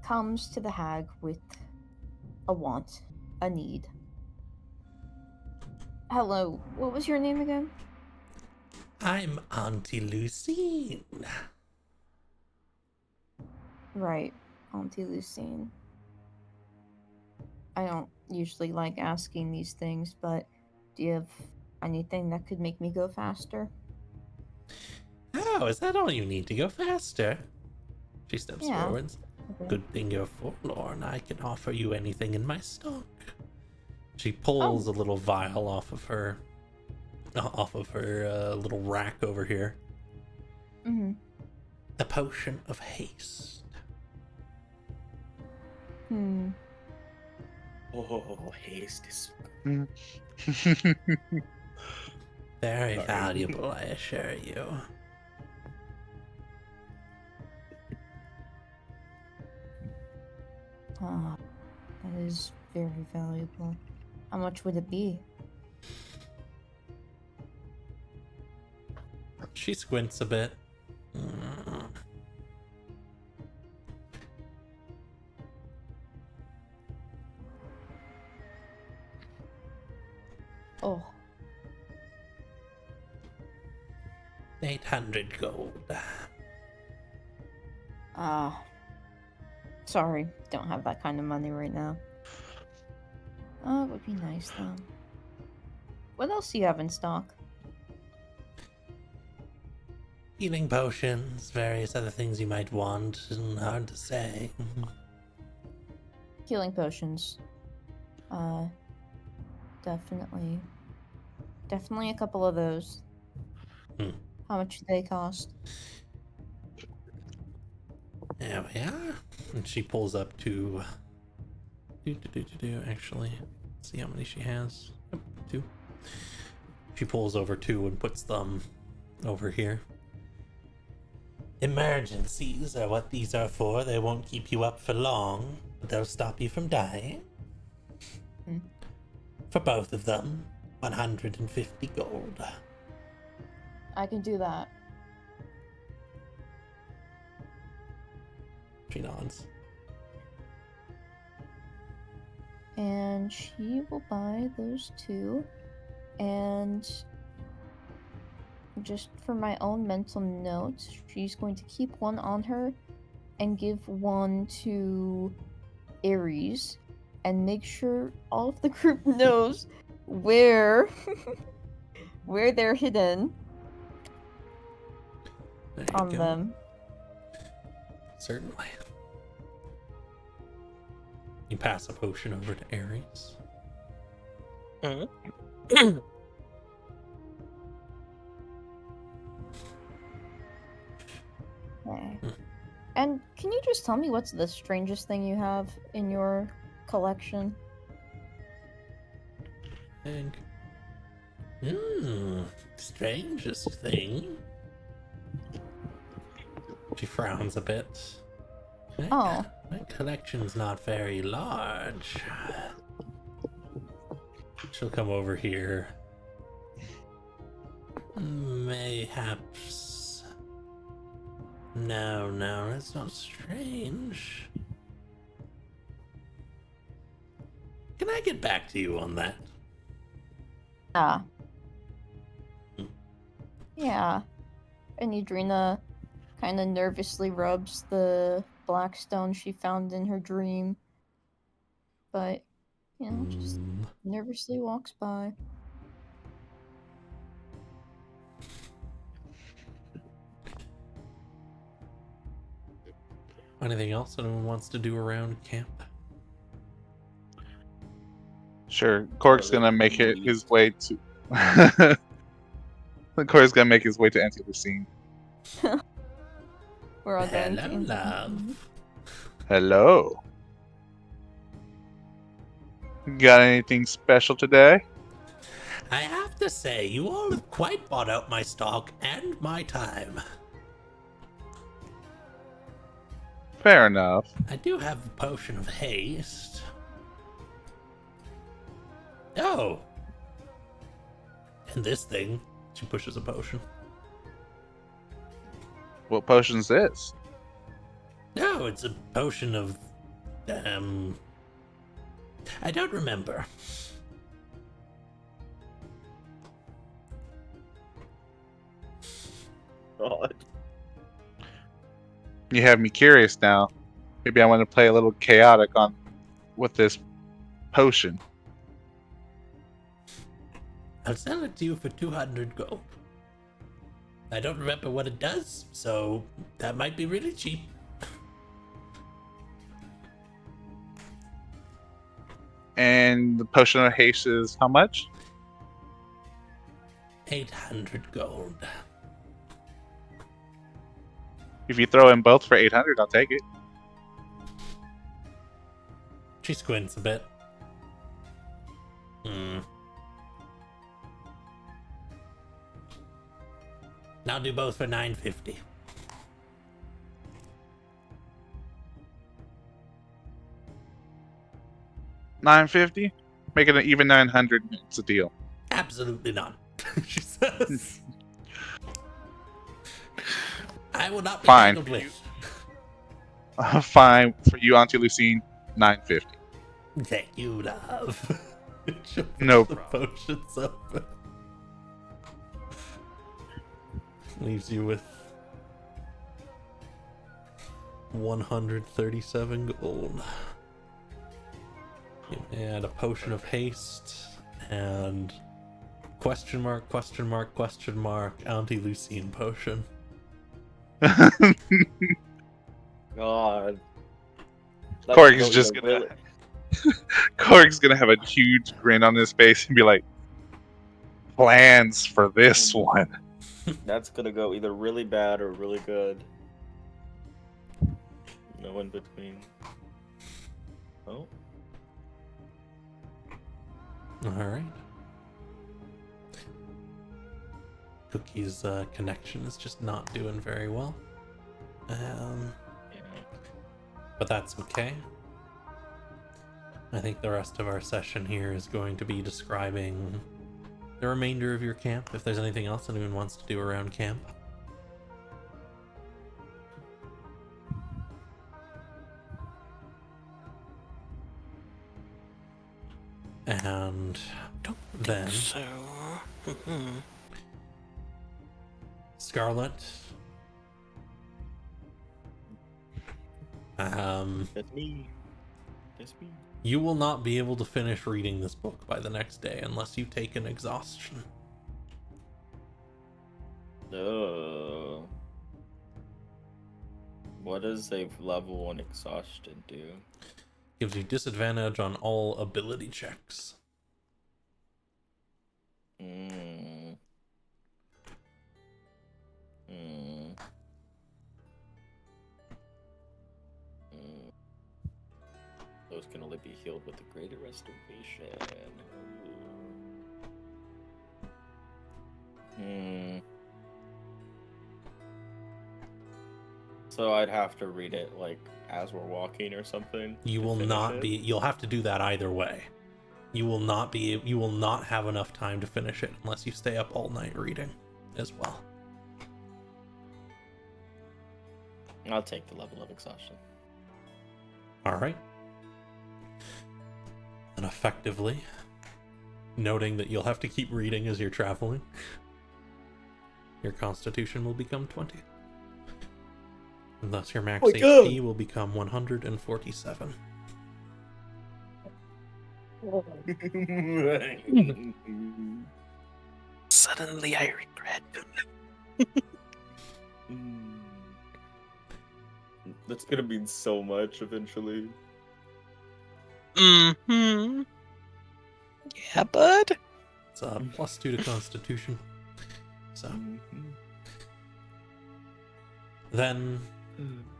S6: comes to the hag with a want, a need. Hello, what was your name again?
S2: I'm Auntie Lucine.
S6: Right, Auntie Lucine. I don't usually like asking these things, but do you have anything that could make me go faster?
S2: Oh, is that all you need to go faster? She steps forwards.
S6: Okay.
S2: Good thing you're forlorn. I can offer you anything in my stock. She pulls a little vial off of her little rack over here. A potion of haste.
S1: Oh, haste is...
S2: Very valuable, I assure you.
S6: Ah, that is very valuable. How much would it be?
S2: She squints a bit.
S6: Oh.
S2: 800 gold.
S6: Sorry, don't have that kind of money right now. Oh, it would be nice though. What else do you have in stock?
S2: Healing potions, various other things you might want. Hard to say.
S6: Healing potions. Definitely. Definitely a couple of those. How much do they cost?
S2: There we are. And she pulls up to... Actually, let's see how many she has. Yep, 2. She pulls over 2 and puts them over here. Emergencies are what these are for. They won't keep you up for long, but they'll stop you from dying. For both of them, 150 gold.
S6: I can do that.
S2: She nods.
S6: And she will buy those two. And just for my own mental notes, she's going to keep one on her and give one to Ares and make sure all of the group knows where where they're hidden
S2: There you
S6: on
S2: go.
S6: them.
S2: Certainly. You pass a potion over to Ares.
S3: Mhm.
S6: Okay. And can you just tell me what's the strangest thing you have in your collection?
S2: Think. Strangest thing. She frowns a bit.
S6: Oh.
S2: My collection's not very large. She'll come over here. Mayhaps. No, that's not strange. Can I get back to you on that?
S6: Ah. Yeah. And Idrina kind of nervously rubs the black stone she found in her dream. But, you know, just nervously walks by.
S2: Anything else anyone wants to do around camp?
S5: Sure, Cork's gonna make it his way to. Cork's gonna make his way to Anti-Lucine.
S6: We're all going
S2: Hello,
S6: to
S2: love.
S5: Hello. Got anything special today?
S2: I have to say, you all have quite bought out my stock and my time.
S5: Fair enough.
S2: I do have a potion of haste. Oh! And this thing. She pushes a potion.
S5: What potion's this?
S2: No, it's a potion of... I don't remember.
S1: God.
S5: You have me curious now. Maybe I want to play a little chaotic on with this potion.
S2: I'll sell it to you for 200 gold. I don't remember what it does, so that might be really cheap.
S5: And the potion of haste is how much?
S2: 800 gold.
S5: If you throw in both for 800, I'll take it.
S2: She squints a bit. I'll do both for 950.
S5: $950? Make it an even 900. It's a deal.
S2: Absolutely not, she says. I will not be
S5: Fine.
S2: tangled with.
S5: Fine for you, Auntie Lucine. 950.
S2: Thank you, love. She'll
S5: No
S2: push the
S5: problem.
S2: potions open. Leaves you with 137 gold. You add a potion of haste and question mark Auntie Lucine potion.
S1: God.
S5: Cork's just gonna. Cork's gonna have a huge grin on his face and be like, "Plans for this one."
S1: That's gonna go either really bad or really good. No in between. Oh.
S2: Alright. Cookie's connection is just not doing very well. But that's okay. I think the rest of our session here is going to be describing the remainder of your camp, if there's anything else anyone wants to do around camp. And then
S3: So.
S2: Scarlet.
S1: That's me. That's me.
S2: You will not be able to finish reading this book by the next day unless you take an exhaustion.
S1: What does a level 1 exhaustion do?
S2: Gives you disadvantage on all ability checks.
S1: Those can only be healed with a greater restoration. So I'd have to read it like as we're walking or something.
S2: You will not be. You'll have to do that either way. You will not be. You will not have enough time to finish it unless you stay up all night reading, as well.
S1: I'll take the level of exhaustion.
S2: All right. And effectively, noting that you'll have to keep reading as you're traveling, your Constitution will become 20. And thus your max HP will become 147.
S3: Suddenly I regret.
S1: That's gonna mean so much eventually.
S3: Mm-hmm. Yeah, bud.
S2: It's a +2 to Constitution. So then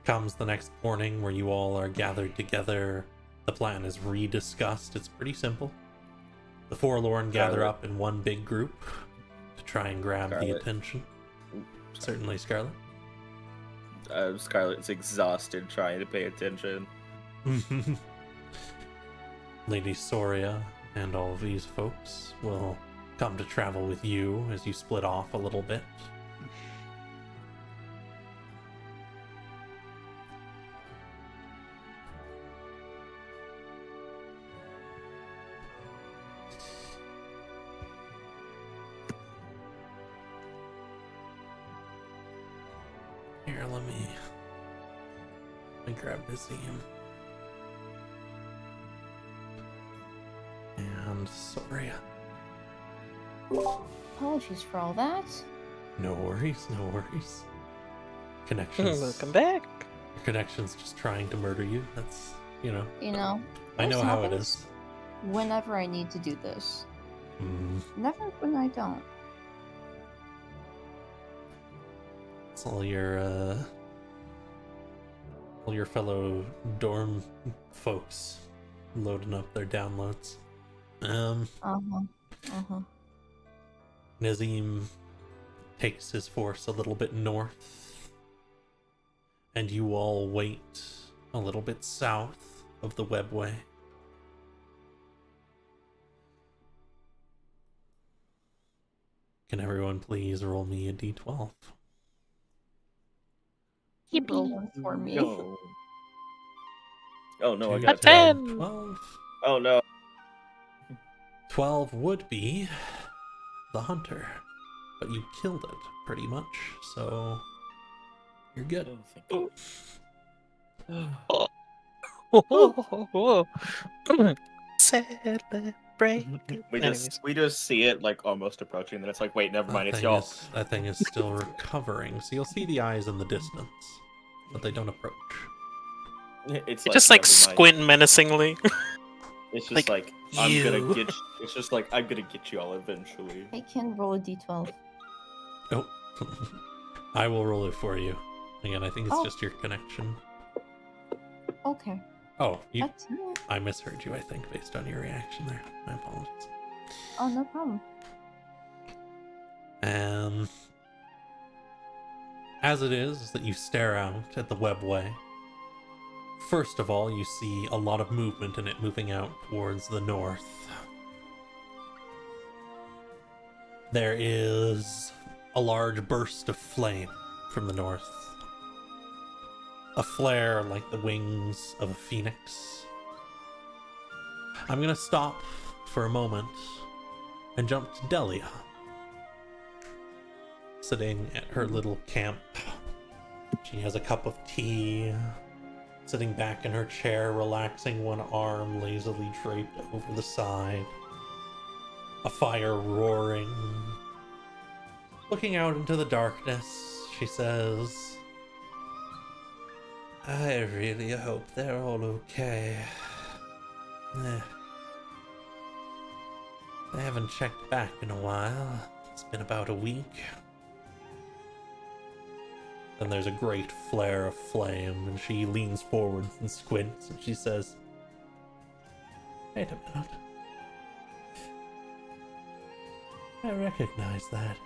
S2: comes the next morning where you all are gathered together. The plan is rediscussed. It's pretty simple. The Forlorn gather up in one big group to try and grab the attention. Certainly, Scarlet.
S1: Scarlet's exhausted trying to pay attention.
S2: Lady Szoria and all of these folks will come to travel with you as you split off a little bit. Here, let me grab Nazim. And Szoria.
S6: Apologies for all that.
S2: No worries, no worries. Connections.
S3: Welcome back.
S2: Your connection's just trying to murder you. That's, you know. I know
S6: this
S2: how it
S6: happens
S2: is.
S6: Whenever I need to do this.
S2: Mm.
S6: Never when I don't.
S2: It's all your fellow dorm folks loading up their downloads. Nazim takes his force a little bit north, and you all wait a little bit south of the webway. Can everyone please roll me a d12?
S6: Keep rolling for me.
S1: No. Oh no, I
S2: 2,
S1: got
S3: 10.
S2: 12.
S1: Oh no.
S2: 12 would be the hunter, but you killed it pretty much, so you're good.
S1: Oh, thank you.
S3: Celebrate.
S1: We just see it like almost approaching, then it's like, wait, never mind, it's y'all.
S2: That thing is still recovering, so you'll see the eyes in the distance, but they don't approach.
S1: It's
S3: Just like
S1: never mind.
S3: squint menacingly.
S1: It's just like I'm
S3: you.
S1: gonna get. It's just like I'm gonna get you all eventually.
S6: I can roll a d12.
S2: Oh, I will roll it for you. Again, I think it's
S6: Oh.
S2: just your connection.
S6: Okay.
S2: Oh,
S6: That's it.
S2: I misheard you, I think, based on your reaction there. My apologies.
S6: Oh, no problem.
S2: And as it is that you stare out at the webway, first of all, you see a lot of movement in it moving out towards the north. There is a large burst of flame from the north. A flare like the wings of a phoenix. I'm gonna stop for a moment and jump to Delia, sitting at her little camp. She has a cup of tea, sitting back in her chair, relaxing one arm lazily draped over the side. A fire roaring. Looking out into the darkness, she says, I really hope they're all okay. I haven't checked back in a while. It's been about a week. Then there's a great flare of flame, and she leans forward and squints, and she says, wait a minute. I recognize that.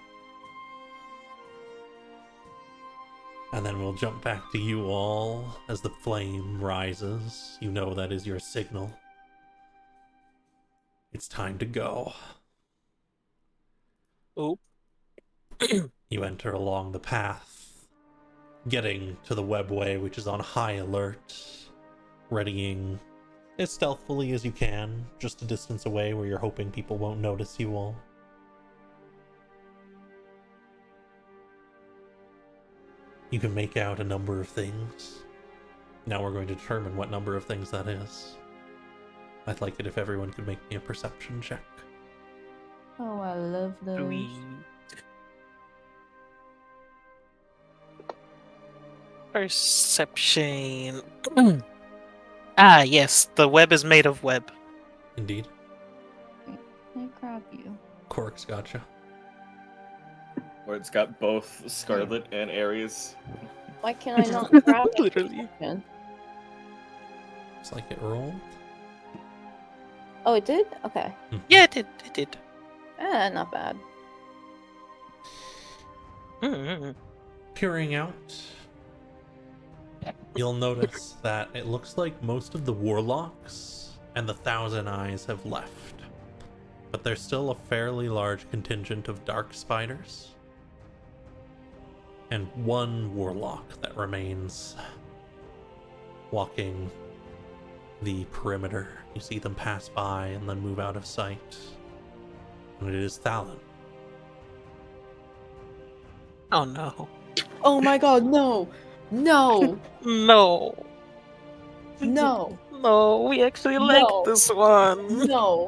S2: And then we'll jump back to you all as the flame rises. You know that is your signal. It's time to go.
S3: Oh.
S2: You enter along the path, getting to the webway, which is on high alert, readying as stealthily as you can, just a distance away where you're hoping people won't notice you all. You can make out a number of things. Now we're going to determine what number of things that is. I'd like it if everyone could make me a perception check.
S6: Oh, I love those.
S3: Sweet. Perception. Ah, yes, the web is made of web.
S2: Indeed.
S6: I grab you.
S2: Cork's gotcha.
S1: Where it's got both Scarlet and Aries.
S4: Why can I not grab it?
S3: Literally.
S2: It's like it rolled.
S4: Oh, it did? Okay.
S3: Yeah, it did.
S4: Not bad.
S3: Mm-hmm.
S2: Peering out, you'll notice that it looks like most of the warlocks and the Thousand Eyes have left. But there's still a fairly large contingent of dark spiders. And one warlock that remains walking the perimeter. You see them pass by and then move out of sight. And it is Thalon.
S3: Oh no.
S4: Oh my god, no! No!
S3: No.
S4: No!
S3: No, we actually like
S4: No.
S3: this one.
S4: No!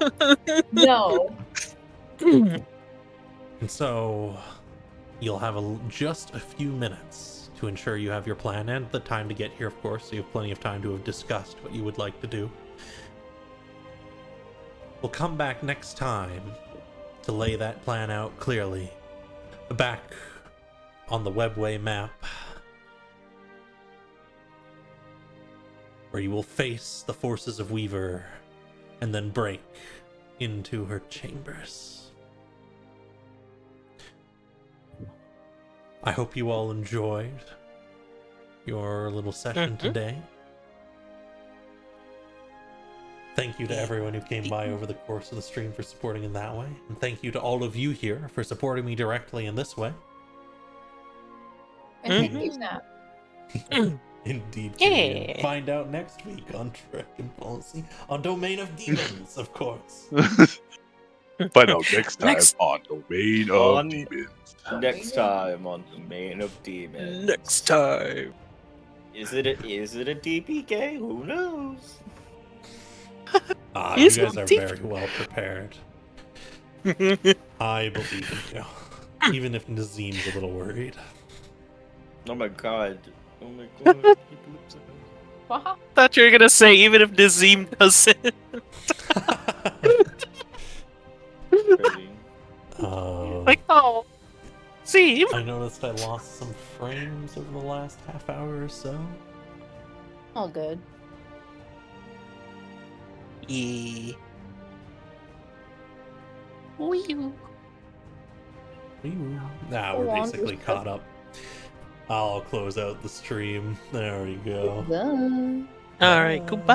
S4: No!
S2: And so you'll have just a few minutes to ensure you have your plan and the time to get here, of course, so you have plenty of time to have discussed what you would like to do. We'll come back next time to lay that plan out clearly. Back on the webway map, where you will face the forces of Weaver and then break into her chambers. I hope you all enjoyed your little session today. Thank you to everyone who came by over the course of the stream for supporting in that way. And thank you to all of you here for supporting me directly in this way.
S4: And thank you, Snap.
S2: Indeed.
S3: Yeah.
S2: Julian. Find out next week on Dragon Policy on Domain of Demons, of course.
S5: Find out next time
S3: Next-
S5: on Domain
S1: On-
S5: of Demons.
S1: Next time on Domain of Demons.
S3: Next time.
S1: Is it a DPK? Who knows?
S2: You
S3: Is
S2: guys
S3: it
S2: are
S3: deep?
S2: very well prepared. I believe in you. Even if Nazim's a little worried.
S1: Oh my god. Oh my god. He believes in me.
S4: Wow.
S3: Thought you were gonna say even if Nazim doesn't.
S1: Crazy.
S3: Like, oh, Zim.
S2: I noticed I lost some frames over the last half hour or so.
S4: All good.
S3: Yeah. Wee.
S2: Nah, we're
S4: Go on,
S2: basically
S4: just
S2: caught up. I'll close out the stream. There we go.
S6: Bye.
S3: All right, goodbye.